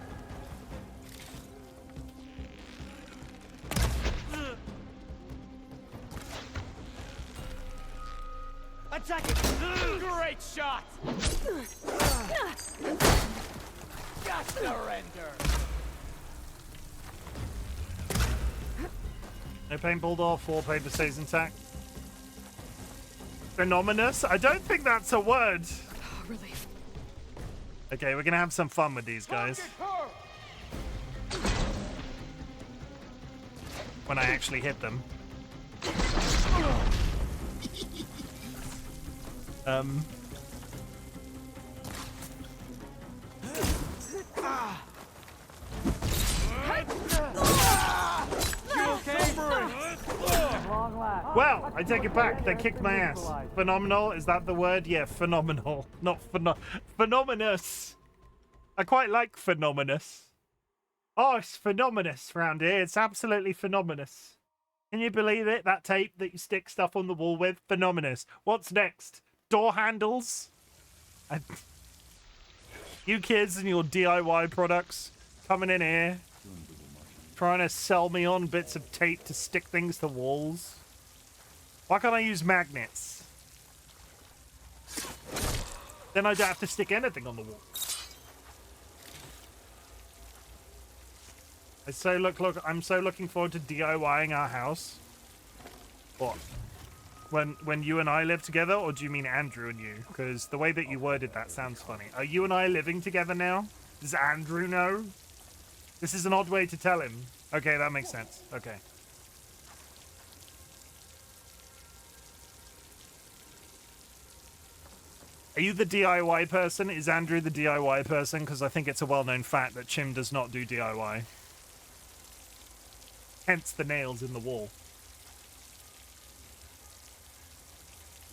Attack it! Great shot! Just surrender! No paintball door, 4 paper stays intact. Phenomenous? I don't think that's a word. Oh, relief. Okay, we're gonna have some fun with these guys. When I actually hit them. Well, I take it back. They kicked my ass. Phenomenal? Is that the word? Yeah, phenomenal. Not phenomenous. I quite like phenomenous. Oh, it's phenomenous around here. It's absolutely phenomenous. Can you believe it? That tape that you stick stuff on the wall with? Phenomenous. What's next? Door handles? You kids and your DIY products coming in here trying to sell me on bits of tape to stick things to walls. Why can't I use magnets? Then I don't have to stick anything on the wall. I'm so looking forward to DIYing our house. What? When you and I live together, or do you mean Andrew and you? Because the way that you worded that sounds funny. Are you and I living together now? Does Andrew know? This is an odd way to tell him. Okay, that makes sense. Okay. Are you the DIY person? Is Andrew the DIY person? Because I think it's a well-known fact that Chim does not do DIY. Hence the nails in the wall.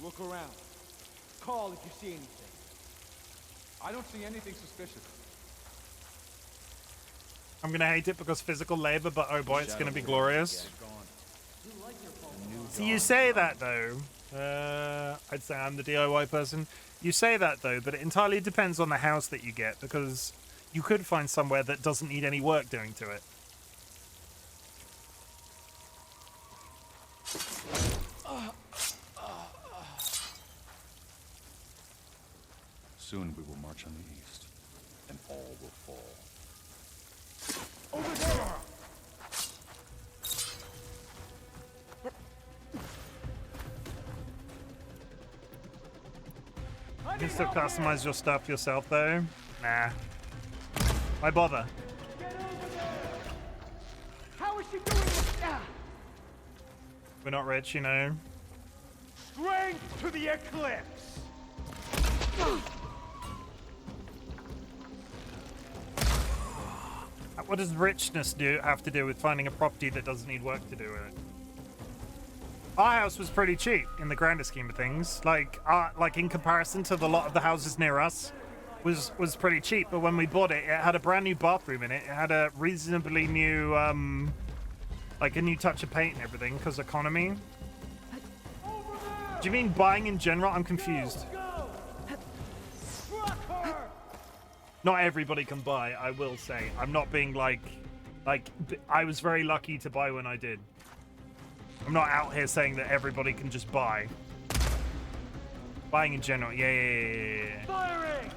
Look around. Call if you see anything. I don't see anything suspicious. I'm gonna hate it because physical labor, but oh boy, it's gonna be glorious. So you say that though. I'd say I'm the DIY person. You say that though, but it entirely depends on the house that you get, because you could find somewhere that doesn't need any work doing to it. Soon we will march on the east, and all will fall. Over there! You can still customize your stuff yourself though. Nah. Why bother? How is she doing this? We're not rich, you know. Strength to the eclipse! what does richness have to do with finding a property that doesn't need work to do with it? Our house was pretty cheap in the grander scheme of things. Like in comparison to the lot of the houses near us, was pretty cheap. But when we bought it, it had a brand new bathroom in it. It had a reasonably new, like a new touch of paint and everything, because economy. Do you mean buying in general? I'm confused. Not everybody can buy, I will say. I'm not being like, I was very lucky to buy when I did. I'm not out here saying that everybody can just buy. Buying in general, yeah. Firing!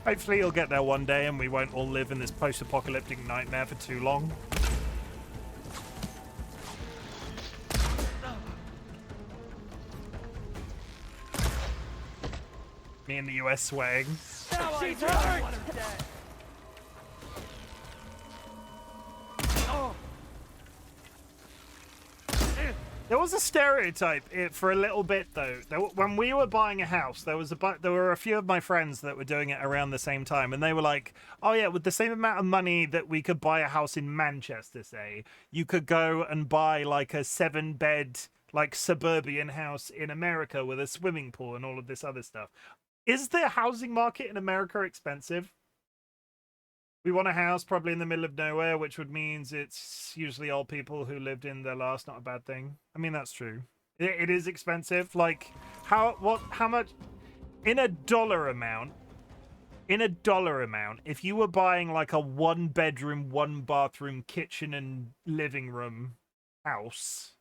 Hopefully you'll get there one day and we won't all live in this post-apocalyptic nightmare for too long. Me in the US swaying. She's hurt! There was a stereotype for a little bit though. When we were buying a house, there were a few of my friends that were doing it around the same time, and they were like, "Oh yeah, with the same amount of money that we could buy a house in Manchester, say, you could go and buy like a 7-bed like suburban house in America with a swimming pool and all of this other stuff." Is the housing market in America expensive? We want a house probably in the middle of nowhere, which would means it's usually old people who lived in their last. Not a bad thing. I mean, that's true. It is expensive. Like, how much in a dollar amount? In a dollar amount, if you were buying like a 1-bedroom, 1-bathroom, kitchen and living room house,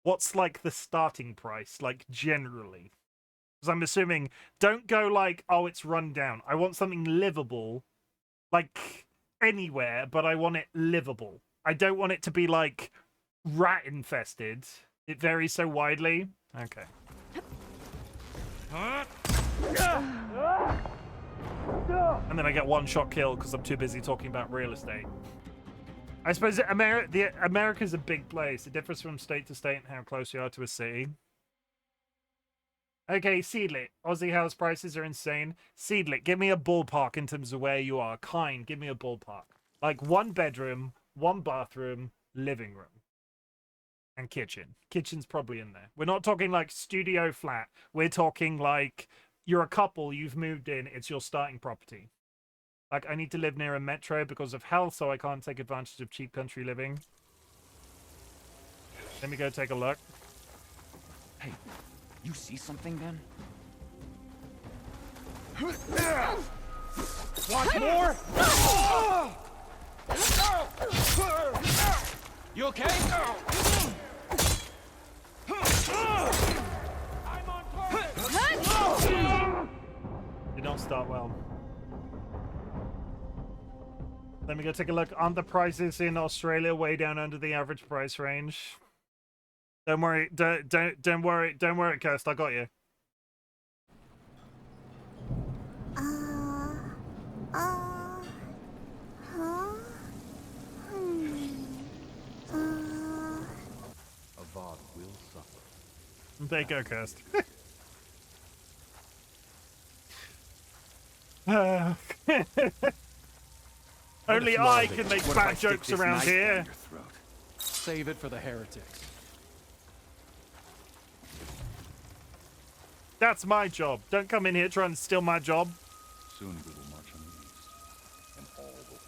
what's like the starting price? Like generally, because I'm assuming don't go like, oh, it's run down. I want something livable. Like, anywhere, but I want it livable. I don't want it to be, like, rat-infested. It varies so widely. Okay. And then I get one-shot kill because I'm too busy talking about real estate. I suppose America's a big place. It differs from state to state and how close you are to a city. Okay, Seedlit. Aussie house prices are insane. Seedlit, give me a ballpark in terms of where you are. Kind, give me a ballpark. Like 1 bedroom, 1 bathroom, living room. And kitchen. Kitchen's probably in there. We're not talking like studio flat. We're talking like you're a couple, you've moved in, it's your starting property. Like, I need to live near a metro because of health, so I can't take advantage of cheap country living. Let me go take a look. Hey. You see something then? Want more? You okay? I'm on target. You don't start well. Let me go take a look. Aren't the prices in Australia way down under the average price range? Don't worry, don't worry, Kirst, I got you. Avad will suffer. There you go, Kirst. Only I can make bad jokes around here. Save it for the heretics. That's my job. Don't come in here trying to steal my job. Soon we will march on the east, and all will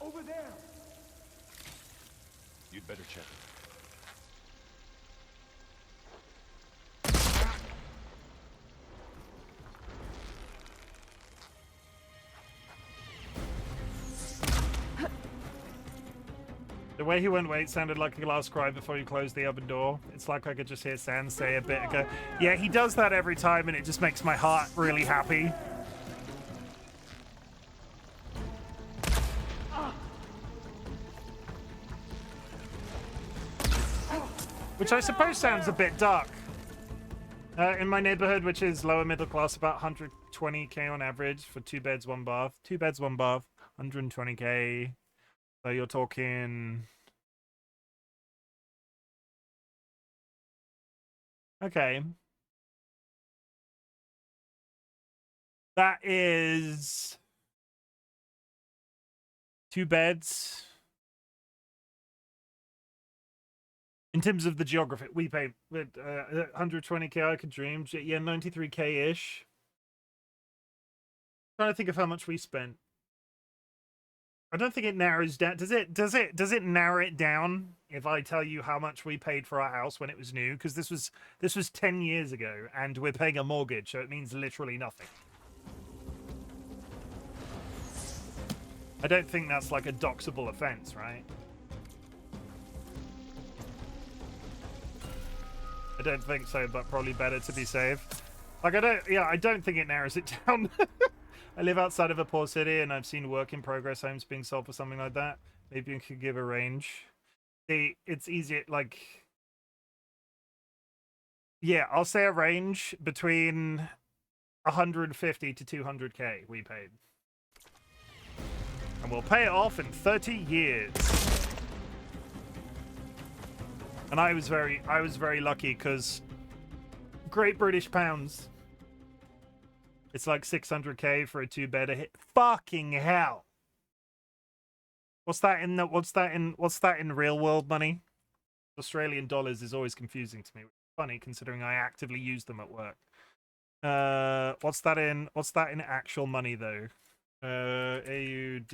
fall. Over there. You'd better check it. The way he went wait sounded like a last cry before you closed the oven door. It's like I could just hear Sans say a bit ago. Yeah, he does that every time and it just makes my heart really happy. Which I suppose sounds a bit dark. In my neighborhood, which is lower middle class, about 120k on average for 2 beds, 1 bath. 2 beds, 1 bath, 120k. So you're talking... Okay. That is 2 beds. In terms of the geography, we pay with 120k. I could dream. Yeah, 93k ish. Trying to think of how much we spent. I don't think it narrows down. Does it narrow it down if I tell you how much we paid for our house when it was new? Because this was 10 years ago, and we're paying a mortgage, so it means literally nothing. I don't think that's like a doxable offense, right? I don't think so, but probably better to be safe. Like, I don't think it narrows it down. I live outside of a poor city, and I've seen work-in-progress homes being sold for something like that. Maybe you could give a range. See, it's easier, like... Yeah, I'll say a range between 150 to 200k we paid. And we'll pay it off in 30 years. And I was very lucky, because Great British Pounds... It's like 600k for a 2-bedder hit. Fucking hell. What's that in real world money? Australian dollars is always confusing to me. Funny considering I actively use them at work. What's that in actual money though? AUD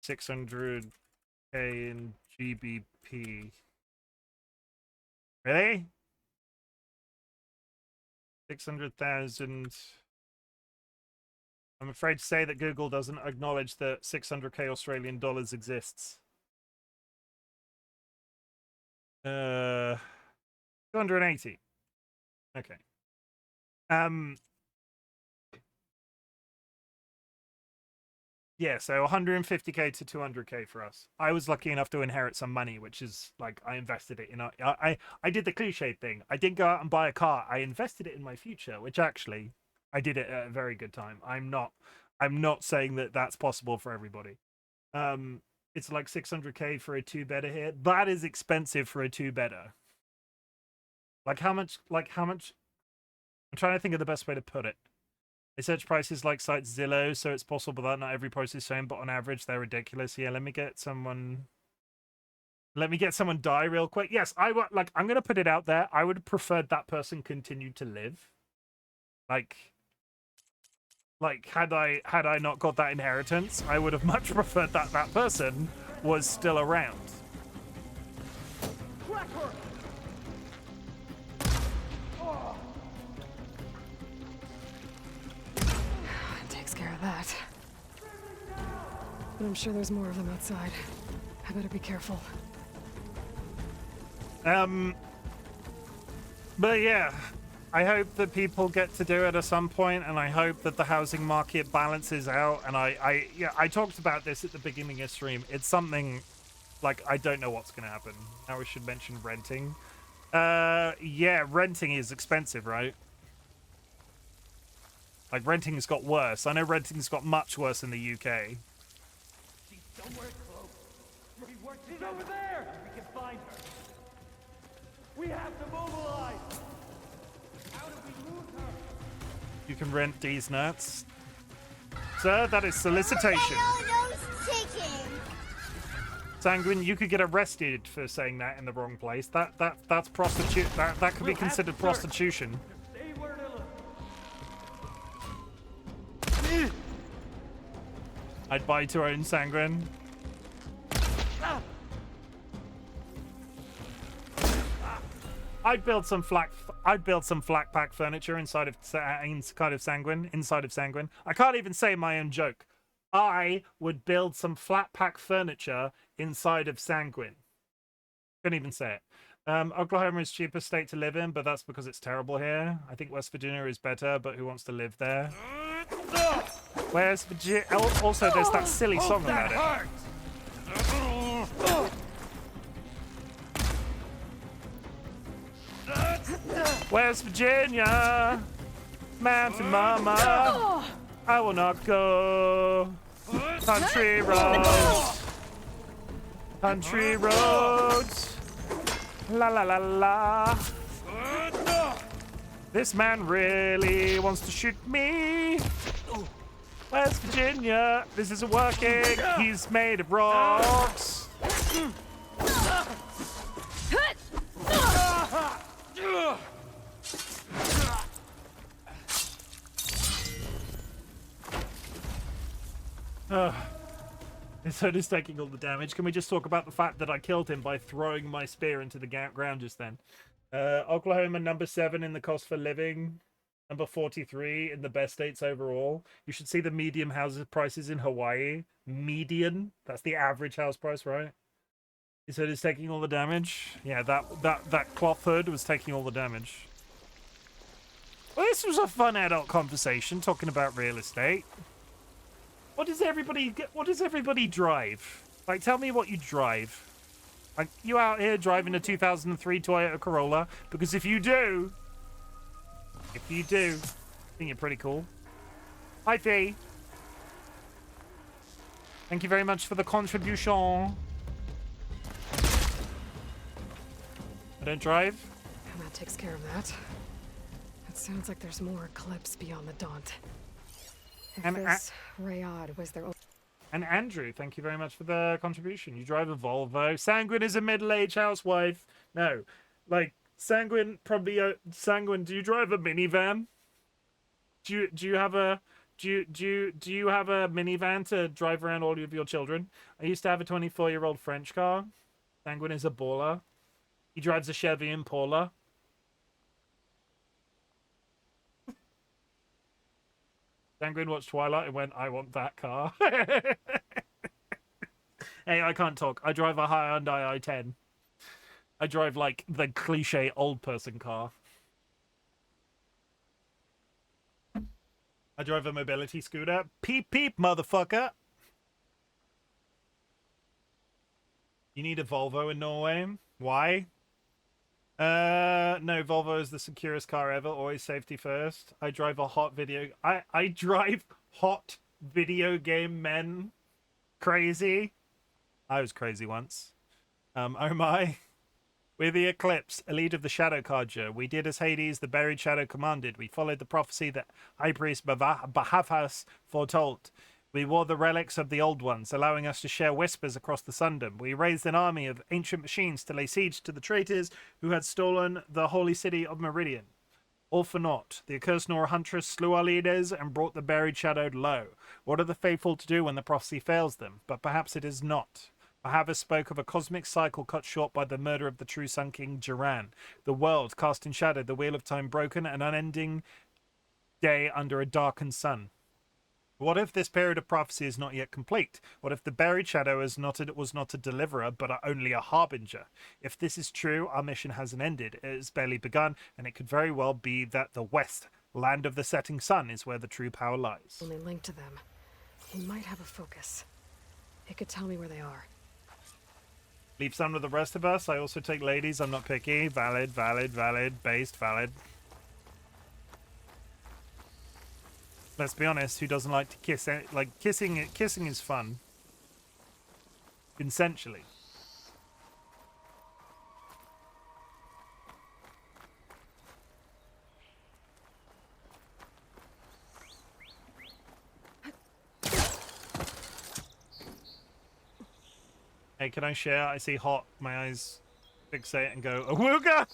600k in GBP. Really? 600,000. I'm afraid to say that Google doesn't acknowledge that 600k Australian dollars exists. 280. Okay. Yeah, so 150k to 200k for us. I was lucky enough to inherit some money, which is like I invested it in. I did the cliche thing. I didn't go out and buy a car. I invested it in my future, which actually I did it at a very good time. I'm not saying that that's possible for everybody. It's like 600k for a 2-bedder here. That is expensive for a 2-bedder. Like how much? I'm trying to think of the best way to put it. They search prices like site Zillow, so it's possible that not every price is the same, but on average they're ridiculous. Yeah, let me get someone die real quick. Yes, I'm gonna put it out there. I would have preferred that person continued to live. Like had I not got that inheritance, I would have much preferred that that person was still around. Takes care of that. But I'm sure there's more of them outside. I better be careful. But yeah, I hope that people get to do it at some point, and I hope that the housing market balances out. And I talked about this at the beginning of stream. It's something like I don't know what's going to happen. Now we should mention renting. Yeah, renting is expensive, right? Like renting's got worse. I know renting's got much worse in the UK. She's somewhere close. She's over there. We can find her. We have to mobilize. How do we move her? You can rent these nuts. Sir, that is solicitation. Sanguine, you could get arrested for saying that in the wrong place. That's prostitute. That could be considered prostitution. I'd buy to own Sanguine. I'd build some flat pack furniture inside of Sanguine. I can't even say my own joke. I would build some flat pack furniture inside of Sanguine. Couldn't even say it. Oklahoma is cheaper state to live in, but that's because it's terrible here. I think West Virginia is better, but who wants to live there? Where's Virginia? Also, there's that silly song about it. West Virginia, Mountain Mama, I will not go. Country roads, country roads, la la la la. This man really wants to shoot me. me! West Virginia! This isn't working! He's made of rocks! His hood is taking all the damage. Can we just talk about the fact that I killed him by throwing my spear into the ground just then? Oklahoma, number 7 in the cost for living. Number 43 in the best states overall. You should see the median house prices in Hawaii. Median. That's the average house price, right? His hood is taking all the damage. Yeah, that cloth hood was taking all the damage. Well, this was a fun adult conversation talking about real estate. What does everybody drive? Like, tell me what you drive. Like, you out here driving a 2003 Toyota Corolla? Because if you do, I think you're pretty cool. Hi, Fee. Thank you very much for the contribution. I don't drive. And that takes care of that. It sounds like there's more eclipse beyond the Daunt. If this Rayad was their own... And Andrew, thank you very much for the contribution. You drive a Volvo. Sanguine is a middle-aged housewife. No, like Sanguine probably. Sanguine, do you drive a minivan? Do you have a minivan to drive around all of your children? I used to have a 24-year-old French car. Sanguine is a baller. He drives a Chevy Impala. Sanguine watched Twilight and went, I want that car. Hey, I can't talk. I drive a Hyundai i10. I drive, like, the cliche old person car. I drive a mobility scooter. Peep, peep, motherfucker. You need a Volvo in Norway? Why? No, Volvo is the securest car ever. Always safety first. I drive a hot video. I drive hot video game men. Crazy. I was crazy once. Oh my. We're the Eclipse, elite of the Shadow Carja. We did as Hades, the buried shadow, commanded. We followed the prophecy that High Priest Bahafas foretold. We wore the relics of the old ones, allowing us to share whispers across the Sundom. We raised an army of ancient machines to lay siege to the traitors who had stolen the holy city of Meridian. All for naught. The accursed Nora Huntress slew our leaders and brought the buried shadow low. What are the faithful to do when the prophecy fails them? But perhaps it is not. Mahavas spoke of a cosmic cycle cut short by the murder of the true Sun King Jiran. The world cast in shadow, the wheel of time broken, an unending day under a darkened sun. What if this period of prophecy is not yet complete? What if the buried shadow was not a deliverer, but only a harbinger? If this is true, our mission hasn't ended. It has barely begun, and it could very well be that the West, land of the setting sun, is where the true power lies. Only link to them. He might have a focus. He could tell me where they are. Leave some with the rest of us. I also take ladies. I'm not picky. Valid, valid, valid. Based, valid. Let's be honest. Who doesn't like to kiss? Like kissing is fun. Consensually. Hey, can I share? I see hot. My eyes fixate and go, Awooga!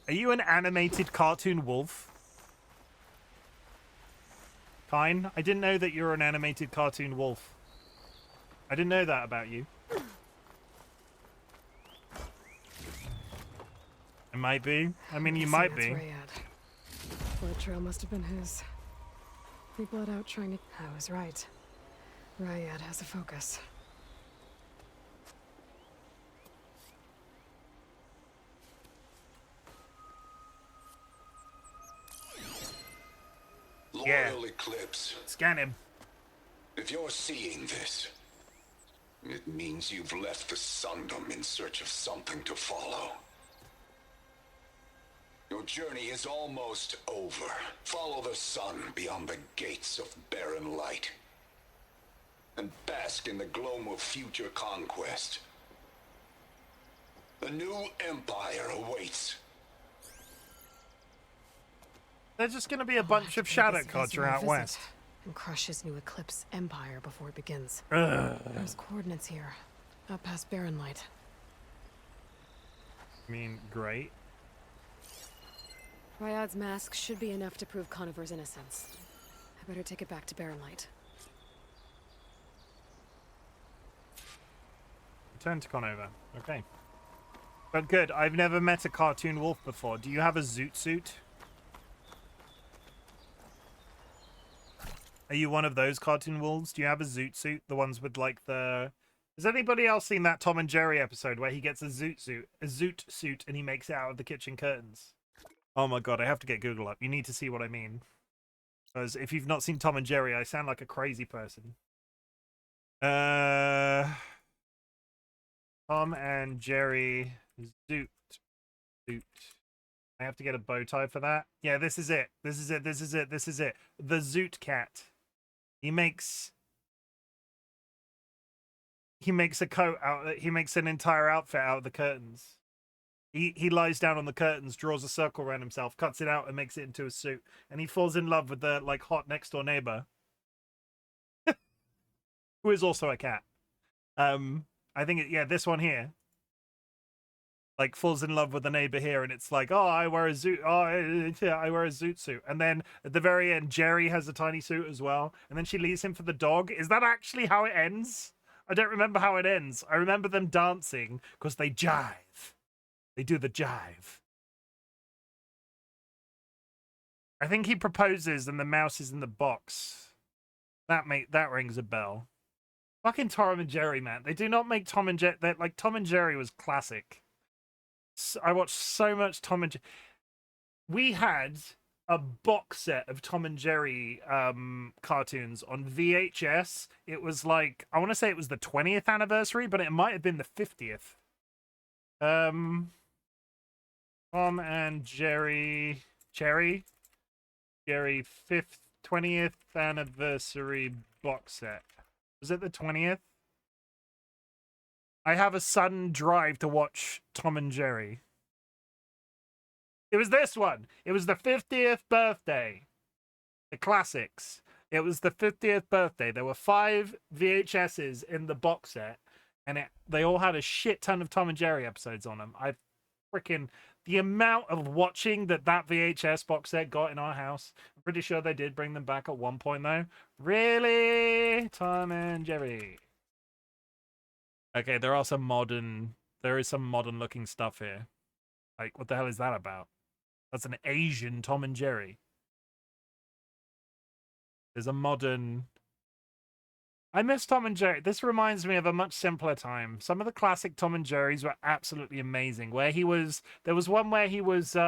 Are you an animated cartoon wolf? Fine. I didn't know that you were an animated cartoon wolf. I didn't know that about you. It might be. I mean, you might be. Blood trail must have been his. We bled out trying to... I was right. Ryad has a focus. Loyal Eclipse. Scan him. If you're seeing this, it means you've left the Sundom in search of something to follow. Your journey is almost over. Follow the sun beyond the gates of barren light. And bask in the gloam of future conquest. A new empire awaits. There's just going to be a bunch of shadow culture out west. And crush his new Eclipse empire before it begins. Ugh. There's coordinates here, up past Barren Light. I mean, great. Ryad's mask should be enough to prove Conover's innocence. I better take it back to Barren Light. Return to Conover. Okay. But good. I've never met a cartoon wolf before. Do you have a zoot suit? Are you one of those cartoon wolves? Do you have a zoot suit? The ones with like the... Has anybody else seen that Tom and Jerry episode where he gets a zoot suit and he makes it out of the kitchen curtains? Oh my god, I have to get Google up. You need to see what I mean. Because if you've not seen Tom and Jerry, I sound like a crazy person. Tom and Jerry zoot. I have to get a bow tie for that. Yeah, this is it. This is it. This is it. This is it. The Zoot Cat. He makes a coat out. He makes an entire outfit out of the curtains. He lies down on the curtains, draws a circle around himself, cuts it out, and makes it into a suit. And he falls in love with the like hot next door neighbor, who is also a cat. I think this one here. Like falls in love with the neighbor here, and it's like, oh, I wear a zoot. Oh, yeah, I wear a zoot suit. And then at the very end, Jerry has a tiny suit as well. And then she leaves him for the dog. Is that actually how it ends? I don't remember how it ends. I remember them dancing because they jive. They do the jive. I think he proposes, and the mouse is in the box. That rings a bell. Fucking Tom and Jerry, man. They do not make Tom and Jerry. Like Tom and Jerry was classic. I watched so much Tom and Jerry. We had a box set of Tom and Jerry cartoons on VHS. It was like, I want to say it was the 20th anniversary, but it might have been the 50th. Tom and Jerry 20th anniversary box set. Was it the 20th? I have a sudden drive to watch Tom and Jerry. It was this one. It was the 50th birthday. The classics. It was the 50th birthday. There were 5 VHSs in the box set, and they all had a shit ton of Tom and Jerry episodes on them. The amount of watching that VHS box set got in our house. I'm pretty sure they did bring them back at one point, though. Really? Tom and Jerry. Okay, there is some modern looking stuff here. Like, what the hell is that about? That's an Asian Tom and Jerry. There's a modern... I miss Tom and Jerry. This reminds me of a much simpler time. Some of the classic Tom and Jerry's were absolutely amazing. There was one where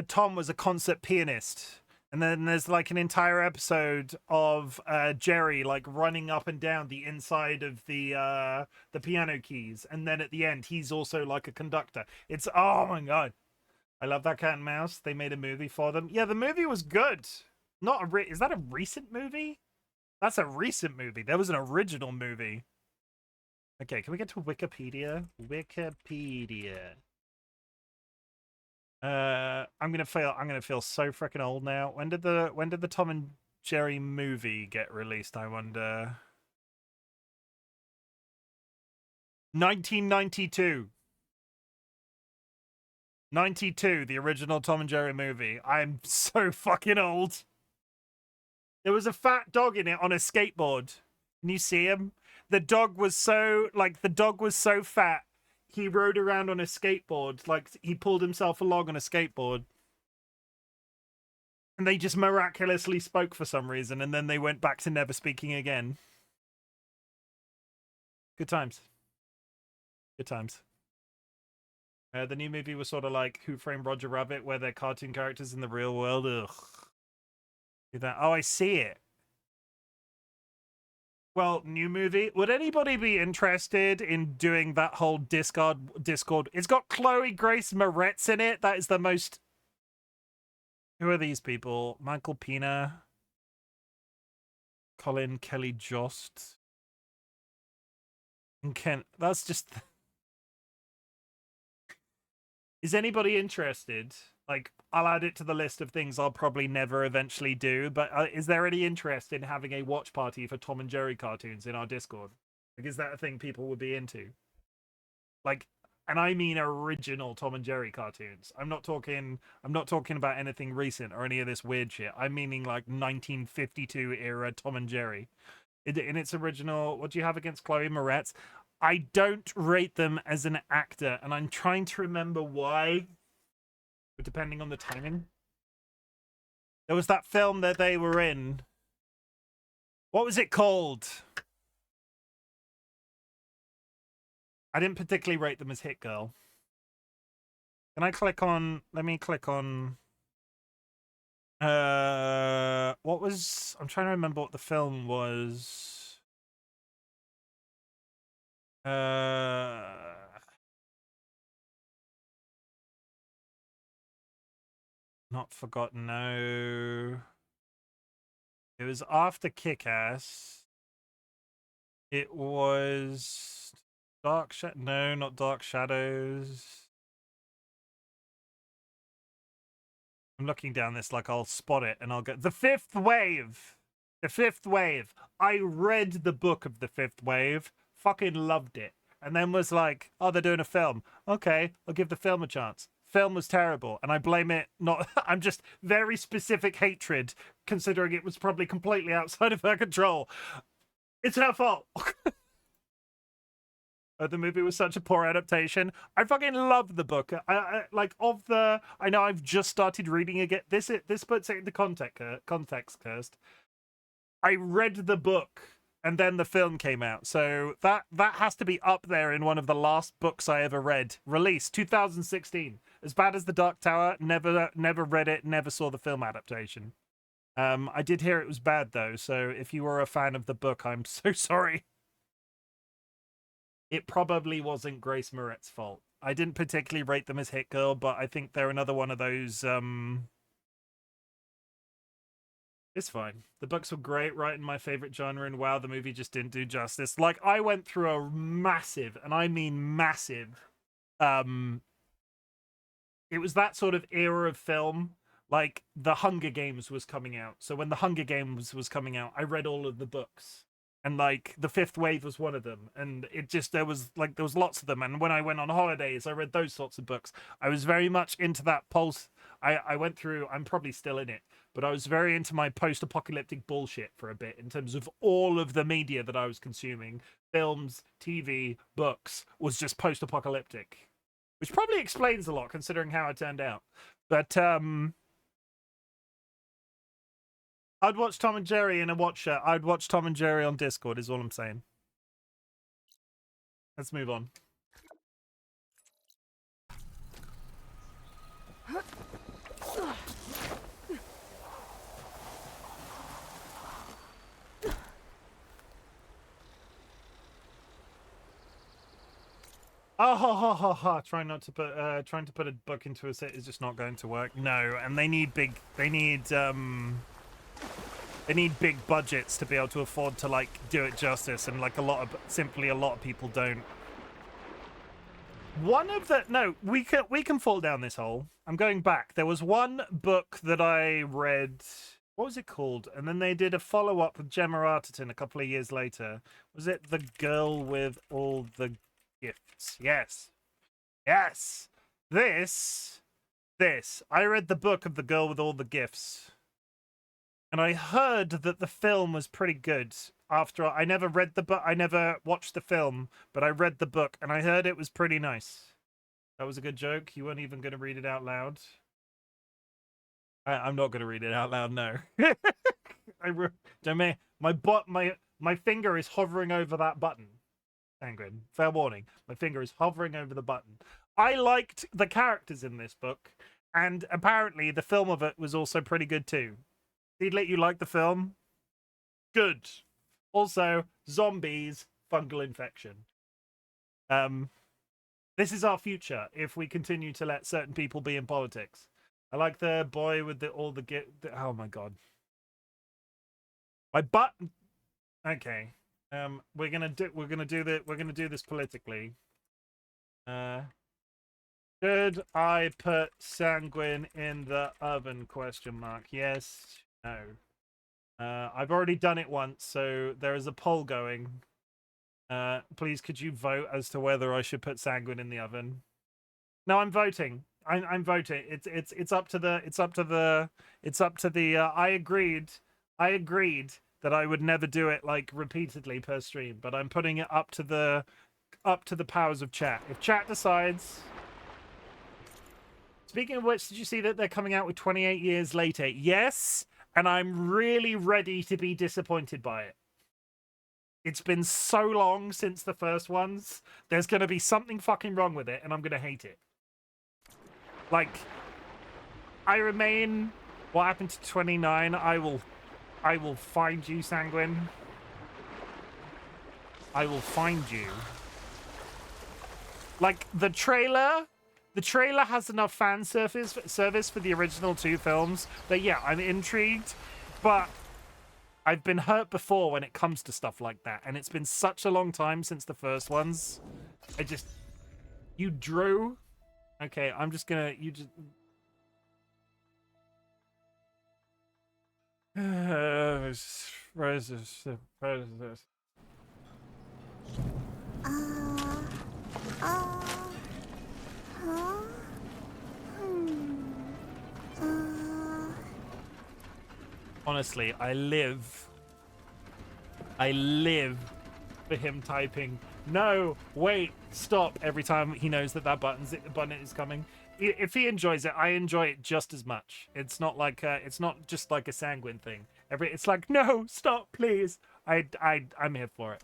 Tom was a concert pianist. And then there's like an entire episode of Jerry like running up and down the inside of the piano keys, and then at the end he's also like a conductor. It's, oh my god, I love that cat and mouse. They made a movie for them. Yeah, the movie was good. Is that a recent movie? That's a recent movie. There was an original movie. Okay, can we get to Wikipedia? Wikipedia. I'm gonna feel so freaking old now. When did the Tom and Jerry movie get released, I wonder? 1992. 92, the original Tom and Jerry movie. I'm so fucking old. There was a fat dog in it on a skateboard. Can you see him? The dog was so fat. He rode around on a skateboard, like he pulled himself along on a skateboard. And they just miraculously spoke for some reason, and then they went back to never speaking again. Good times. Good times. The new movie was sort of like Who Framed Roger Rabbit, where they're cartoon characters in the real world. Ugh. Oh, I see it. Well, new movie. Would anybody be interested in doing that whole Discord? It's got Chloe Grace Moretz in it. That is the most... Who are these people? Michael Pena. Colin Kelly Jost. And Ken. That's just... Is anybody interested? Like, I'll add it to the list of things I'll probably never eventually do, but is there any interest in having a watch party for Tom and Jerry cartoons in our Discord? Like, is that a thing people would be into? Like, and I mean original Tom and Jerry cartoons. I'm not talking about anything recent or any of this weird shit. I'm meaning like 1952 era Tom and Jerry. In its original, what do you have against Chloe Moretz? I don't rate them as an actor, and I'm trying to remember why, but depending on the timing. There was that film that they were in. What was it called? I didn't particularly rate them as Hit Girl. Can I click on... Let me click on... What was... I'm trying to remember what the film was. Not Forgotten, no. It was after Kick-Ass. It was... No, not Dark Shadows. I'm looking down this like I'll spot it and I'll go... The Fifth Wave! The Fifth Wave. I read the book of The Fifth Wave. Fucking loved it. And then was like, oh, they're doing a film. Okay, I'll give the film a chance. Film was terrible, and I blame it not... I'm just very specific hatred, considering it was probably completely outside of her control. It's her fault. The movie was such a poor adaptation. I fucking love the book. I know I've just started reading again. This puts it into context, Kirst. I read the book and then the film came out. So that has to be up there in one of the last books I ever read. Released 2016. As bad as The Dark Tower, never read it, never saw the film adaptation. I did hear it was bad though, so if you were a fan of the book, I'm so sorry. It probably wasn't Grace Moretz's fault. I didn't particularly rate them as Hit Girl, but I think they're another one of those... It's fine. The books were great, right in my favorite genre, and wow, the movie just didn't do justice. Like, I went through a massive, and I mean massive, it was that sort of era of film. Like, The Hunger Games was coming out. So when The Hunger Games was coming out, I read all of the books. And like The Fifth Wave was one of them, and it just there was lots of them. And when I went on holidays, I read those sorts of books. I was very much into that pulse. I went through. I'm probably still in it, but I was very into my post-apocalyptic bullshit for a bit in terms of all of the media that I was consuming. Films, TV, books was just post-apocalyptic, which probably explains a lot considering how it turned out. But I'd watch Tom and Jerry in a watcher. I'd watch Tom and Jerry on Discord, is all I'm saying. Let's move on. Oh, ha, ha, ha, ha. Trying to put a book into a set is just not going to work. No, and they need big budgets to be able to afford to like do it justice, and like a lot of people don't. We can fall down this hole. I'm going back. There was one book that I read. What was it called? And then they did a follow-up with Gemma Arterton a couple of years later. Was it The Girl with All the Gifts? Yes. Yes. This. I read the book of The Girl with All the Gifts. And I heard that the film was pretty good. After I never read the book, I never watched the film, but I read the book and I heard it was pretty nice. That was a good joke. You weren't even going to read it out loud. I'm not going to read it out loud. No. My finger is hovering over that button. Sanguine. Fair warning. My finger is hovering over the button. I liked the characters in this book, and apparently the film of it was also pretty good too. He'd let you like the film? Good. Also, zombies, fungal infection. This is our future if we continue to let certain people be in politics. I like the boy with oh my god. My butt. Okay. We're gonna do this politically. Should I put sanguine in the oven? Question mark. Yes. No. I've already done it once, so there is a poll going. Please, could you vote as to whether I should put sanguine in the oven? No, I'm voting. I'm voting. It's up to the. I agreed that I would never do it like repeatedly per stream, but I'm putting it up to the powers of chat. If chat decides. Speaking of which, did you see that they're coming out with 28 years later? Yes, and I'm really ready to be disappointed by it. It's been so long since the first ones. There's going to be something fucking wrong with it, and I'm going to hate it. Like, I remain... What happened to 29? I will find you, Sanguine. I will find you. Like, the trailer has enough fan service for the original 2 films that, yeah, I'm intrigued, but I've been hurt before when it comes to stuff like that, and it's been such a long time since the first ones. You drew? Okay, I'm just gonna, Honestly, I live for him typing, no, wait, stop, every time he knows that button is coming. If he enjoys it, I enjoy it just as much. It's not like it's not just like a sanguine thing. It's like, no, stop, please. I'm here for it.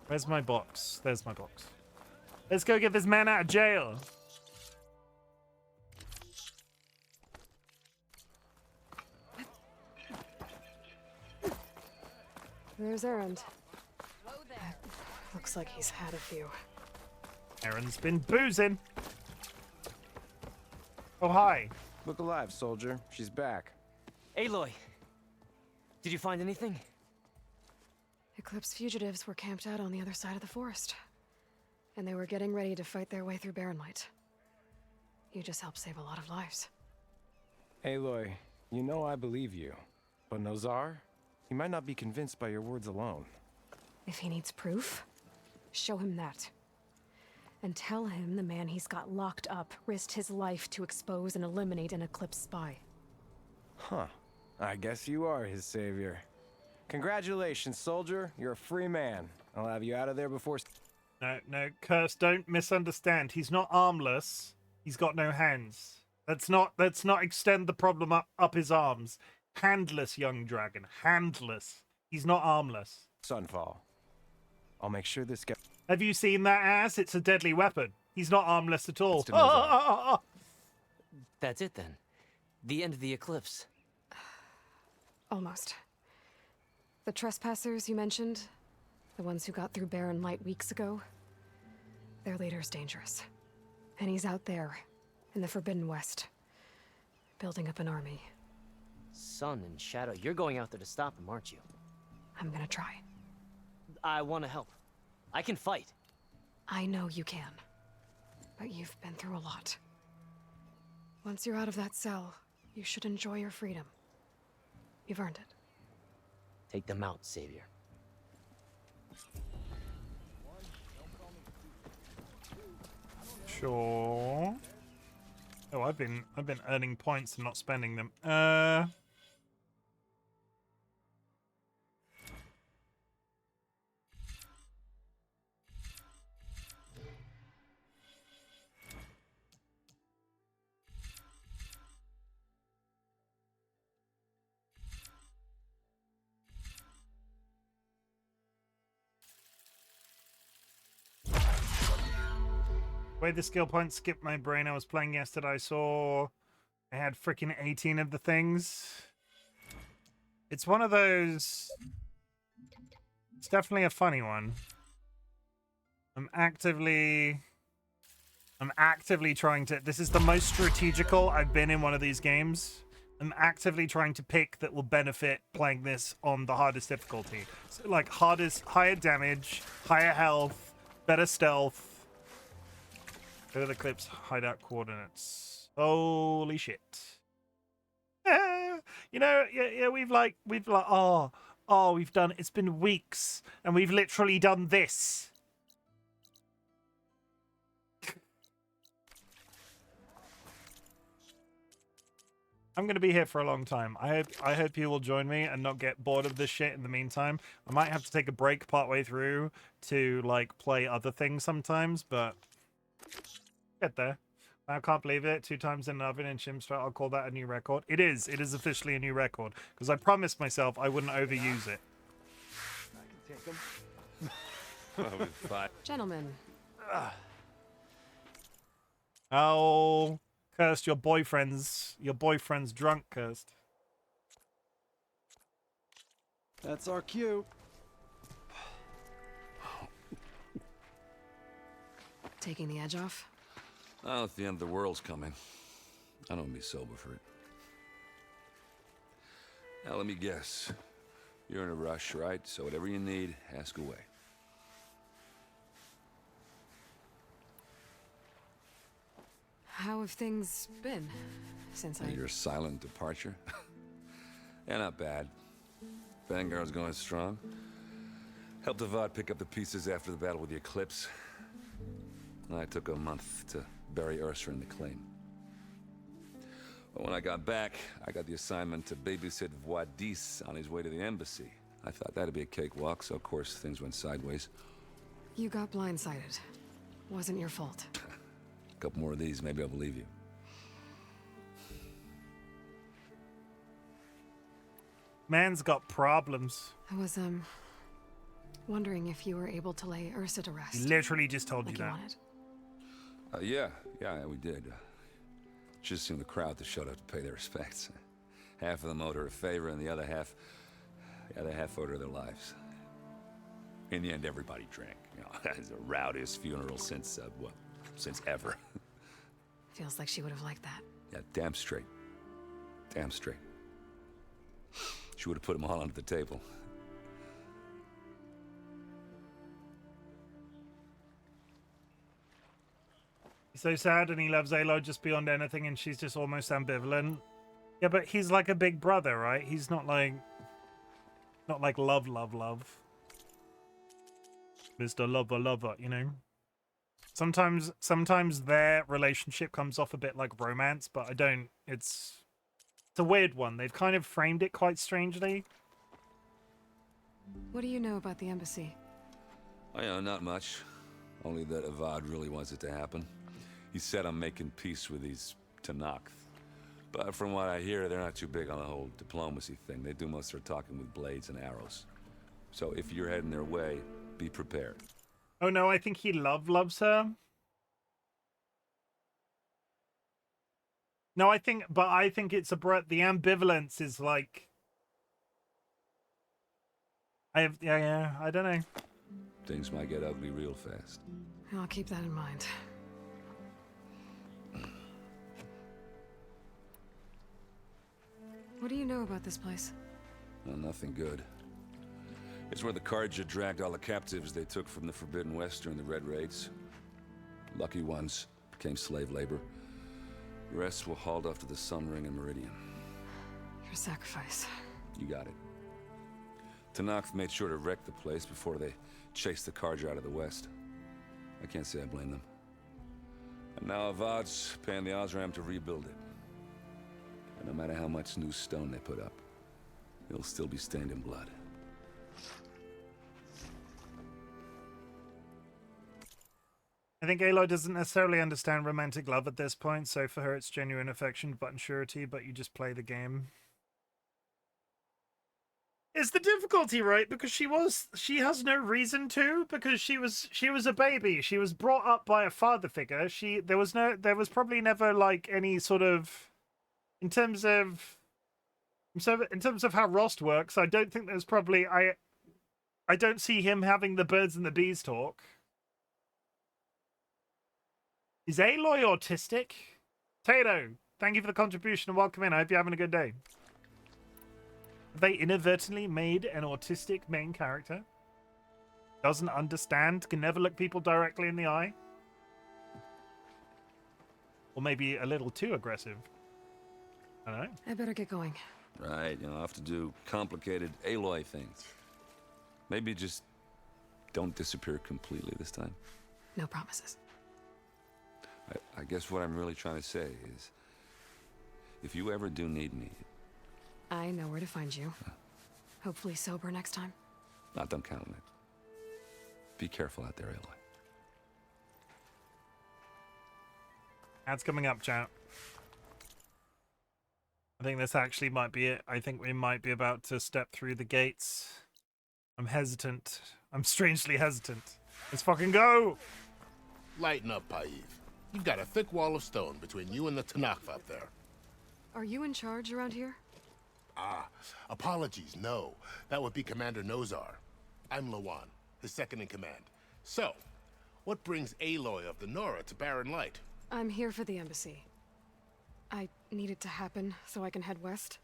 Where's my box? There's my box. Let's go get this man out of jail. There's Errand. Looks like he's had a few. Aaron's been boozing. Oh, hi. Look alive, soldier. She's back. Aloy, did you find anything? Eclipse fugitives were camped out on the other side of the forest. And they were getting ready to fight their way through Barren Light. You just helped save a lot of lives. Aloy, you know I believe you. But Nozar? He might not be convinced by your words alone. If he needs proof, show him that. And tell him the man he's got locked up risked his life to expose and eliminate an Eclipse spy. Huh. I guess you are his savior. Congratulations, soldier. You're a free man. I'll have you out of there before... No, Curse, don't misunderstand. He's not armless. He's got no hands. Let's not extend the problem up his arms. Handless, young dragon. Handless. He's not armless. Sunfall. I'll make sure this guy... Have you seen that ass? It's a deadly weapon. He's not armless at all. That's it then. The end of the Eclipse. Almost. The trespassers you mentioned, the ones who got through Barren Light weeks ago, their leader's dangerous. And he's out there, in the Forbidden West, building up an army. Sun and Shadow, you're going out there to stop him, aren't you? I'm gonna try. I want to help. I can fight. I know you can. But you've been through a lot. Once you're out of that cell, you should enjoy your freedom. You've earned it. Take them out, Savior. Sure. Oh, I've been earning points and not spending them. Way the skill points skipped my brain. I was playing yesterday. I saw I had freaking 18 of the things. It's one of those. It's definitely a funny one. I'm actively trying to. This is the most strategical I've been in one of these games, and I'm actively trying to pick that will benefit playing this on the hardest difficulty. So, like, higher damage, higher health, better stealth. Go to the Eclipse hideout coordinates. Holy shit. You know, yeah, we've done, it's been weeks, and we've literally done this. I'm going to be here for a long time. I hope you will join me and not get bored of this shit in the meantime. I might have to take a break partway through to, like, play other things sometimes, but get there. I can't believe it. 2 times in an oven in Chim's I'll call that a new record. It is officially a new record, because I promised myself I wouldn't overuse it. I can take them. Gentlemen. Oh, Cursed, your boyfriend's drunk, Cursed. That's our cue. Taking the edge off? Oh, if the end of the world's coming, I don't be sober for it. Now, let me guess. You're in a rush, right? So whatever you need, ask away. How have things been since Your silent departure? Yeah, not bad. Vanguard's going strong. Helped Avad pick up the pieces after the battle with the Eclipse. I took a month to bury Ursa in the claim. But when I got back, I got the assignment to babysit Voidis on his way to the embassy. I thought that'd be a cakewalk, so of course things went sideways. You got blindsided. Wasn't your fault. A couple more of these, maybe I'll believe you. Man's got problems. I was, wondering if you were able to lay Ursa to rest. He literally just told like you that. Wanted. Yeah, we did. Just seemed the crowd that showed up to pay their respects. Half of them owed her a favor, and the other half owed her their lives. In the end, everybody drank. You know, it's the rowdiest funeral since ever. Feels like she would have liked that. Yeah, damn straight. Damn straight. She would have put them all under the table. He's so sad and he loves Aloy just beyond anything, and she's just almost ambivalent. Yeah, but he's like a big brother, right? He's not like love. Mr. Lover, you know? Sometimes their relationship comes off a bit like romance, but I don't, it's a weird one. They've kind of framed it quite strangely. What do you know about the embassy? Oh, yeah, not much. Only that Avad really wants it to happen. He said I'm making peace with these Tanakh. But from what I hear, they're not too big on the whole diplomacy thing. They do most of their talking with blades and arrows. So if you're heading their way, be prepared. Oh no, I think he loves her. No, I think it's the ambivalence is like... I don't know. Things might get ugly real fast. I'll keep that in mind. What do you know about this place? Well, nothing good. It's where the Carja dragged all the captives they took from the Forbidden West during the Red Raids. Lucky ones became slave labor. The rest were hauled off to the Sun Ring and Meridian. Your sacrifice. You got it. Tanakh made sure to wreck the place before they chased the Carja out of the West. I can't say I blame them. And now Avad's paying the Osram to rebuild it. And no matter how much new stone they put up, it'll still be stained in blood. I think Aloy doesn't necessarily understand romantic love at this point, so for her it's genuine affection but surety, but you just play the game. It's the difficulty, right? Because she has no reason to, because she was a baby. She was brought up by a father figure. There was probably never like any sort of, in terms of how Rost works, I don't think there's probably, I don't see him having the birds and the bees talk. Is Aloy autistic? Tato, Thank you for the contribution and welcome in. I hope you're having a good day. Have they inadvertently made an autistic main character? Doesn't understand, can never look people directly in the eye? Or maybe a little too aggressive. I don't know. I better get going. Right, I'll have to do complicated Aloy things. Maybe just don't disappear completely this time. No promises. I guess what I'm really trying to say is, if you ever do need me... I know where to find you. Hopefully sober next time. Don't count on it. Be careful out there, Aloy. Ads coming up, chat. I think this actually might be it. I think we might be about to step through the gates. I'm hesitant. I'm strangely hesitant. Let's fucking go! Lighten up, Paiv. You've got a thick wall of stone between you and the Tanakh up there. Are you in charge around here? Ah, apologies, no. That would be Commander Nozar. I'm Lawan, his second in command. So, what brings Aloy of the Nora to Barren Light? I'm here for the embassy. I need it to happen so I can head west.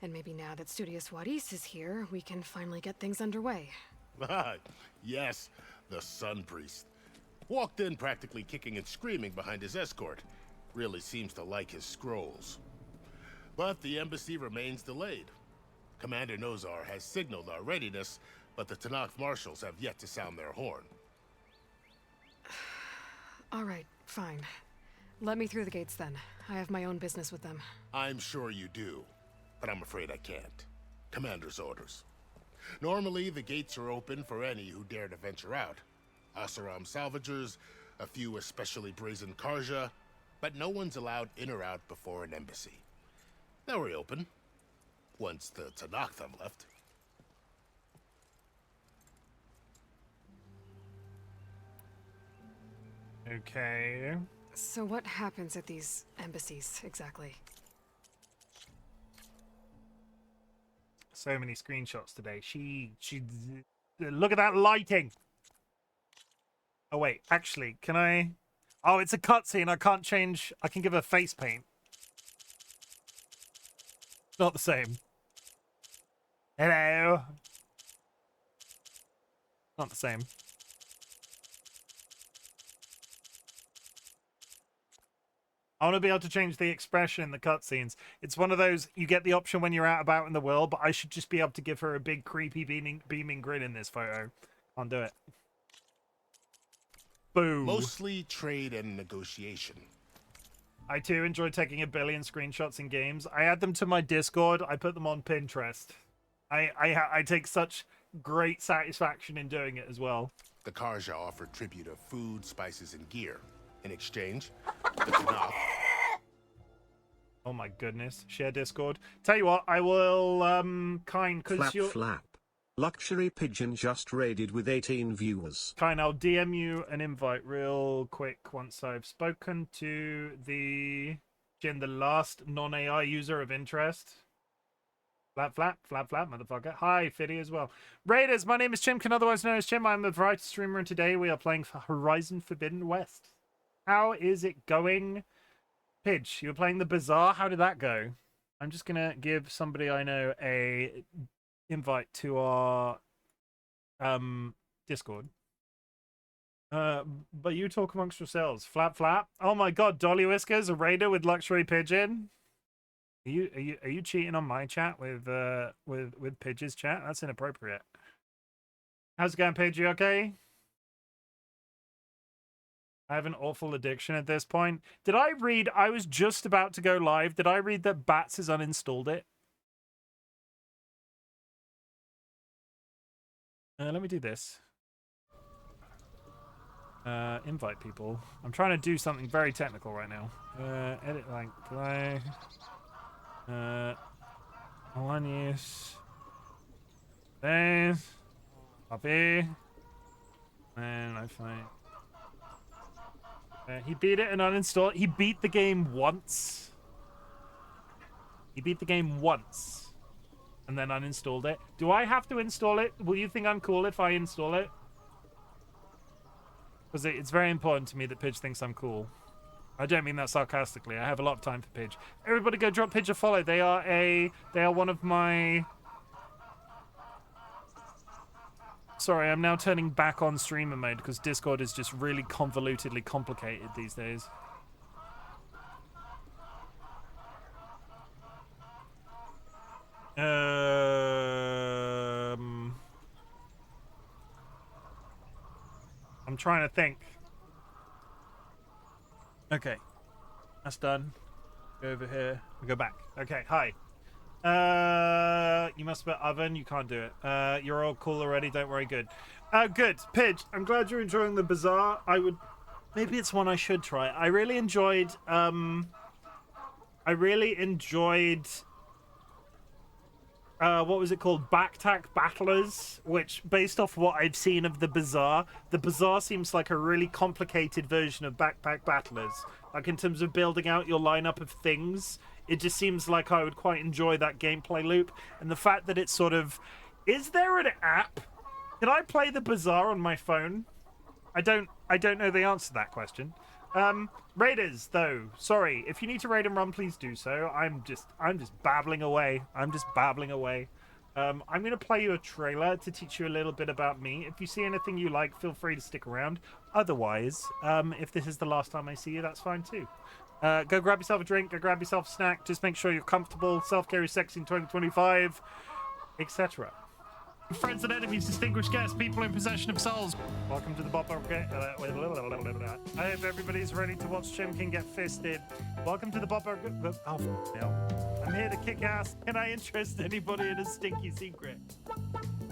And maybe now that Studious Wadis is here, we can finally get things underway. Yes, the Sun Priest. Walked in practically kicking and screaming behind his escort. Really seems to like his scrolls. But the embassy remains delayed. Commander Nozar has signaled our readiness, but the Tanakh marshals have yet to sound their horn. All right, fine. Let me through the gates then. I have my own business with them. I'm sure you do, but I'm afraid I can't. Commander's orders. Normally, the gates are open for any who dare to venture out. Asaram salvagers, a few especially brazen Karja, but no one's allowed in or out before an embassy. They'll reopen, once the Tanakh have left. Okay. So what happens at these embassies, exactly? So many screenshots today. She look at that lighting. Oh wait, actually, can I? Oh, it's a cutscene. I can't change. I can give her face paint. Not the same. Hello. Not the same. I want to be able to change the expression in the cutscenes. It's one of those, you get the option when you're out about in the world, but I should just be able to give her a big creepy beaming grin in this photo. Can't do it. Boom. Mostly trade and negotiation. I too enjoy taking 1 billion screenshots in games. I add them to my Discord. I put them on Pinterest. I take such great satisfaction in doing it as well. The Karja offered tribute of food, spices, and gear. In exchange, the Tanakh... Oh my goodness. Share Discord. Tell you what, I will, Kine, because you're... Flap. Luxury Pigeon just raided with 18 viewers. Kine, I'll DM you an invite real quick once I've spoken to the last non-AI user of interest. Flap, motherfucker. Hi, Fiddy as well. Raiders, my name is Chimken, otherwise known as Chim. I'm a variety streamer, and today we are playing for Horizon Forbidden West. How is it going? Pidge, you were playing the Bazaar. How did that go? I'm just going to give somebody I know a invite to our Discord. But you talk amongst yourselves. Flap. Oh my god, DollyWhiskers, a raider with luxury pigeon. Are you cheating on my chat with Pidge's chat? That's inappropriate. How's it going, Pidge? You okay? I have an awful addiction at this point. Did I read? I was just about to go live. Did I read that Bats has uninstalled it? Let me do this. Invite people. I'm trying to do something very technical right now. Edit link. Play. One use. There. Copy. And I find. He beat it and uninstalled. He beat the game once. He beat the game once. And then uninstalled it. Do I have to install it? Will you think I'm cool if I install it? Because it's very important to me that Pidge thinks I'm cool. I don't mean that sarcastically. I have a lot of time for Pidge. Everybody go drop Pidge a follow. They are one of my... Sorry, I'm now turning back on streamer mode because Discord is just really convolutedly complicated these days. I'm trying to think. Okay. That's done. Go over here. We go back. Okay, hi. You must be oven. You can't do it. You're all cool already. Don't worry. Good. Good. Pidge, I'm glad you're enjoying the bazaar. Maybe it's one I should try. I really enjoyed, what was it called? Backtack Battlers, which, based off what I've seen of the bazaar seems like a really complicated version of Backpack Battlers. Like, in terms of building out your lineup of things, it just seems like I would quite enjoy that gameplay loop. And the fact that it's sort of... Is there an app? Can I play the bazaar on my phone? I don't know the answer to that question. Raiders, though, sorry, if you need to raid and run, please do so. I'm just babbling away. I'm going to play you a trailer to teach you a little bit about me. If you see anything you like, feel free to stick around. Otherwise, if this is the last time I see you, that's fine too. Go grab yourself a drink, go grab yourself a snack. Just make sure you're comfortable. Self-care is sexy in 2025, etc. Friends and enemies, distinguished guests, people in possession of souls. Welcome to the Bopper. I hope everybody's ready to watch Chimken get fisted. Welcome to the Bopper. Oh, no. I'm here to kick ass. Can I interest anybody in a stinky secret?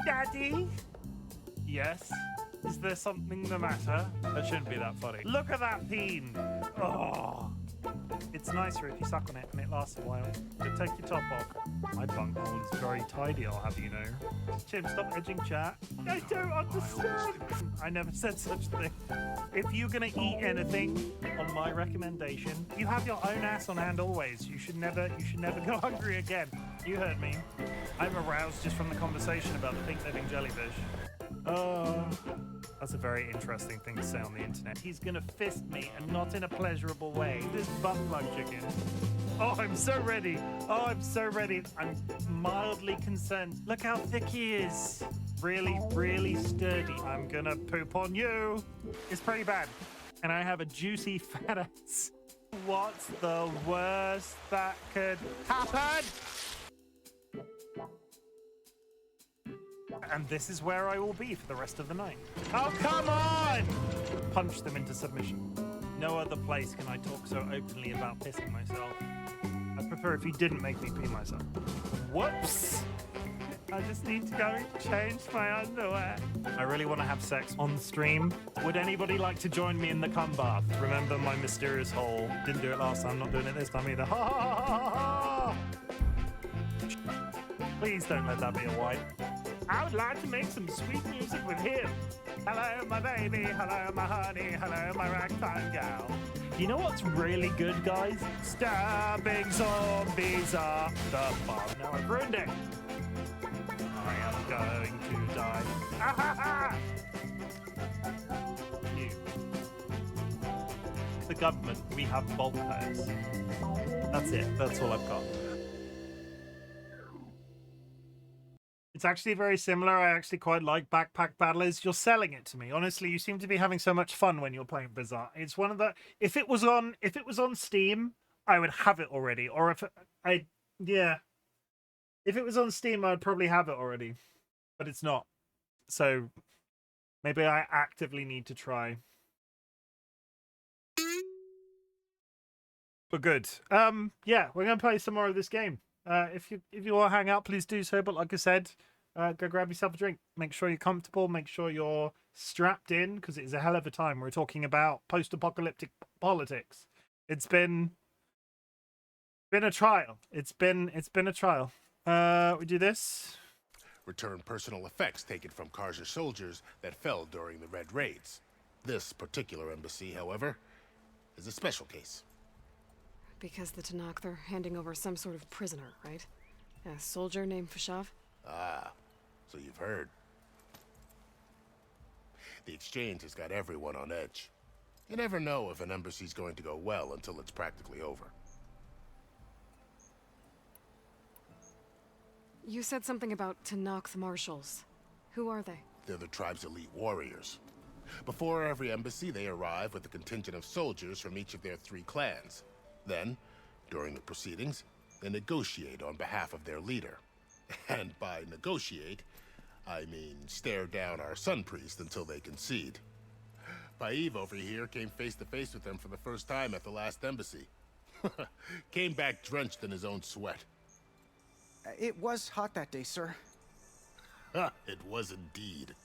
Daddy? Yes? Is there something the matter? That shouldn't be that funny. Look at that peen. Oh. It's nicer if you suck on it and it lasts a while. So take your top off. My bunghole is very tidy, I'll have you know. Chim, stop edging chat. I don't understand. I never said such a thing. If you're gonna eat anything, on my recommendation, you have your own ass on hand always. You should never go hungry again. You heard me. I'm aroused just from the conversation about the pink living jellyfish. Oh, that's a very interesting thing to say on the internet. He's gonna fist me, and not in a pleasurable way. This butt plug chicken. Oh, I'm so ready. Oh, I'm so ready. I'm mildly concerned. Look how thick he is. Really, really sturdy. I'm gonna poop on you. It's pretty bad. And I have a juicy fat ass. What's the worst that could happen? And this is where I will be for the rest of the night. Oh, come on! Punch them into submission. No other place can I talk so openly about pissing myself. I'd prefer if you didn't make me pee myself. Whoops! I just need to go change my underwear. I really want to have sex on stream. Would anybody like to join me in the cum bath? Remember my mysterious hole. Didn't do it last time, not doing it this time either. Ha ha ha ha ha! Please don't let that be a wipe. I would like to make some sweet music with him. Hello, my baby. Hello, my honey. Hello, my ragtime gal. You know what's really good, guys? Stabbing zombies up the bum. Now I've ruined it. I am going to die. Ah ha ha! You. The government, we have bulk pairs. That's it. That's all I've got. It's actually very similar. I actually quite like Backpack Battlers. You're selling it to me. Honestly, you seem to be having so much fun when you're playing Bazaar. It's one of the... If it was on Steam, I would have it already. Or if it was on Steam, I'd probably have it already. But it's not. So maybe I actively need to try. But good. Yeah, we're gonna play some more of this game. If you want to hang out, please do so. But like I said, go grab yourself a drink. Make sure you're comfortable. Make sure you're strapped in, because it is a hell of a time. We're talking about post-apocalyptic politics. It's been a trial. It's been a trial. We do this. Return personal effects taken from Kharja soldiers that fell during the Red Raids. This particular embassy, however, is a special case. Because the Tanakh, they're handing over some sort of prisoner, right? A soldier named Fashav? Ah, so you've heard. The exchange has got everyone on edge. You never know if an embassy's going to go well until it's practically over. You said something about Tanakh marshals. Who are they? They're the tribe's elite warriors. Before every embassy, they arrive with a contingent of soldiers from each of their 3 clans. Then, during the proceedings, they negotiate on behalf of their leader. And by negotiate, I mean stare down our sun priest until they concede. Paiv over here came face to face with them for the first time at the last embassy. Came back drenched in his own sweat. It was hot that day, sir. It was indeed.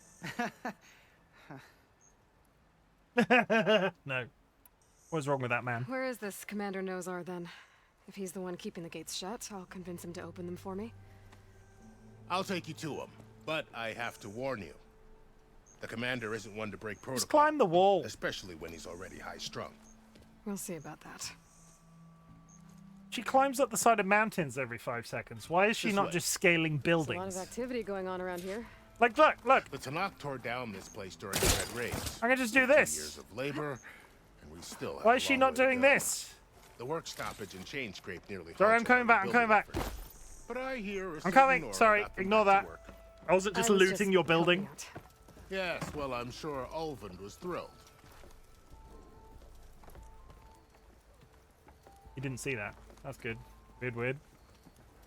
No. What's wrong with that man? Where is this Commander Nozar, then? If he's the one keeping the gates shut, I'll convince him to open them for me. I'll take you to him, but I have to warn you. The commander isn't one to break protocol. Just climb the wall. Especially when he's already high-strung. We'll see about that. She climbs up the side of mountains every 5 seconds. Why is she This not way. just scaling There's a lot buildings? of activity going on around here. Like, look. The Tanakh tore down this place during the Red Raids. I can just do 2 this. years of labor, and we still have Why a is she long not way to doing go. this? The work stoppage and chain scrape nearly. Sorry, I'm halted coming our back. I'm coming back. rebuilding effort. But I hear a I'm certain coming. Nora Sorry, got them ignore back that. to work. I wasn't just I was looting just your building. helping out. Yes, well, I'm sure Ulvund was thrilled. You didn't see that. That's good. Weird.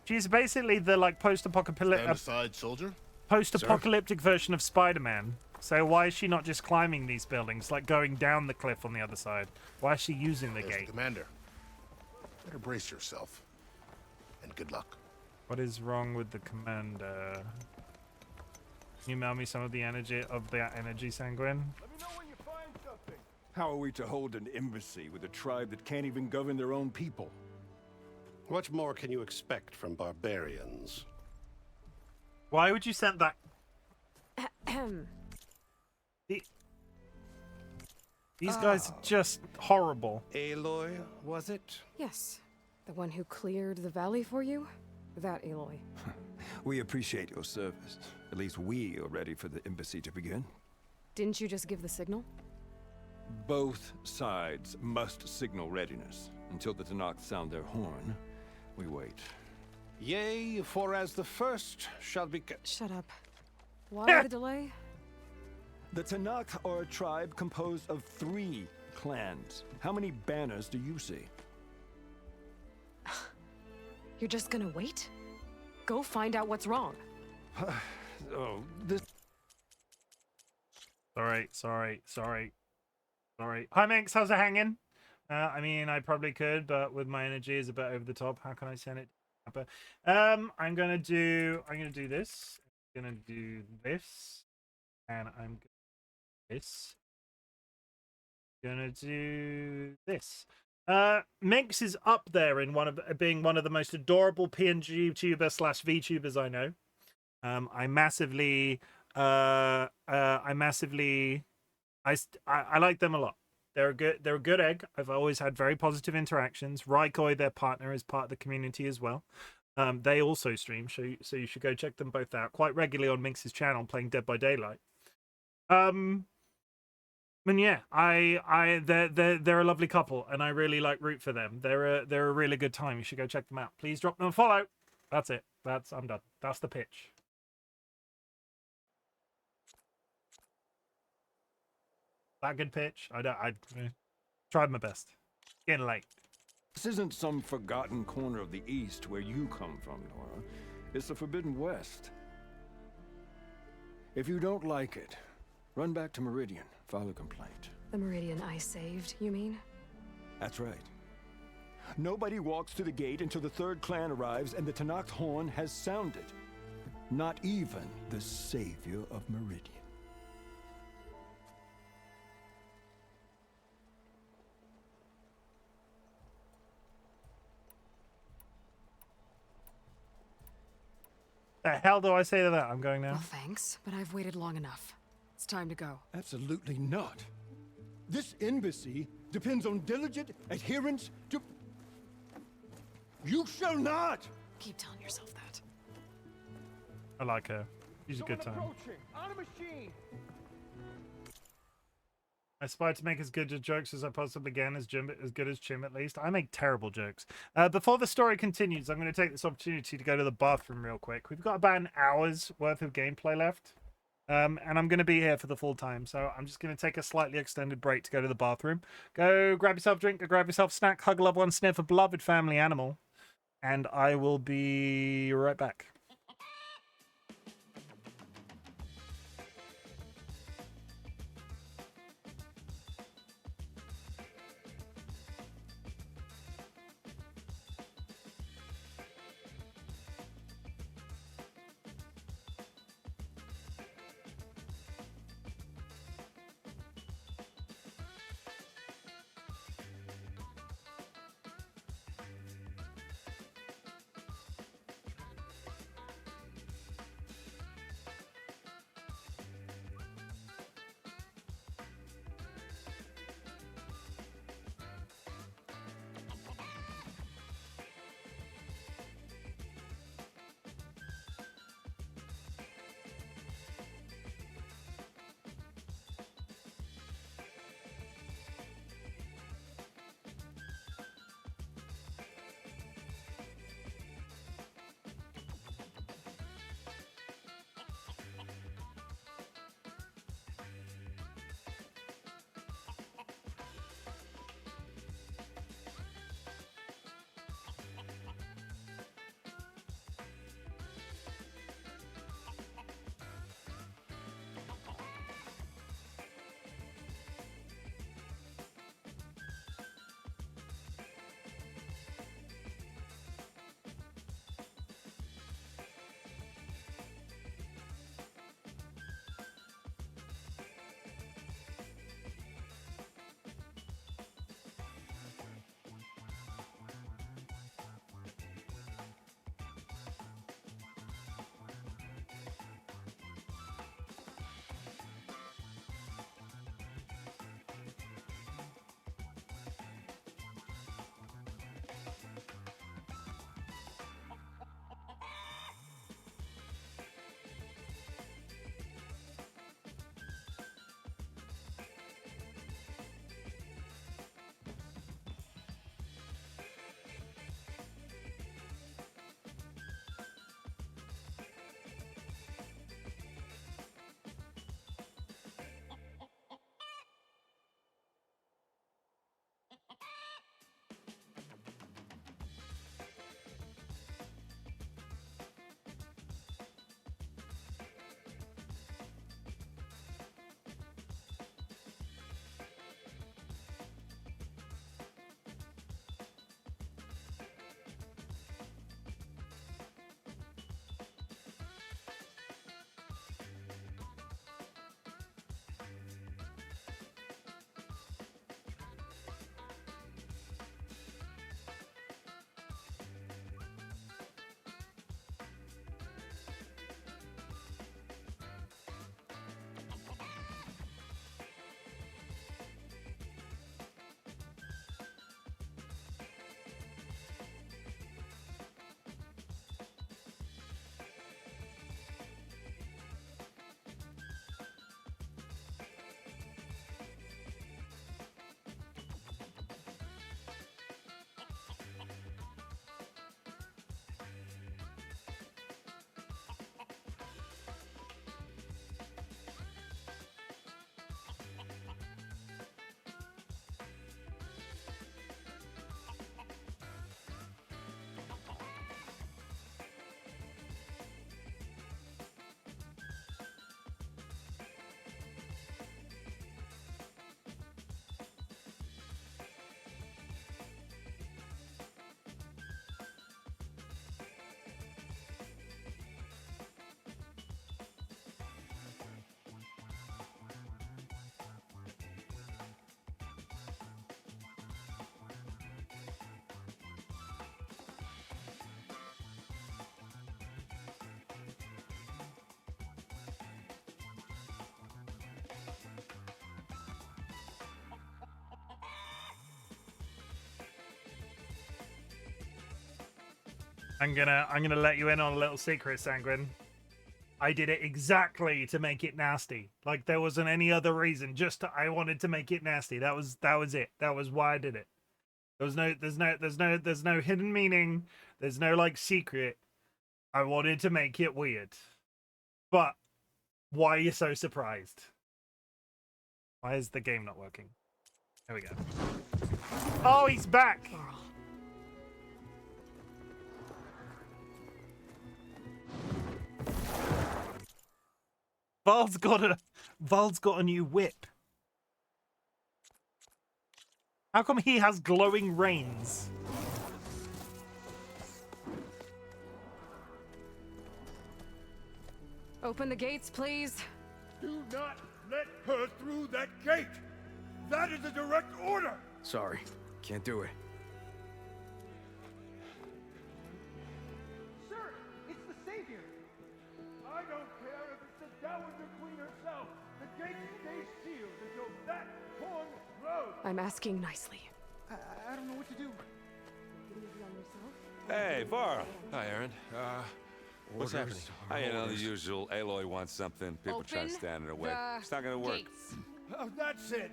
She's basically the like post-apocalyptic Stand aside, soldier. post-apocalyptic version of Spider-Man. So why is she not just climbing these buildings, like going down the cliff on the other side? Why is she using the There's gate? the commander. Better brace yourself. And good luck. What is wrong with the commander? Can you mail me some of the energy sanguine? How are we to hold an embassy with a tribe that can't even govern their own people? What more can you expect from barbarians? Why would you send that? These guys are just horrible. Aloy, was it? Yes. The one who cleared the valley for you? That Aloy. We appreciate your service. At least we are ready for the embassy to begin. Didn't you just give the signal? Both sides must signal readiness. Until the Tanakh sound their horn, we wait. Yea, for as the first shall be... Shut up. Why the delay? The Tanakh are a tribe composed of 3 clans. How many banners do you see? You're just gonna wait? Go find out what's wrong. Oh, this... Sorry. Hi, Minx. How's it hanging? I mean, I probably could, but with my energy is a bit over the top. How can I send it? I'm gonna do this. I'm gonna do this, and I'm this. Gonna do this. Minx is up there in being one of the most adorable PNG YouTuber / VTubers I know. I like them a lot. They're a good egg. I've always had very positive interactions. Raikoi, their partner, is part of the community as well. They also stream, so you should go check them both out quite regularly on Minx's channel, playing Dead by Daylight. And yeah, they're a lovely couple, and I really root for them. They're a really good time. You should go check them out. Please drop them a follow. That's it. I'm done. That's the pitch. That good pitch? I tried my best. Getting late. This isn't some forgotten corner of the East where you come from, Nora. It's the Forbidden West. If you don't like it, run back to Meridian. File a complaint. The Meridian I saved, you mean? That's right. Nobody walks to the gate until the 3rd clan arrives and the Tanakh horn has sounded. Not even the savior of Meridian. The hell do I say to that? I'm going now. Well, thanks, but I've waited long enough. It's time to go. Absolutely not. This embassy depends on diligent adherence to... You shall not! Keep telling yourself that. I like her. She's a good time. On a machine. I aspire to make as good a jokes as I possibly can, as good as Chim at least. I make terrible jokes. Before the story continues, I'm going to take this opportunity to go to the bathroom real quick. We've got about an hour's worth of gameplay left, and I'm going to be here for the full time, so I'm just going to take a slightly extended break to go to the bathroom. Go grab yourself a drink, go grab yourself a snack, hug a loved one, sniff a beloved family animal, and I will be right back. I'm gonna let you in on a little secret, Sanguine. I did it exactly to make it nasty. Like there wasn't any other reason. I wanted to make it nasty. That was it. That was why I did it. There's no hidden meaning. There's no like secret. I wanted to make it weird. But why are you so surprised? Why is the game not working? There we go. Oh, he's back. Val's got a new whip. How come he has glowing reins? Open the gates, please. Do not let her through that gate! That is a direct order! Sorry, can't do it. Sir, it's the Savior! I don't care if it's the Dowager Queen herself! The gate stays sealed until that horn blows! I'm asking nicely. I don't know what to do. Hey, Varl. Hi, Aaron. What's happening? You know, the usual. Aloy wants something. People try to stand in her way. It's not gonna work. Oh, that's it!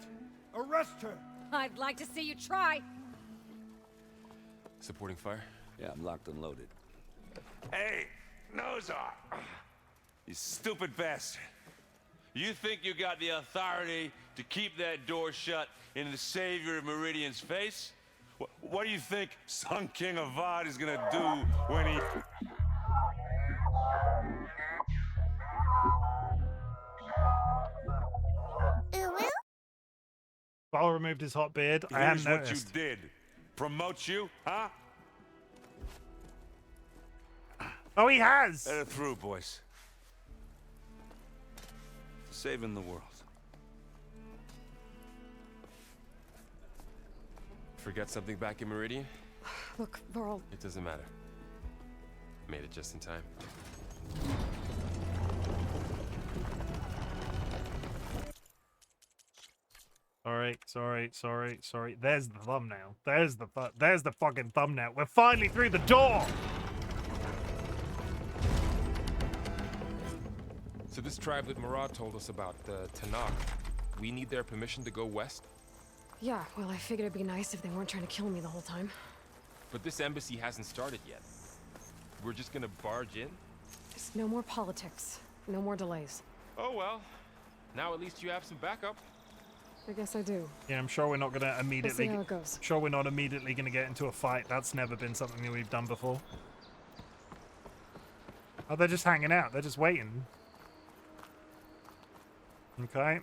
Arrest her! I'd like to see you try. Supporting fire? Yeah, I'm locked and loaded. Hey, Nozar! You stupid bastard. You think you got the authority to keep that door shut in the Savior of Meridian's face? What do you think Sun King Avad is gonna do when he... Val removed his hot beard. I hadn't Here's what you noticed. did. Promote you, huh? Oh, he has! Let it through, boys. Saving the world. Forget something back in Meridian? Look, Varl. It doesn't matter. Made it just in time. Sorry. There's the thumbnail. There's the fucking thumbnail. We're finally through the door! So this tribe that Murad told us about, the Tanakh, we need their permission to go west? Yeah, well, I figured it'd be nice if they weren't trying to kill me the whole time. But this embassy hasn't started yet. We're just gonna barge in? Just no more politics. No more delays. Oh well. Now at least you have some backup. I guess I do. Yeah, I'm sure we're not gonna immediately... We'll see how it goes. Sure we're not immediately gonna get into a fight. That's never been something that we've done before. Oh, they're just hanging out. They're just waiting. Okay.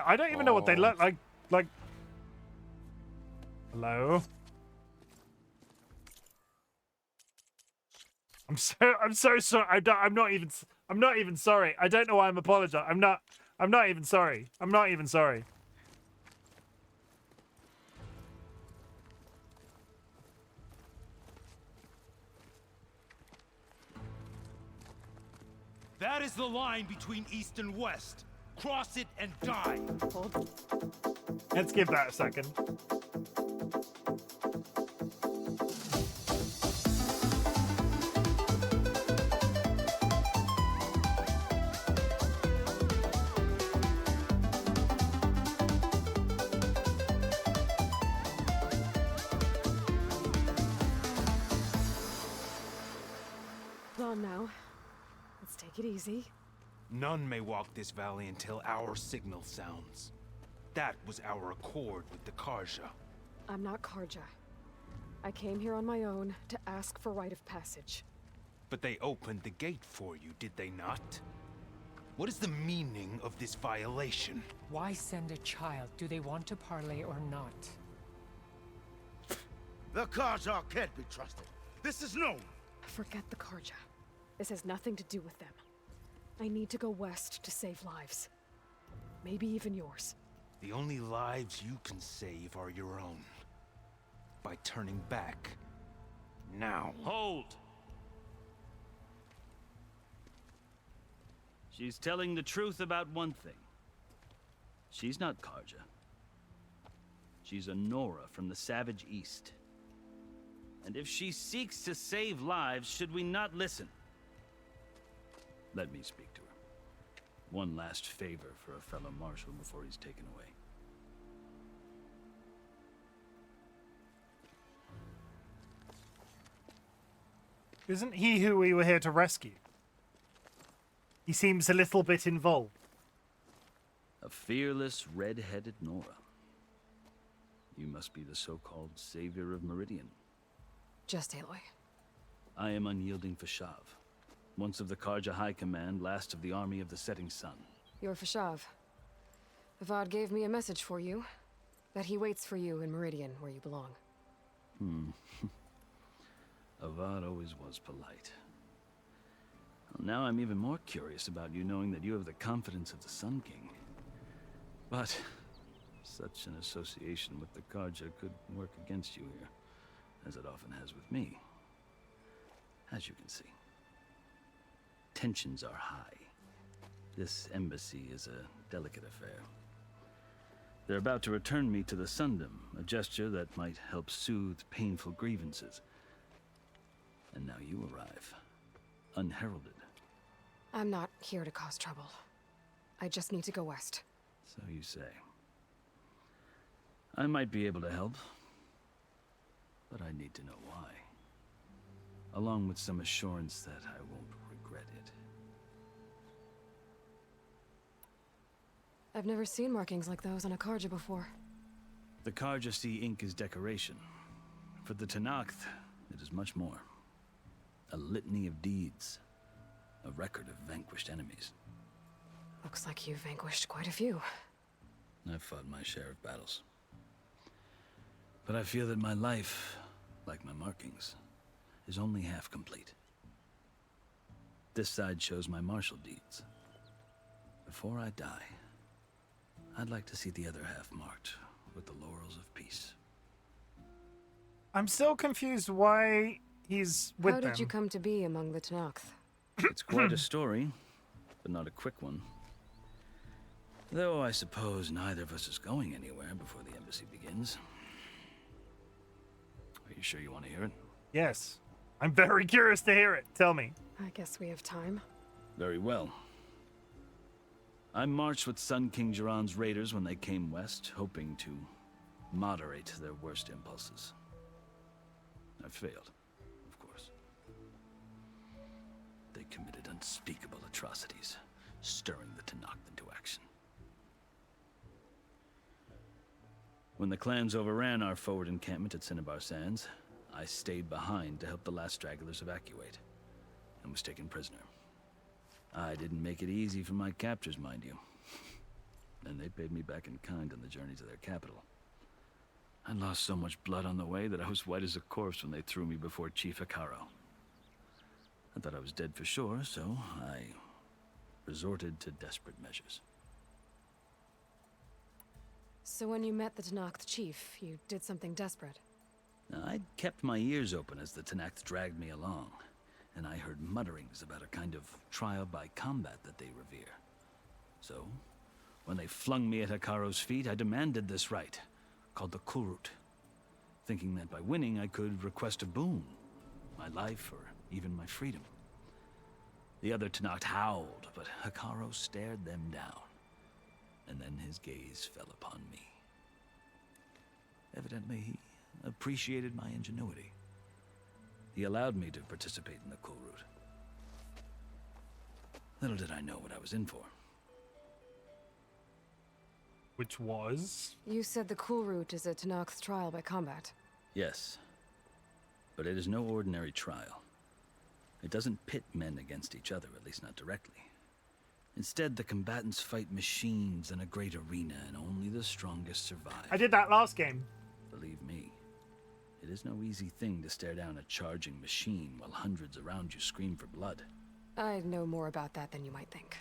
I don't even know what they look like. Hello? I'm so sorry. I'm not even sorry. I don't know why I'm apologizing. I'm not even sorry. I'm not even sorry. That is the line between East and West. Cross it and die. Let's give that a second. On now. Let's take it easy. None may walk this valley until our signal sounds. That was our accord with the Karja. I'm not Karja. I came here on my own to ask for rite of passage. But they opened the gate for you, did they not? What is the meaning of this violation? Why send a child? Do they want to parley or not? The Karja can't be trusted. This is known. Forget the Karja. This has nothing to do with them. I need to go west to save lives. Maybe even yours. The only lives you can save are your own. By turning back. Now. Hold! She's telling the truth about one thing. She's not Karja. She's a Nora from the Savage East. And if she seeks to save lives, should we not listen? Let me speak to her. One last favor for a fellow marshal before he's taken away. Isn't he who we were here to rescue? He seems a little bit involved. A fearless, red-headed Nora. You must be the so-called savior of Meridian. Just Aloy. I am unyielding Fashav. Once of the Karja High Command, last of the army of the setting sun. You're Fashav. Avad gave me a message for you. That he waits for you in Meridian, where you belong. Avad always was polite. Well, now I'm even more curious about you knowing that you have the confidence of the Sun King. But such an association with the Karja could work against you here, as it often has with me. As you can see, tensions are high. This embassy is a delicate affair. They're about to return me to the Sundom, a gesture that might help soothe painful grievances. And now you arrive, unheralded. I'm not here to cause trouble. I just need to go west. So you say. I might be able to help, but I need to know why. Along with some assurance that I won't regret it. I've never seen markings like those on a Karja before. The Karja see ink as decoration. For the Tenakth, it is much more. A litany of deeds. A record of vanquished enemies. Looks like you've vanquished quite a few. I've fought my share of battles. But I feel that my life, like my markings, is only half complete. This side shows my martial deeds. Before I die, I'd like to see the other half marked with the laurels of peace. I'm still confused why he's with them. How did you come to be among the Tenakth? It's quite a story, but not a quick one. Though I suppose neither of us is going anywhere before the embassy begins. Are you sure you want to hear it? Yes. I'm very curious to hear it. Tell me. I guess we have time. Very well. I marched with Sun King Jiran's raiders when they came west, hoping to moderate their worst impulses. I failed, of course. They committed unspeakable atrocities, stirring the Tenakth into action. When the clans overran our forward encampment at Cinnabar Sands, I stayed behind to help the last stragglers evacuate, and was taken prisoner. I didn't make it easy for my captors, mind you. And they paid me back in kind on the journey to their capital. I lost so much blood on the way that I was white as a corpse when they threw me before Chief Hekaro. I thought I was dead for sure, so I resorted to desperate measures. So when you met the Tenakth chief, you did something desperate? Now, I'd kept my ears open as the Tenakth dragged me along, and I heard mutterings about a kind of trial by combat that they revere. So, when they flung me at Hekaro's feet, I demanded this right, called the Kulrut, thinking that by winning I could request a boon, my life or even my freedom. The other Tenakth howled, but Hekaro stared them down, and then his gaze fell upon me. Evidently, he appreciated my ingenuity. He allowed me to participate in the Kulrut. Little did I know what I was in for. Which was? You said the Kulrut is a Tenakth trial by combat. Yes, but it is no ordinary trial. It doesn't pit men against each other, at least not directly. Instead, the combatants fight machines in a great arena, and only the strongest survive. I did that last game. Believe me, it is no easy thing to stare down a charging machine while hundreds around you scream for blood. I know more about that than you might think.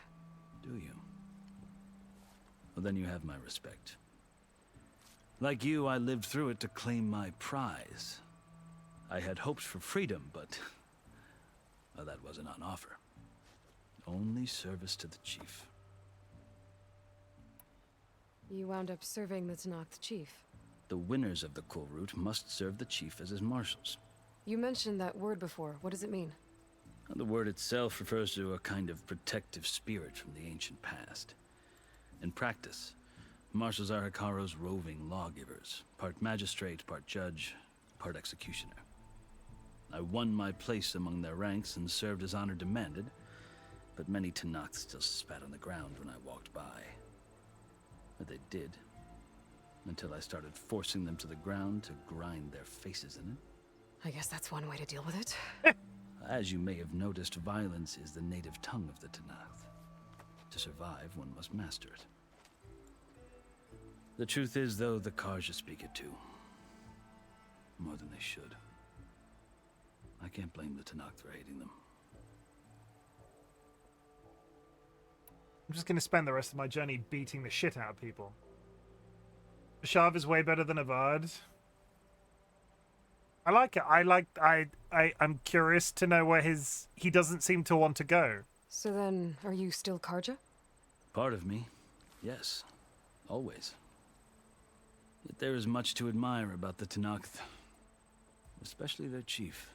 Do you? Well, then you have my respect. Like you, I lived through it to claim my prize. I had hoped for freedom, but well, that wasn't on offer. Only service to the chief. You wound up serving the Tenakth chief. The winners of the Kulrut must serve the chief as his marshals. You mentioned that word before. What does it mean? The word itself refers to a kind of protective spirit from the ancient past. In practice, marshals are Hikaru's roving lawgivers, part magistrate, part judge, part executioner. I won my place among their ranks and served as honor demanded, but many Tenakth still spat on the ground when I walked by. But they did, until I started forcing them to the ground to grind their faces in it. I guess that's one way to deal with it. As you may have noticed, violence is the native tongue of the Tenakth. To survive, one must master it. The truth is, though, the Karja speak it too. More than they should. I can't blame the Tenakth for hating them. I'm just going to spend the rest of my journey beating the shit out of people. Bashav is way better than Avad. I like it. I'm curious to know where he doesn't seem to want to go. So then, are you still Karja? Part of me, yes. Always. Yet there is much to admire about the Tenakth. Especially their chief.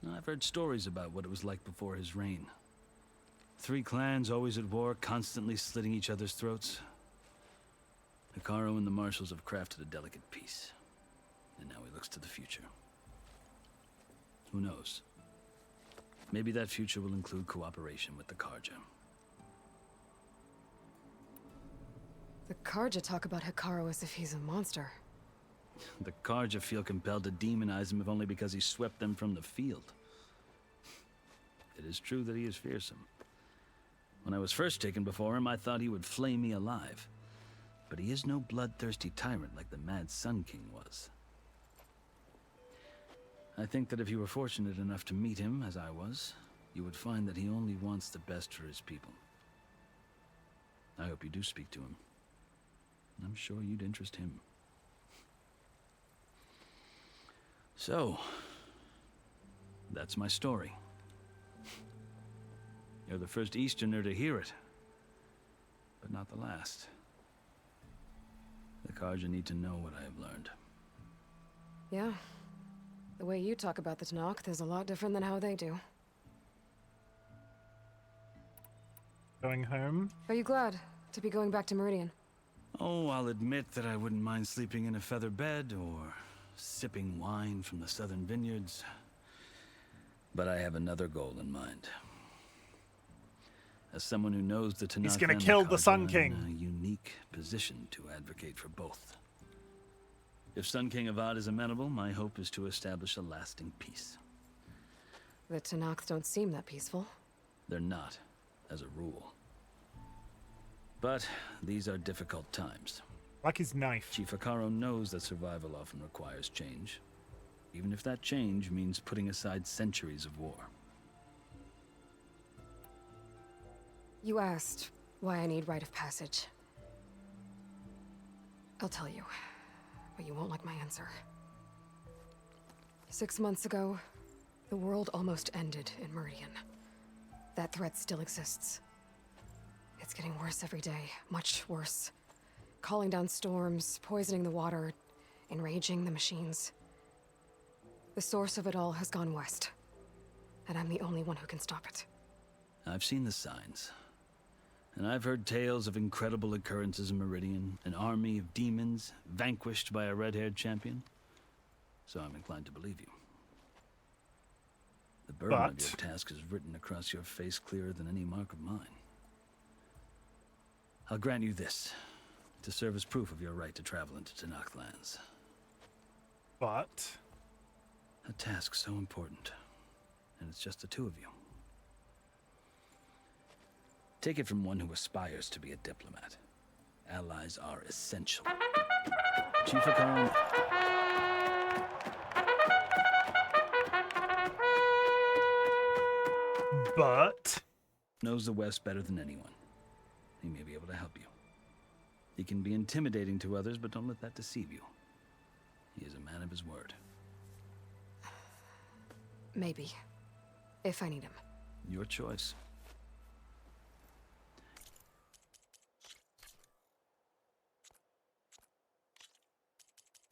I've heard stories about what it was like before his reign. 3 clans always at war, constantly slitting each other's throats. Hikaru and the marshals have crafted a delicate peace. And now he looks to the future. Who knows? Maybe that future will include cooperation with the Karja. The Karja talk about Hikaru as if he's a monster. The Karja feel compelled to demonize him if only because he swept them from the field. It is true that he is fearsome. When I was first taken before him, I thought he would flay me alive. But he is no bloodthirsty tyrant like the Mad Sun King was. I think that if you were fortunate enough to meet him, as I was, you would find that he only wants the best for his people. I hope you do speak to him. I'm sure you'd interest him. So, that's my story. You're the first Easterner to hear it, but not the last. The Karja need to know what I have learned. Yeah. The way you talk about the Tenakth is a lot different than how they do. Going home? Are you glad to be going back to Meridian? Oh, I'll admit that I wouldn't mind sleeping in a feather bed or sipping wine from the southern vineyards. But I have another goal in mind. As someone who knows the Tenakth, he's gonna kill the Sun King. I'm in a unique position to advocate for both. If Sun King Avad is amenable, my hope is to establish a lasting peace. The Tenakth don't seem that peaceful. They're not, as a rule. But these are difficult times. Like his knife. Chief Hikaru knows that survival often requires change, even if that change means putting aside centuries of war. You asked why I need rite of passage. I'll tell you, but you won't like my answer. 6 months ago, the world almost ended in Meridian. That threat still exists. It's getting worse every day, much worse. Calling down storms, poisoning the water, enraging the machines. The source of it all has gone west, and I'm the only one who can stop it. I've seen the signs. And I've heard tales of incredible occurrences in Meridian, an army of demons vanquished by a red-haired champion. So I'm inclined to believe you. The burden of your task is written across your face clearer than any mark of mine. I'll grant you this, to serve as proof of your right to travel into Tenakth lands. But a task so important, and it's just the 2 of you. Take it from one who aspires to be a diplomat. Allies are essential. Chief Hikaru... But... knows the West better than anyone. He may be able to help you. He can be intimidating to others, but don't let that deceive you. He is a man of his word. Maybe. If I need him. Your choice.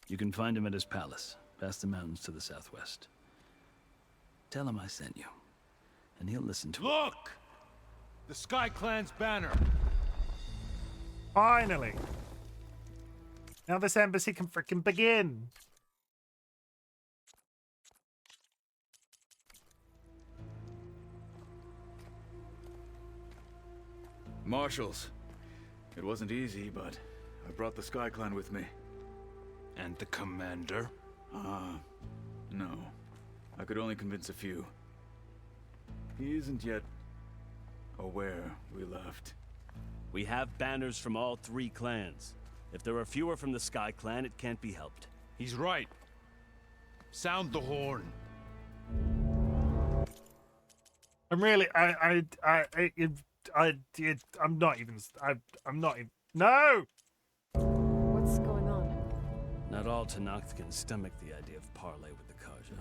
You can find him at his palace, past the mountains to the southwest. Tell him I sent you. and he'll listen to it. Look! The Sky Clan's banner. Finally. Now this embassy can frickin' begin. Marshals. It wasn't easy, but I brought the Sky Clan with me. And the commander? No. I could only convince a few. He isn't yet aware we left. We have banners from all 3 clans. If there are fewer from the Sky Clan, it can't be helped. He's right. Sound the horn. I'm really, I'm not even, no! What's going on? Not all Tenakth can stomach the idea of parley with the Karja,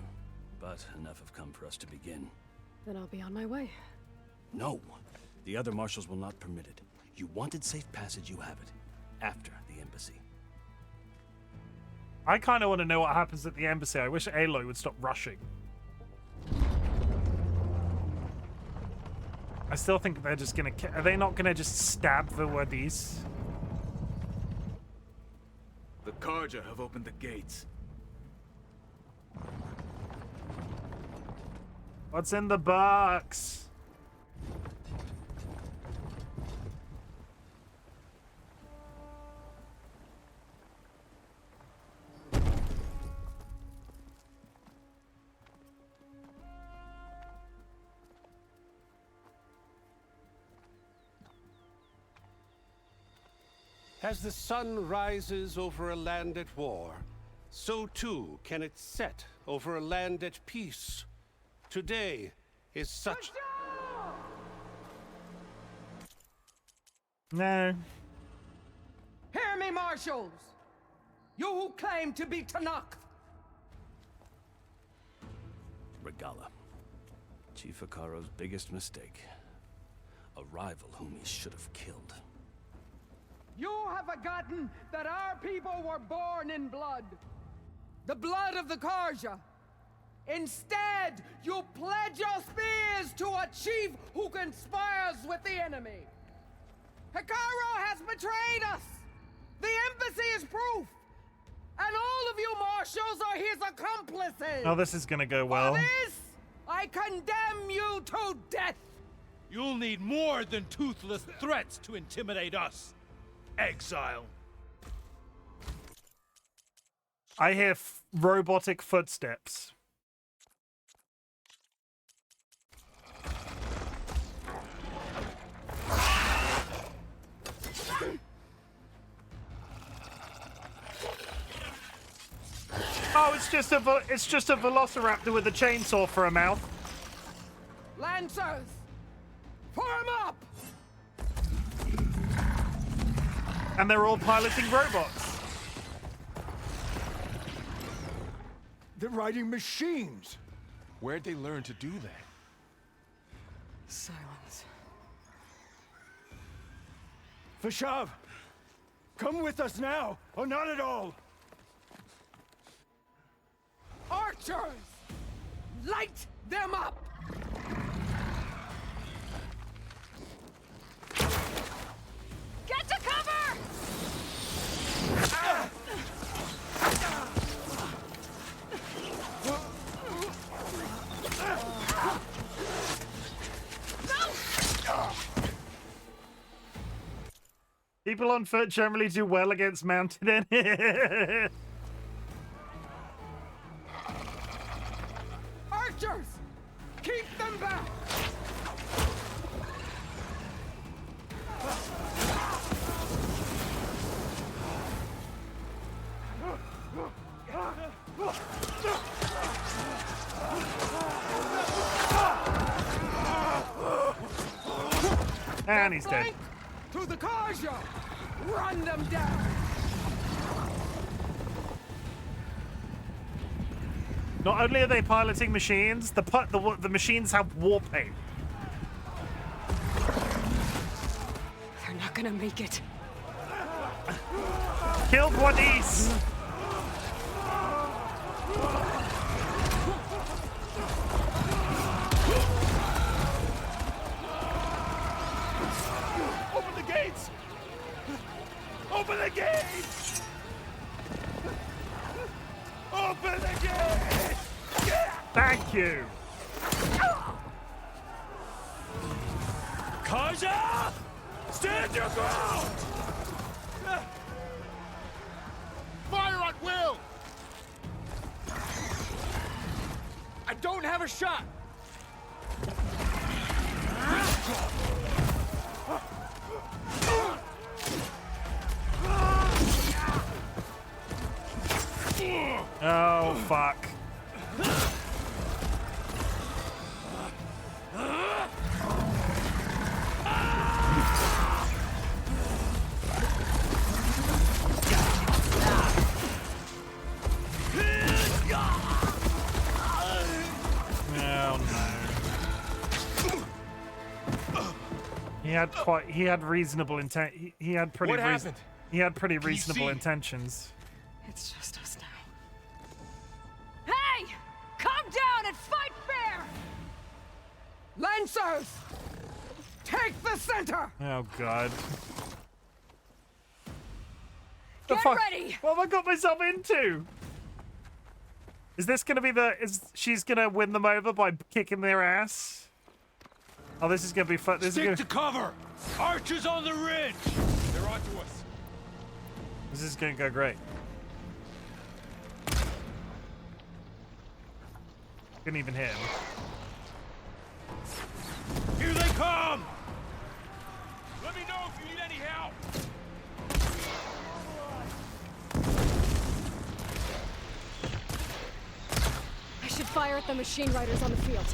but enough have come for us to begin. Then I'll be on my way. No, the other marshals will not permit it. You wanted safe passage, you have it. After the embassy. I kind of want to know what happens at the embassy. I wish Aloy would stop rushing. I still think they're just gonna... Are they not gonna just stab the Wadis? The Karja have opened the gates. What's in the box? As the sun rises over a land at war, so too can it set over a land at peace. Today is such... No. Hear me, marshals! You who claim to be Tenakth! Regala. Chief Akaro's biggest mistake. A rival whom he should have killed. You have forgotten that our people were born in blood. The blood of the Karja. Instead, you pledge your spears to a chief who conspires with the enemy. Akaro has betrayed us. The embassy is proof. And all of you marshals are his accomplices. Oh, this is gonna go well. For this, I condemn you to death. You'll need more than toothless threats to intimidate us. Exile. I hear robotic footsteps. Oh, it's just a velociraptor with a chainsaw for a mouth. Lancers, form up. And they're all piloting robots. They're riding machines. Where'd they learn to do that? Silence. Vashav, come with us now, or not at all. Archers, light them up. Get to cover! People on foot generally do well against mounted enemies. Archers, keep them back. And he's dead. To the Karja! Run them down! Not only are they piloting machines, the machines have war paint. They're not gonna make it. Killed Wadis! Thank you. Karja! Stand your ground! Fire at will! I don't have a shot! Oh, fuck. Oh, no. He had reasonable intent. He had pretty What happened? He had pretty reasonable intentions. It's just us now. Hey! Calm down and fight fair! Lancers! Take the center! Oh, God. Get ready! What have I got myself into? Is this gonna be she's gonna win them over by kicking their ass? Oh, this is gonna be fun. Stick to cover! Archers on the ridge! They're onto us. This is gonna go great. Couldn't even hit him. Here they come! Let me know if you need any help. I should fire at the machine riders on the field.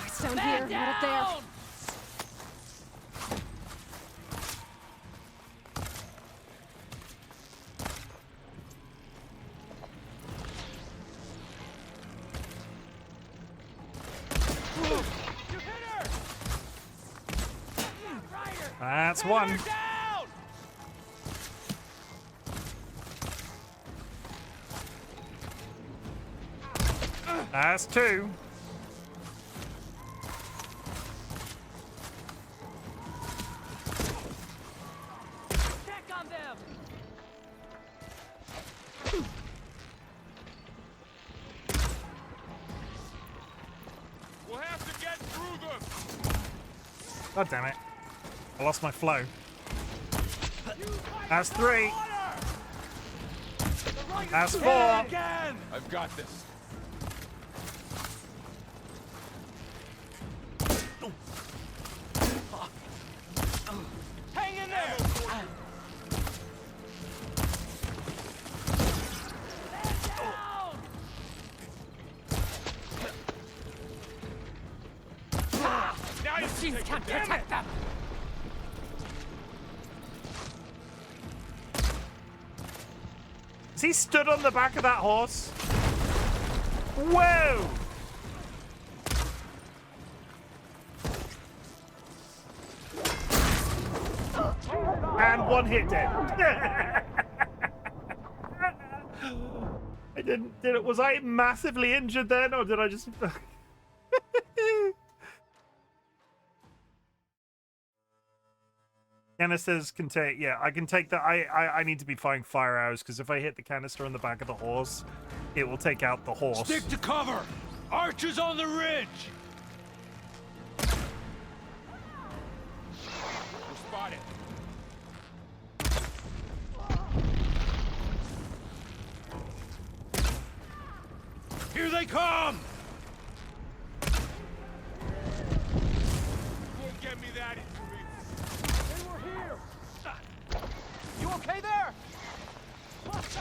It's down here, not up there. That's one. That's two. Check on them! We'll have to get through them. God damn it. I lost my flow. That's three. That's four. I've got this. Hang in there! Now you Machines can't protect them! Is he stood on the back of that horse? Whoa! And one hit dead. I did it. Was I massively injured then, or did I just... Canisters can take, yeah, I can take that. I need to be firing fire arrows, because if I hit the canister on the back of the horse, it will take out the horse. Stick to cover! Archers on the ridge! We're spotted. Here they come! Won't get me that easily. You okay there?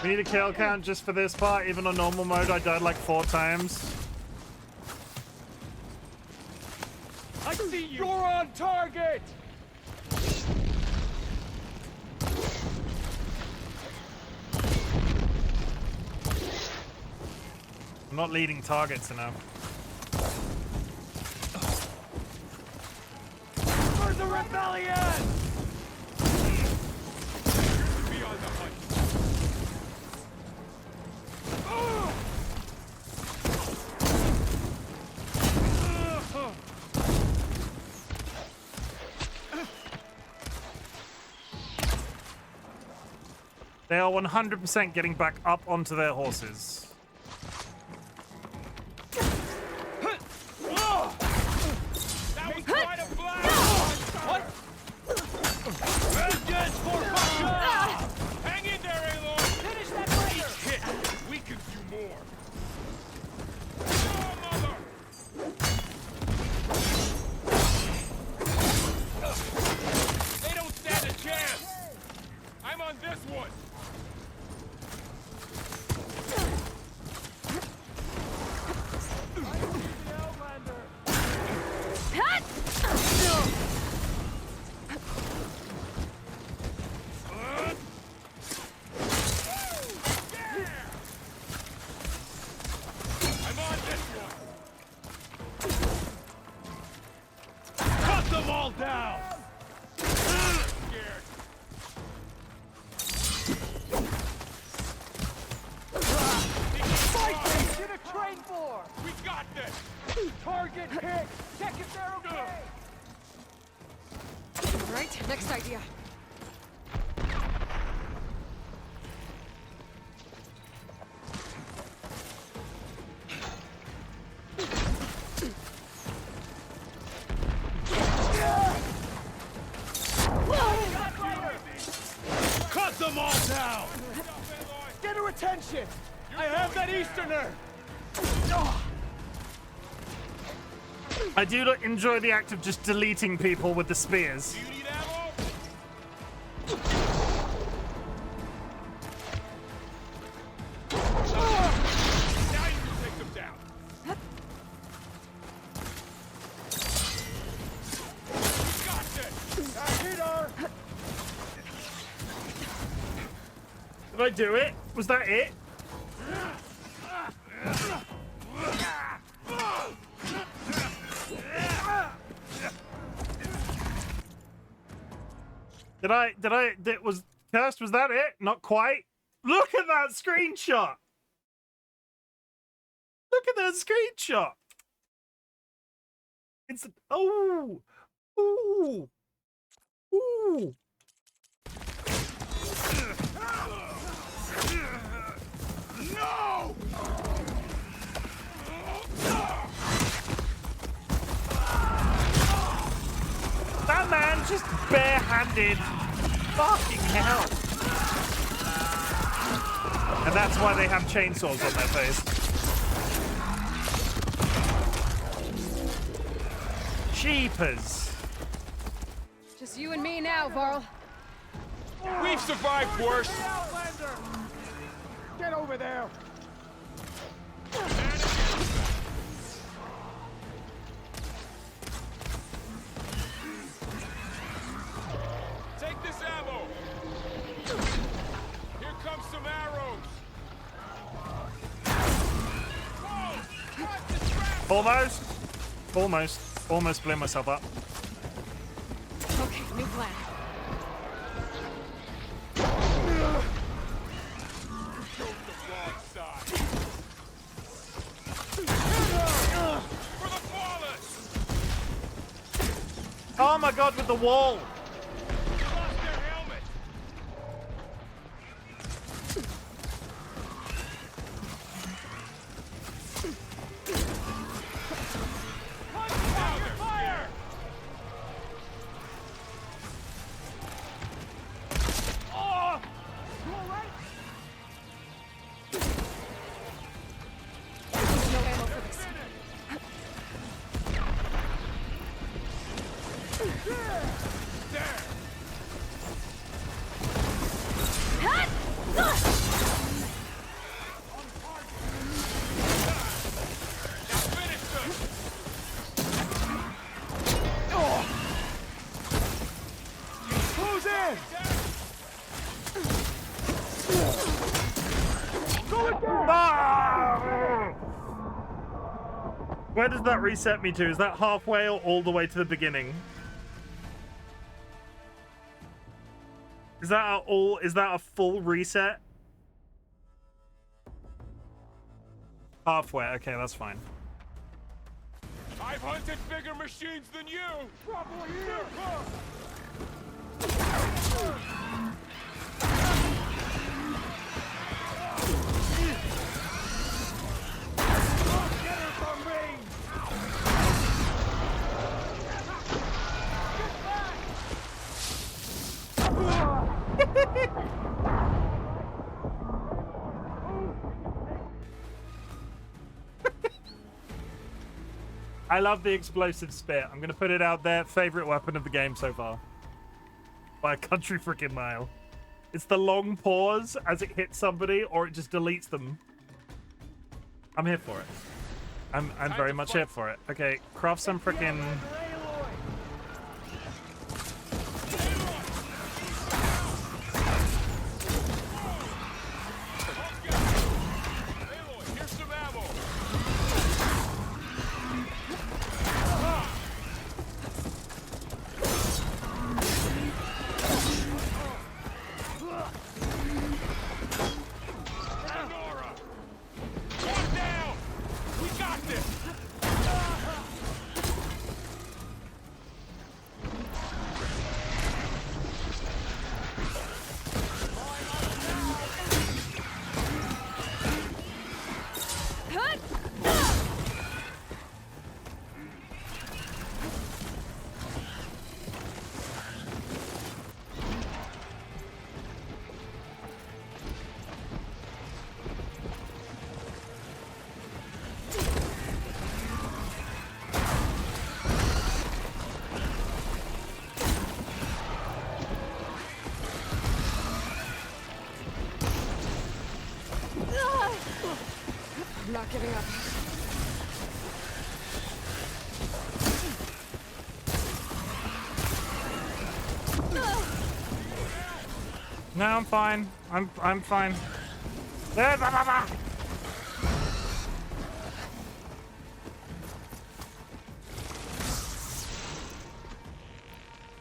We need a kill count just for this part. Even on normal mode, I died like 4 times. I see you! You're on target! I'm not leading targets enough. For the rebellion! Be on the hunt. They are 100% getting back up onto their horses. for? We got this! Target hit! Check if they're okay! All right, next idea. Cut them all down! Get her attention! I have that Easterner! I do enjoy the act of just deleting people with the spears. Now you can take them down. We got this! I hit her! Did I do it? Was that it? Was Cursed, was that it? Not quite. Look at that screenshot. Look at that screenshot. It's, oh, ooh, ooh. No! That man just barehanded. Fucking hell. And that's why they have chainsaws on their face. Jeepers. Just you and me now, Varl. We've survived worse. Get over there. Take this ammo. Here comes some arrows. Almost blew myself up. Okay, new plan. Oh my god, with the wall! Where does that reset me to? Is that halfway or all the way to the beginning? Is that a full reset? Halfway, okay, that's fine. I've hunted bigger machines than you! Trouble here! Get her from me! I love the explosive spit. I'm gonna put it out there. Favorite weapon of the game so far. By a country freaking mile. It's the long pause as it hits somebody or it just deletes them. I'm here for it. I'm very much here for it. Okay, craft some freaking... I'm not giving up. No, I'm fine. I'm fine. Blah, blah, blah, blah.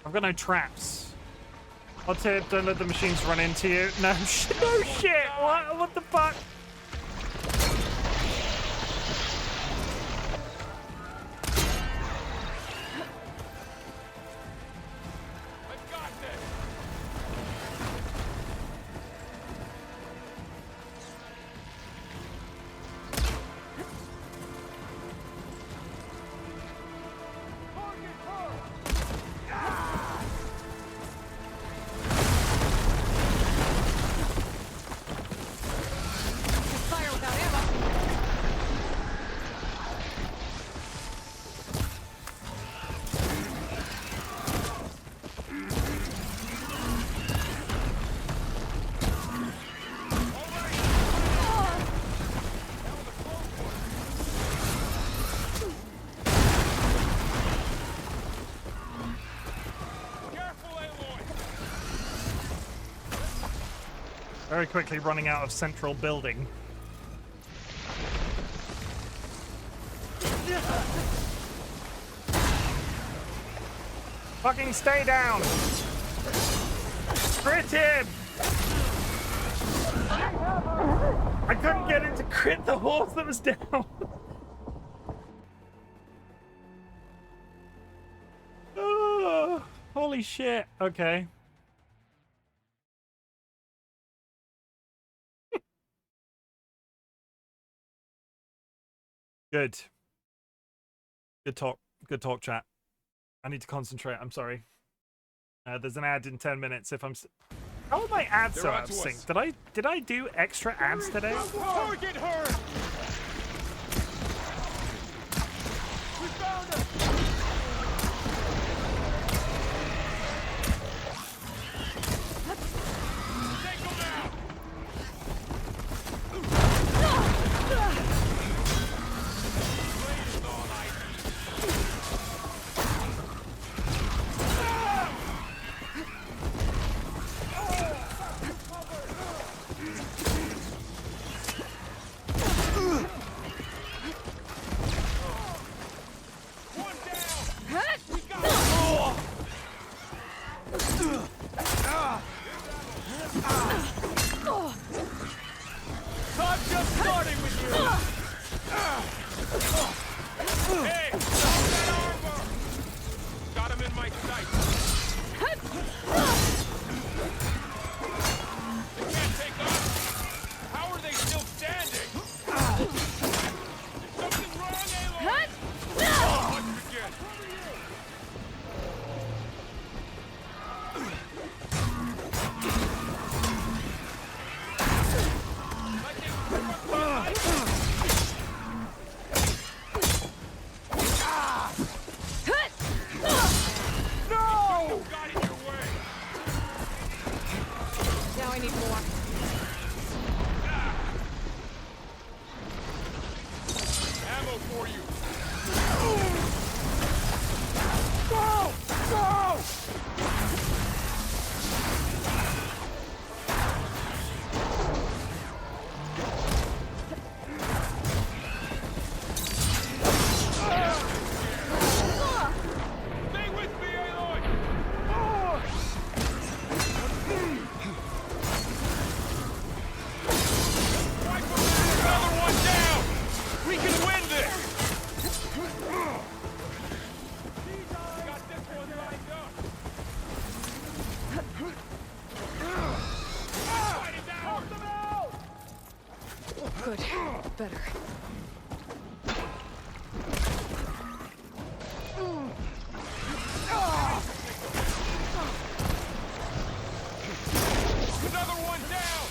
I've got no traps. I'll tip, don't let the machines run into you. No, no shit! What the fuck? Very quickly running out of central building. Fucking stay down! Crit him! I couldn't get him to crit the horse that was down. Oh, holy shit. Okay. Good. Good talk. Good talk, chat. I need to concentrate. I'm sorry. There's an ad in 10 minutes. If I'm... How are my ads so out of sync? Did I do extra ads today? Target her! We found her! Take him out! I'm just starting with you! Hey! Stop that armor! Got him in my sight! They can't take us! How are they still standing? Is something wrong, Aloy? Once again! Now I need more. Ammo for you! Go! Go! Stay with me, Aloy! Another one down! We can win this! Got this one lined up! Fight him down! Help them out! Good. Better. Another one down!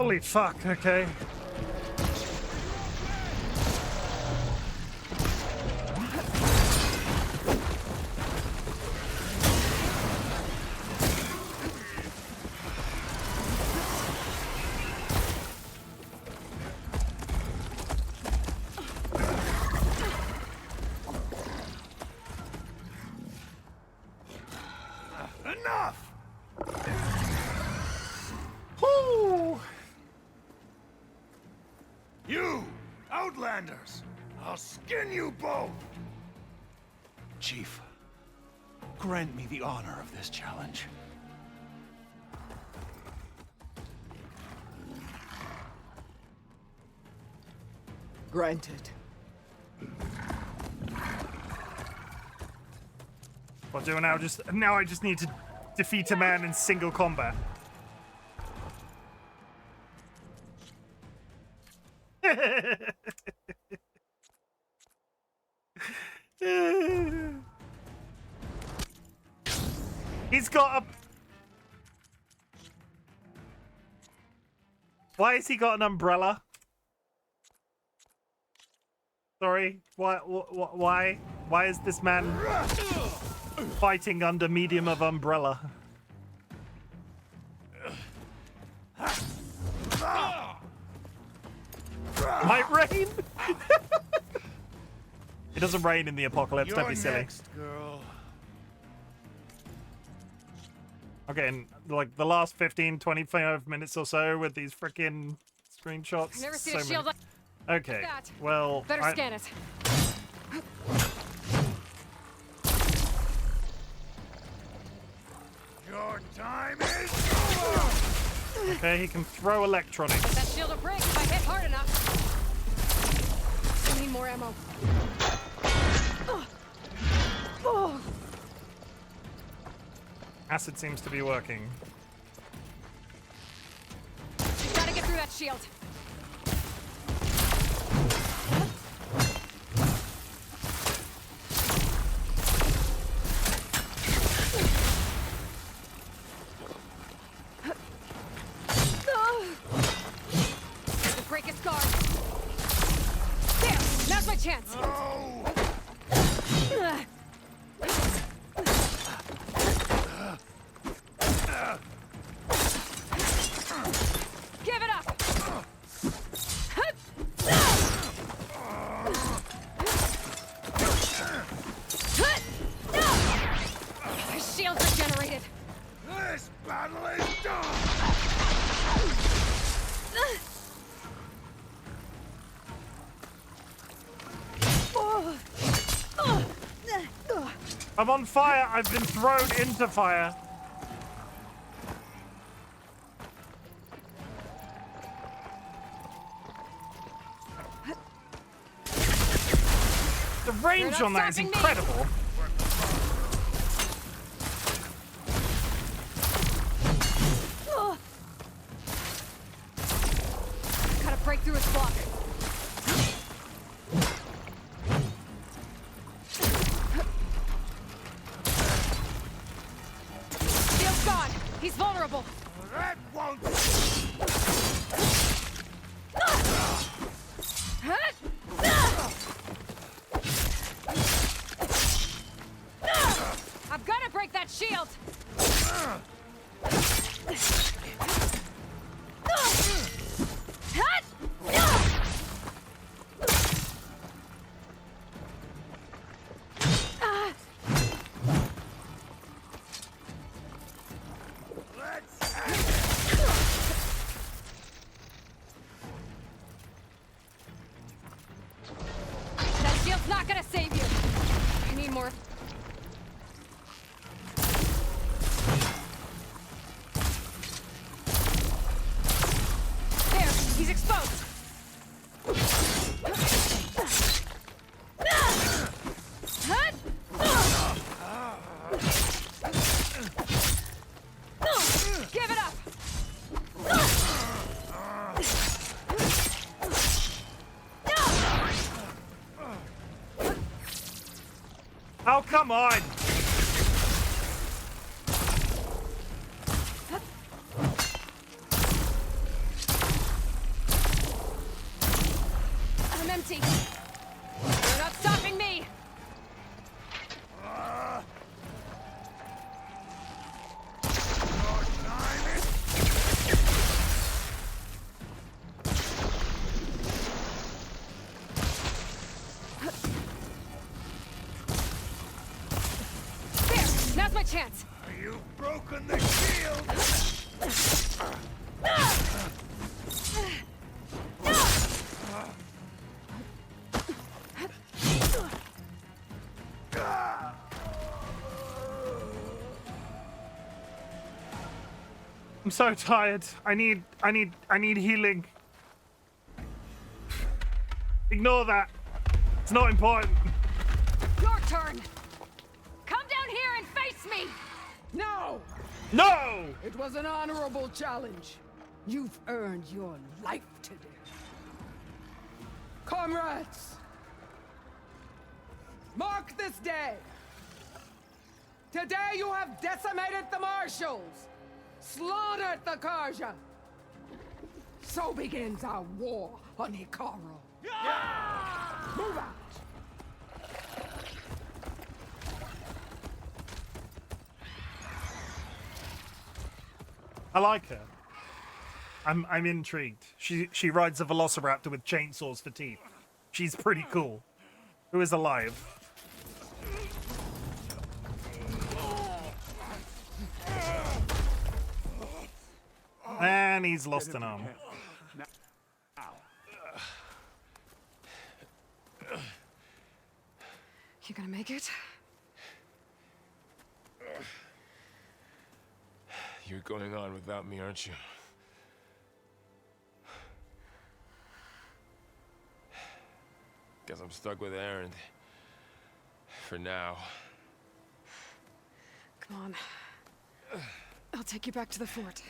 Holy fuck, okay. Enough! Woo! You, Outlanders! I'll skin you both! Chief, grant me the honor of this challenge. Granted. What do I now? Now I just need to defeat a man in single combat. He's got a... Why has he got an umbrella? Sorry, why is this man fighting under medium of umbrella? Might rain? It doesn't rain in the apocalypse, don't be silly. Next, girl. Okay, in like the last 15, 25 minutes or so with these freaking screenshots. I've never seen a shield like Okay, that. well... Better scan it. Your time is over! Okay, he can throw electronics. That shield will break if I hit hard enough. I need more ammo. Acid seems to be working. Gotta get through that shield. Break its guard. There, now's my chance. Give it up. My shields are generated. This battle is done! I'm on fire! I've been thrown into fire! The range on that is incredible! Gotta break through its block. Shield's gone. He's vulnerable. That won't... I've gotta break that shield. That shield's not gonna save you. I need more. There, he's exposed. Give it up. Oh, come on! Now's my chance. You've broken the shield! I'm so tired. I need healing. Ignore that. It's not important. Your turn. Come down here and face me. No! No! It was an honorable challenge. You've earned your life today. Comrades! Mark this day. Today you have decimated the marshals, slaughtered the Karja. So begins our war on Hikaru. Move out! I like her. I'm intrigued. She rides a velociraptor with chainsaws for teeth. She's pretty cool. Who is alive? And he's lost an arm. You gonna make it? You're going on without me, aren't you? Guess I'm stuck with Aaron. For now. Come on. I'll take you back to the fort.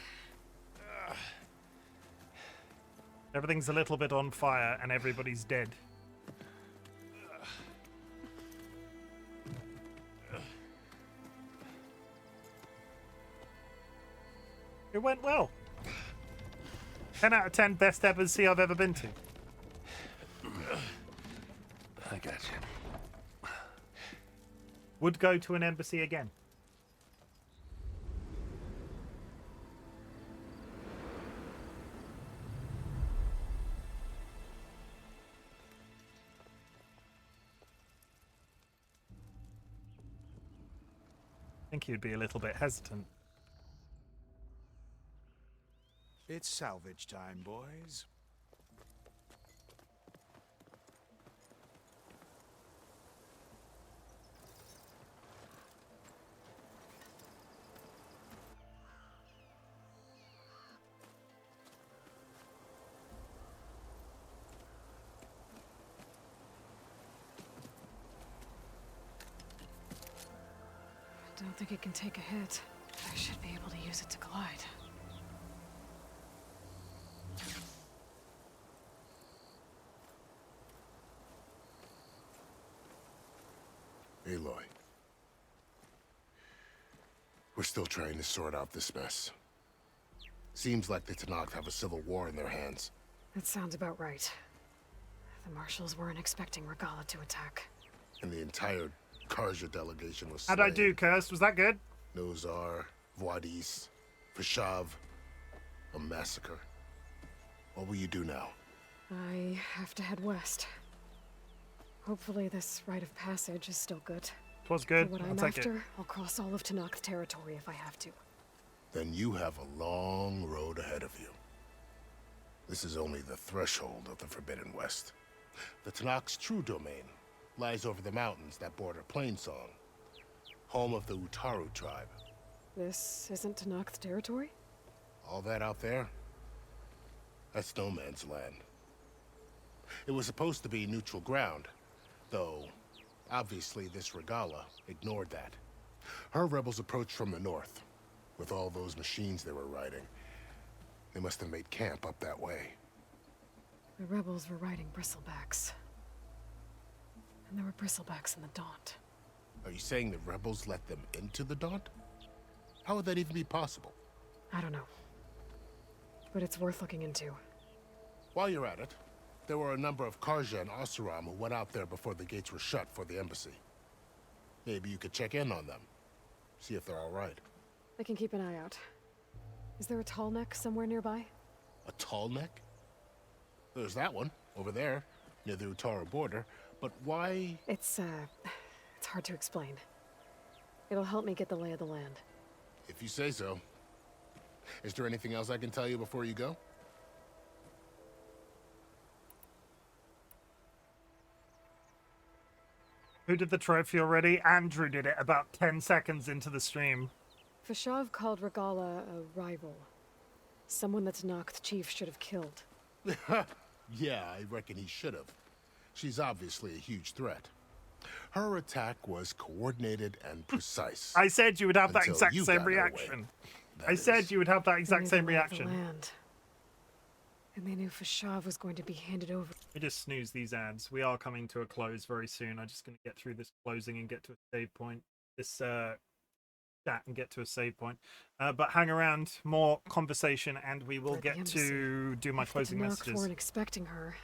Everything's a little bit on fire and everybody's dead. It went well. 10 out of 10 best embassy I've ever been to. I got you. Would go to an embassy again. I think you'd be a little bit hesitant. It's salvage time, boys. I don't think it can take a hit. I should be able to use it to glide. Aloy. We're still trying to sort out this mess. Seems like the Tenakth have a civil war in their hands. That sounds about right. The marshals weren't expecting Regala to attack. And the entire Karja delegation was How'd slain. I do, Kirst? Was that good? Nozar, Vwadis, Fashav. A massacre. What will you do now? I have to head west. Hopefully this rite of passage is still good. Twas good. For what I'll I'm take after, it. I'll cross all of Tenakth territory if I have to. Then you have a long road ahead of you. This is only the threshold of the Forbidden West. The Tenakth's true domain lies over the mountains that border Plainsong, home of the Utaru tribe. This isn't Tenakth territory? All that out there? That's no man's land. It was supposed to be neutral ground, though obviously this Regala ignored that. Her rebels approached from the north. With all those machines they were riding, they must have made camp up that way. The rebels were riding bristlebacks. And there were bristlebacks in the Daunt. Are you saying the rebels let them into the Daunt? How would that even be possible? I don't know. But it's worth looking into. While you're at it, there were a number of Karja and Oseram who went out there before the gates were shut for the embassy. Maybe you could check in on them. See if they're all right. I can keep an eye out. Is there a tall neck somewhere nearby? A tall neck? There's that one, over there, near the Utaru border. But why? It's hard to explain. It'll help me get the lay of the land. If you say so. Is there anything else I can tell you before you go? Who did the trophy already? Andrew did it about 10 seconds into the stream. Fashav called Regala a rival. Someone that Tanakh chief should have killed. Yeah, I reckon he should have. She's obviously a huge threat. Her attack was coordinated and precise. I said you would have that Until exact you same got in her way. reaction. I said you would have that exact same They knew the lay of the reaction. land. And they knew Fashav was going to be handed over. We just snooze these ads. We are coming to a close very soon. I'm just going to get through this closing and get to a save point. This chat and get to a save point. But hang around, more conversation, and we will At the get embassy. to do my If the closing Tanakh messages. weren't expecting her,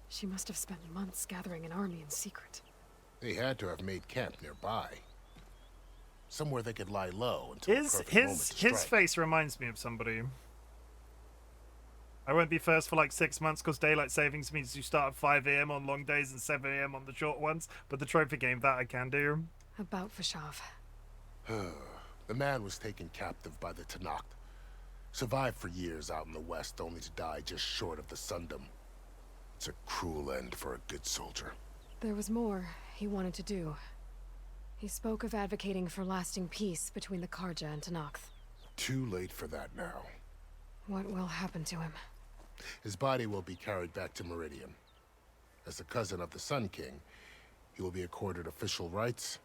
she must have spent months gathering an army in secret. They had to have made camp nearby. Somewhere they could lie low until the His perfect moment to his strike. face reminds me of somebody. I won't be first for like 6 months because daylight savings means you start at 5 AM on long days and 7 AM on the short ones. But the trophy game, that I can do. About Fashav. The man was taken captive by the Tanakh. Survived for years out in the west, only to die just short of the Sundom. It's a cruel end for a good soldier. There was more he wanted to do. He spoke of advocating for lasting peace between the Karja and Tanakh. Too late for that now. What will happen to him? His body will be carried back to Meridian. As a cousin of the Sun King, he will be accorded official rights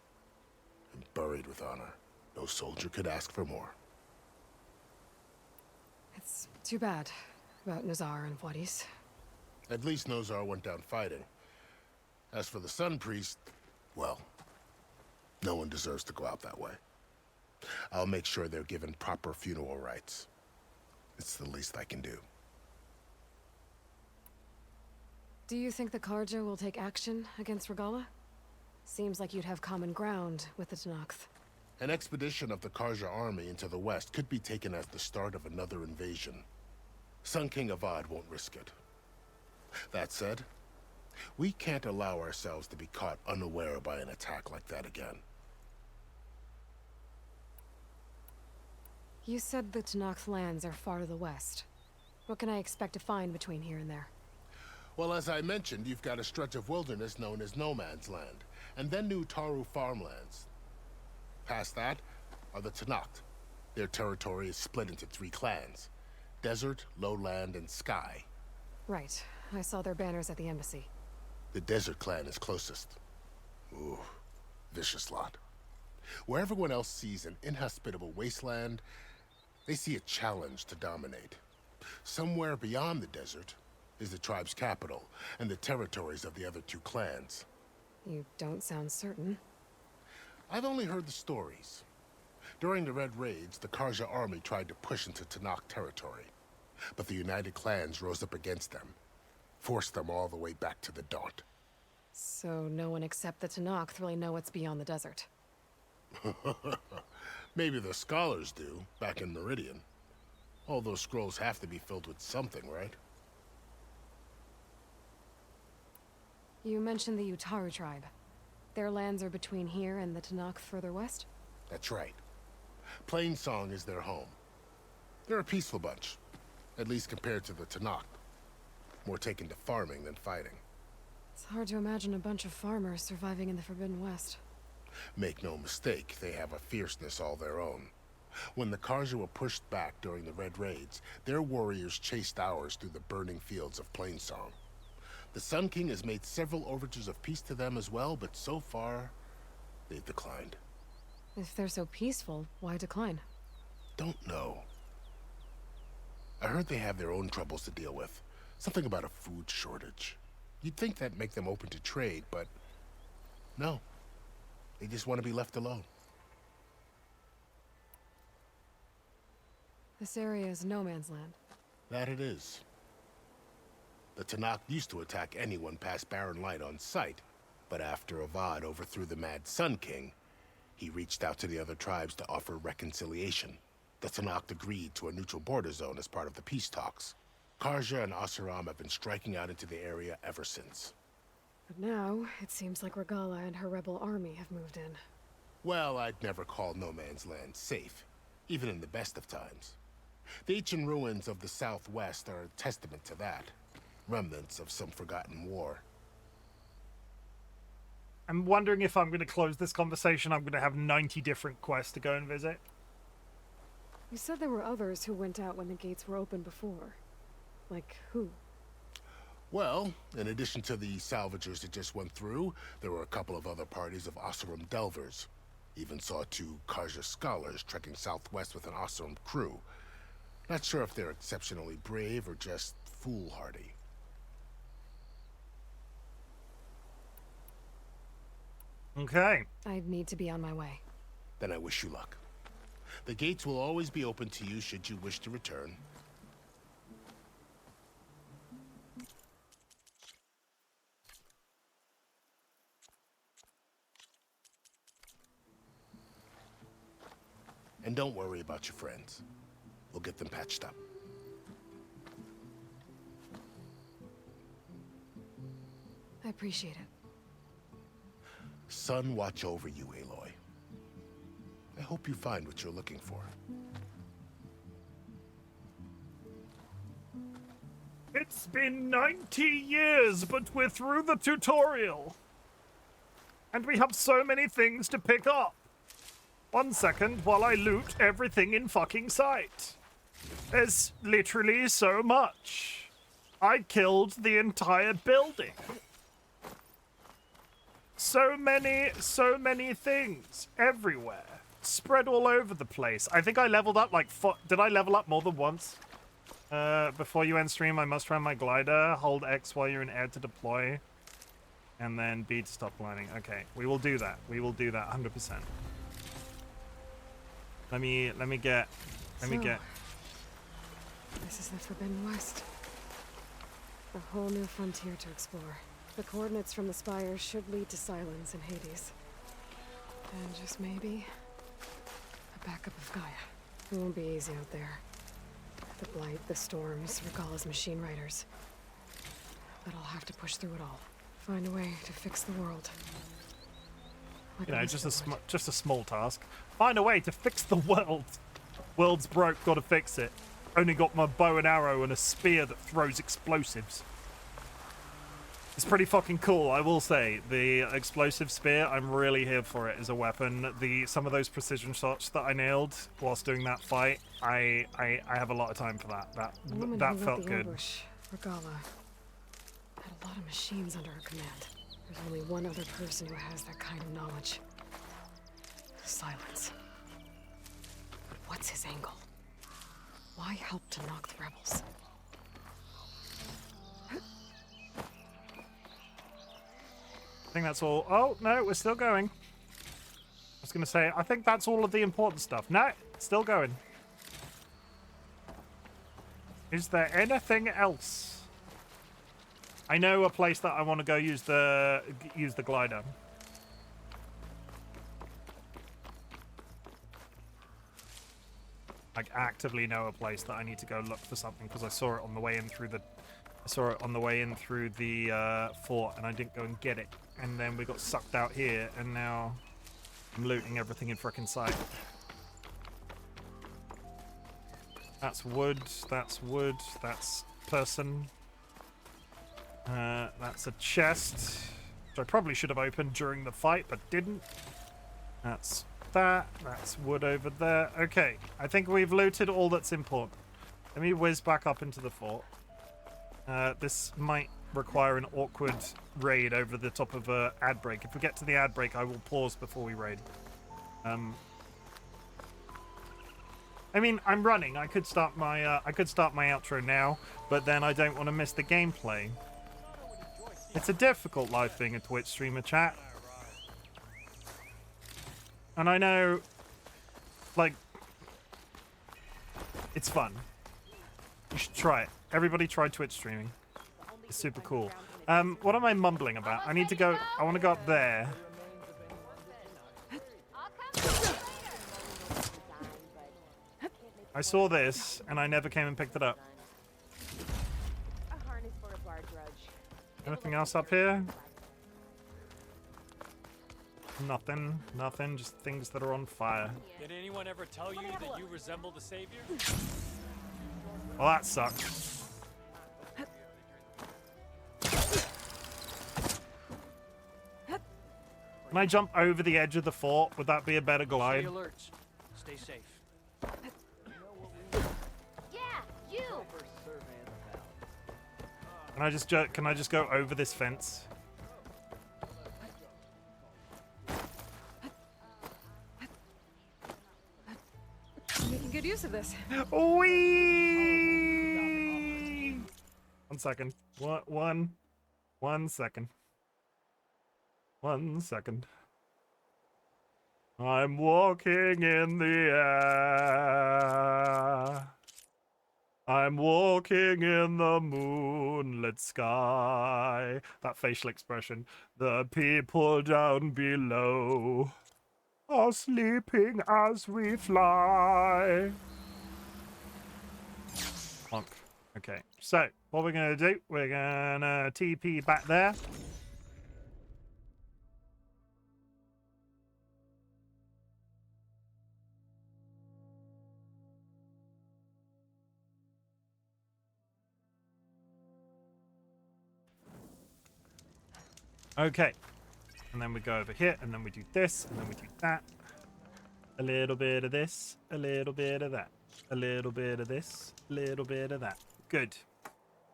and buried with honor. No soldier could ask for more. It's too bad about Nazar and Wadis. At least Nozar went down fighting. As for the Sun Priest, well, no one deserves to go out that way. I'll make sure they're given proper funeral rites. It's the least I can do. Do you think the Karja will take action against Regala? Seems like you'd have common ground with the Tanakh. An expedition of the Karja army into the west could be taken as the start of another invasion. Sun King Avad won't risk it. That said, we can't allow ourselves to be caught unaware by an attack like that again. You said the Tanakh lands are far to the west. What can I expect to find between here and there? Well, as I mentioned, you've got a stretch of wilderness known as No Man's Land, and then New Taru farmlands. Past that are the Tanakh. Their territory is split into 3 clans: Desert, Lowland, and Sky. Right. I saw their banners at the embassy. The Desert clan is closest. Ooh, vicious lot. Where everyone else sees an inhospitable wasteland, they see a challenge to dominate. Somewhere beyond the desert is the tribe's capital and the territories of the other 2 clans. You don't sound certain. I've only heard the stories. During the Red Raids, the Karja army tried to push into Tanakh territory, but the United Clans rose up against them, forced them all the way back to the Daunt. So no one except the Tanakh really know what's beyond the desert. Maybe the scholars do, back in Meridian. All those scrolls have to be filled with something, right? You mentioned the Utaru tribe. Their lands are between here and the Tanakh further west? That's right. Plainsong is their home. They're a peaceful bunch, at least compared to the Tanakh. More taken to farming than fighting. It's hard to imagine a bunch of farmers surviving in the Forbidden West. Make no mistake, they have a fierceness all their own. When the Karja were pushed back during the Red Raids, their warriors chased ours through the burning fields of Plainsong. The Sun King has made several overtures of peace to them as well, but so far, they've declined. If they're so peaceful, why decline? Don't know. I heard they have their own troubles to deal with. Something about a food shortage. You'd think that'd make them open to trade, but no. They just want to be left alone. This area is no man's land. That it is. The Tanakh used to attack anyone past Barren Light on sight, but after Avad overthrew the Mad Sun King, he reached out to the other tribes to offer reconciliation. The Tanakh agreed to a neutral border zone as part of the peace talks. Karja and Asuram have been striking out into the area ever since. But now, it seems like Regala and her rebel army have moved in. Well, I'd never call no man's land safe, even in the best of times. The ancient ruins of the Southwest are a testament to that. Remnants of some forgotten war. I'm wondering if I'm going to close this conversation. I'm going to have 90 different quests to go and visit. You said there were others who went out when the gates were open before. Like who? Well, in addition to the salvagers that just went through, there were a couple of other parties of Oseram delvers. Even saw 2 Karja scholars trekking southwest with an Oseram crew. Not sure if they're exceptionally brave or just foolhardy. Okay. I need to be on my way. Then I wish you luck. The gates will always be open to you should you wish to return. And don't worry about your friends. We'll get them patched up. I appreciate it. Sun watch over you, Aloy. I hope you find what you're looking for. It's been 90 years, but we're through the tutorial. And we have so many things to pick up. 1 second while I loot everything in fucking sight. There's literally so much. I killed the entire building. So many things everywhere. Spread all over the place. I think I leveled up like did I level up more than once? Before you end stream, I must run my glider. Hold X while you're in air to deploy. And then B to stop gliding. Okay, we will do that. We will do that 100%. Let me get. This is the Forbidden West. A whole new frontier to explore. The coordinates from the spires should lead to Silence and Hades. And just maybe, a backup of Gaia. It won't be easy out there. The Blight, the Storms, Regalla's machine riders. But I'll have to push through it all. Find a way to fix the world. Like you know, just a small task. Find a way to fix the world. World's broke, gotta fix it. Only got my bow and arrow and a spear that throws explosives. It's pretty fucking cool, I will say. The explosive spear, I'm really here for it as a weapon. Some of those precision shots that I nailed whilst doing that fight, I have a lot of time for that. That felt good. Ambush, Regalla, had a lot of machines under her command. There's only one other person who has that kind of knowledge. Silence. But what's his angle? Why help to knock the rebels? I think that's all. Oh, no, we're still going. I was going to say, I think that's all of the important stuff. No, still going. Is there anything else? I know a place that I want to go use the glider. Like, actively know a place that I need to go look for something because I saw it on the way in through the fort, and I didn't go and get it. And then we got sucked out here, and now I'm looting everything in frickin' sight. That's wood, that's person. That's a chest, which I probably should have opened during the fight, but didn't. That's wood over there. Okay, I think we've looted all that's important. Let me whiz back up into the fort. This might require an awkward raid over the top of a ad break. If we get to the ad break, I will pause before we raid. I mean, I'm running. I could start my outro now, but then I don't want to miss the gameplay. It's a difficult life being a Twitch streamer, chat. And I know, like, it's fun. You should try it. Everybody try Twitch streaming. It's super cool. What am I mumbling about? I need to go. I want to go up there. I saw this, and I never came and picked it up. Anything else up here? Nothing, nothing, just things that are on fire. Did anyone ever tell you that you resemble the Savior? Well, that sucks. Can I jump over the edge of the fort? Would that be a better glide? Stay alert. Stay safe. Yeah, you. Can I just go over this fence? I'm making good use of this. Whee! 1 second. One second. 1 second. I'm walking in the air. I'm walking in the moonlit sky. That facial expression. The people down below are sleeping as we fly. Honk. Okay, so what we're gonna do, we're gonna TP back there. Okay, and then we go over here, and then we do this, and then we do that. A little bit of this, a little bit of that, a little bit of this, a little bit of that. Good.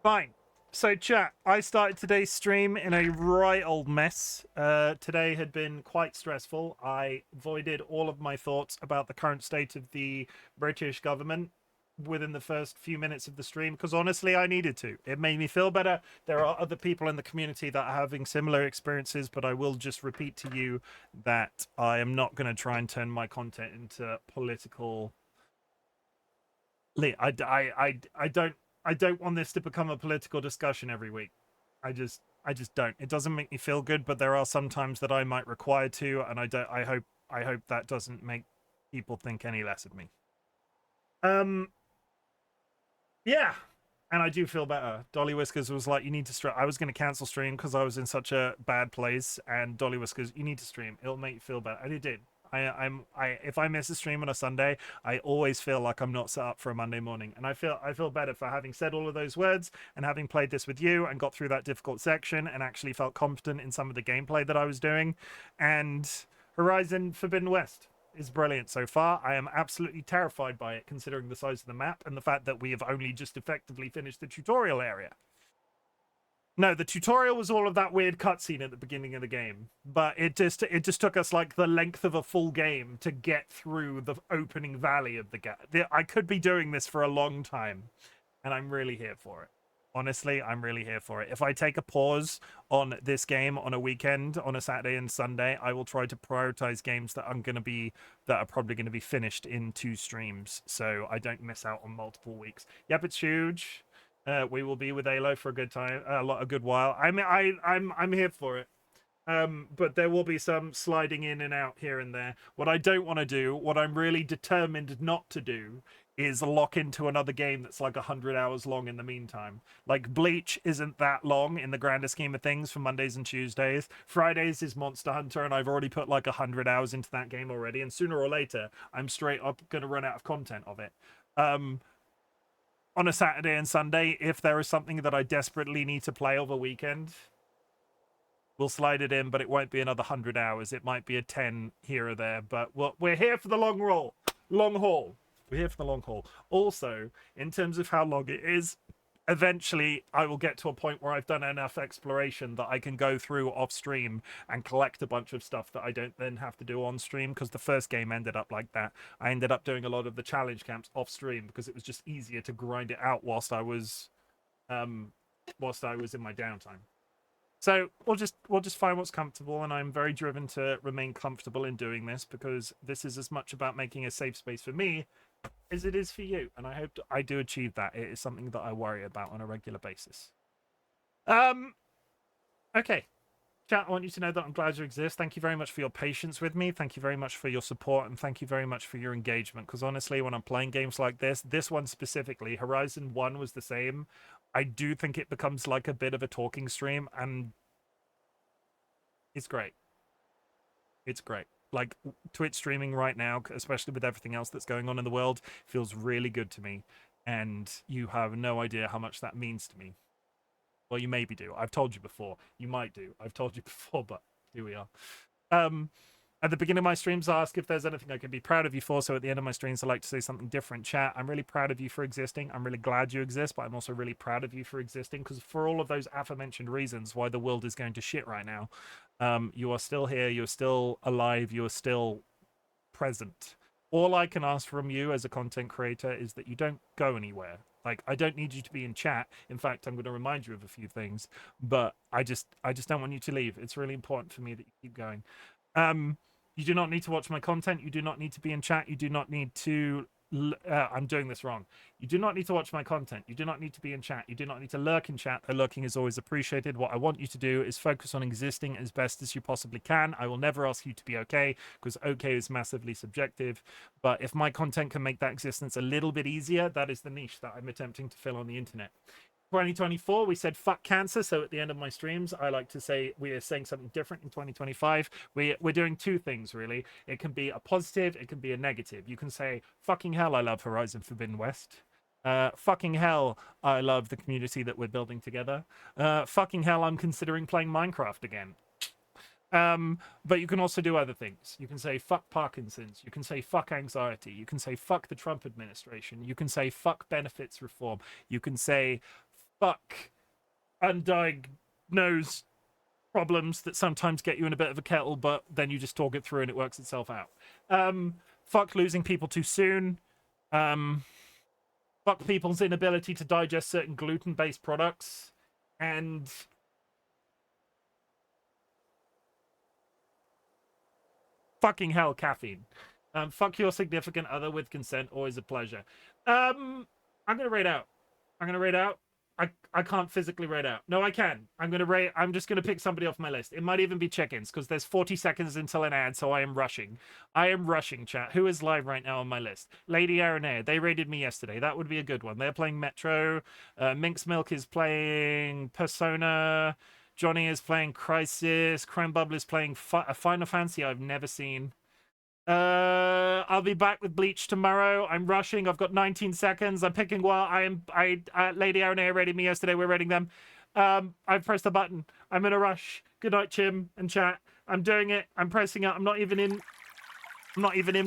Fine. So chat, I started today's stream in a right old mess. Today had been quite stressful. I voided all of my thoughts about the current state of the British government within the first few minutes of the stream, because honestly I needed to. It made me feel better. There are other people in the community that are having similar experiences, but I will just repeat to you that I am not going to try and turn my content into political. I don't want this to become a political discussion every week. I just don't. It doesn't make me feel good, but there are some times that I might require to, and I hope that doesn't make people think any less of me. Yeah, and I do feel better. DollyWhiskers was like, you need to stream. I was going to cancel stream because I was in such a bad place, and DollyWhiskers, you need to stream. It'll make you feel better. And it did. If I miss a stream on a Sunday, I always feel like I'm not set up for a Monday morning, and I feel better for having said all of those words and having played this with you and got through that difficult section and actually felt confident in some of the gameplay that I was doing. And Horizon Forbidden West is brilliant so far. I am absolutely terrified by it, considering the size of the map and the fact that we have only just effectively finished the tutorial area. No, the tutorial was all of that weird cutscene at the beginning of the game, but it just took us like the length of a full game to get through the opening valley of the game. I could be doing this for a long time, and I'm really here for it. Honestly, I'm really here for it. If I take a pause on this game on a weekend, on a Saturday and Sunday, I will try to prioritize games that are probably going to be finished in 2 streams, so I don't miss out on multiple weeks. Yep, it's huge. We will be with Alo for a good while. I'm here for it. But there will be some sliding in and out here and there. What I don't want to do, what I'm really determined not to do, is lock into another game that's like 100 hours long in the meantime. Like, Bleach isn't that long in the grander scheme of things for Mondays and Tuesdays. Fridays is Monster Hunter, and I've already put like 100 hours into that game already, and sooner or later, I'm straight up going to run out of content of it. On a Saturday and Sunday, if there is something that I desperately need to play over weekend, we'll slide it in, but it won't be another 100 hours. It might be a 10 here or there, but we're here for the long haul. We're here for the long haul. Also, in terms of how long it is, eventually I will get to a point where I've done enough exploration that I can go through off stream and collect a bunch of stuff that I don't then have to do on stream, because the first game ended up like that. I ended up doing a lot of the challenge camps off stream because it was just easier to grind it out whilst I was in my downtime. So we'll just find what's comfortable, and I'm very driven to remain comfortable in doing this, because this is as much about making a safe space for me as it is for you, and I hope I do achieve that. It is something that I worry about on a regular basis. Okay. Chat, I want you to know that I'm glad you exist. Thank you very much for your patience with me. Thank you very much for your support, and thank you very much for your engagement, because honestly, when I'm playing games like this one specifically, Horizon 1 was the same. I do think it becomes like a bit of a talking stream, and it's great. It's great. Like, Twitch streaming right now, especially with everything else that's going on in the world, feels really good to me. And you have no idea how much that means to me. Well, you maybe do. I've told you before. You might do. I've told you before, but here we are. At the beginning of my streams, I ask if there's anything I can be proud of you for. So at the end of my streams, I like to say something different. Chat, I'm really proud of you for existing. I'm really glad you exist, but I'm also really proud of you for existing, because for all of those aforementioned reasons why the world is going to shit right now, you are still here. You're still alive. You are still present. All I can ask from you as a content creator is that you don't go anywhere. Like, I don't need you to be in chat. In fact, I'm going to remind you of a few things, but I just don't want you to leave. It's really important for me that you keep going. You do not need to watch my content. You do not need to be in chat. You do not need to... I'm doing this wrong. You do not need to watch my content. You do not need to be in chat. You do not need to lurk in chat. The lurking is always appreciated. What I want you to do is focus on existing as best as you possibly can. I will never ask you to be okay, because okay is massively subjective. But if my content can make that existence a little bit easier, that is the niche that I'm attempting to fill on the internet. 2024, we said fuck cancer, so at the end of my streams I like to say we are saying something different in 2025. We're doing two things, really. It can be a positive, it can be a negative. You can say, fucking hell, I love Horizon Forbidden West. Fucking hell, I love the community that we're building together. Fucking hell, I'm considering playing Minecraft again. But you can also do other things. You can say fuck Parkinson's. You can say fuck anxiety. You can say fuck the Trump administration. You can say fuck benefits reform. You can say fuck undiagnosed problems that sometimes get you in a bit of a kettle, but then you just talk it through and it works itself out. Fuck losing people too soon. Fuck people's inability to digest certain gluten-based products. And fucking hell, caffeine. Fuck your significant other with consent. Always a pleasure. I'm gonna raid out. I can't physically raid out. No, I can. I'm just gonna pick somebody off my list. It might even be chickens, because there's 40 seconds until an ad, so I am rushing. Chat. Who is live right now on my list? Lady Aranea. They raided me yesterday. That would be a good one. They're playing Metro. Minx Milk is playing Persona. Johnny is playing Crisis. Crime Bubble is playing a Final Fantasy I've never seen. I'll be back with Bleach tomorrow. I'm rushing. I've got 19 seconds. I'm picking well. Lady Aranea raided me yesterday. We're raiding them. I've pressed the button. I'm in a rush. Good night, Chim and chat. I'm doing it. I'm pressing it. I'm not even in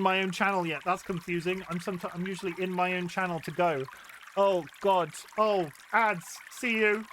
my own channel yet. That's confusing. I'm usually in my own channel to go. Oh God. Oh, ads. See you.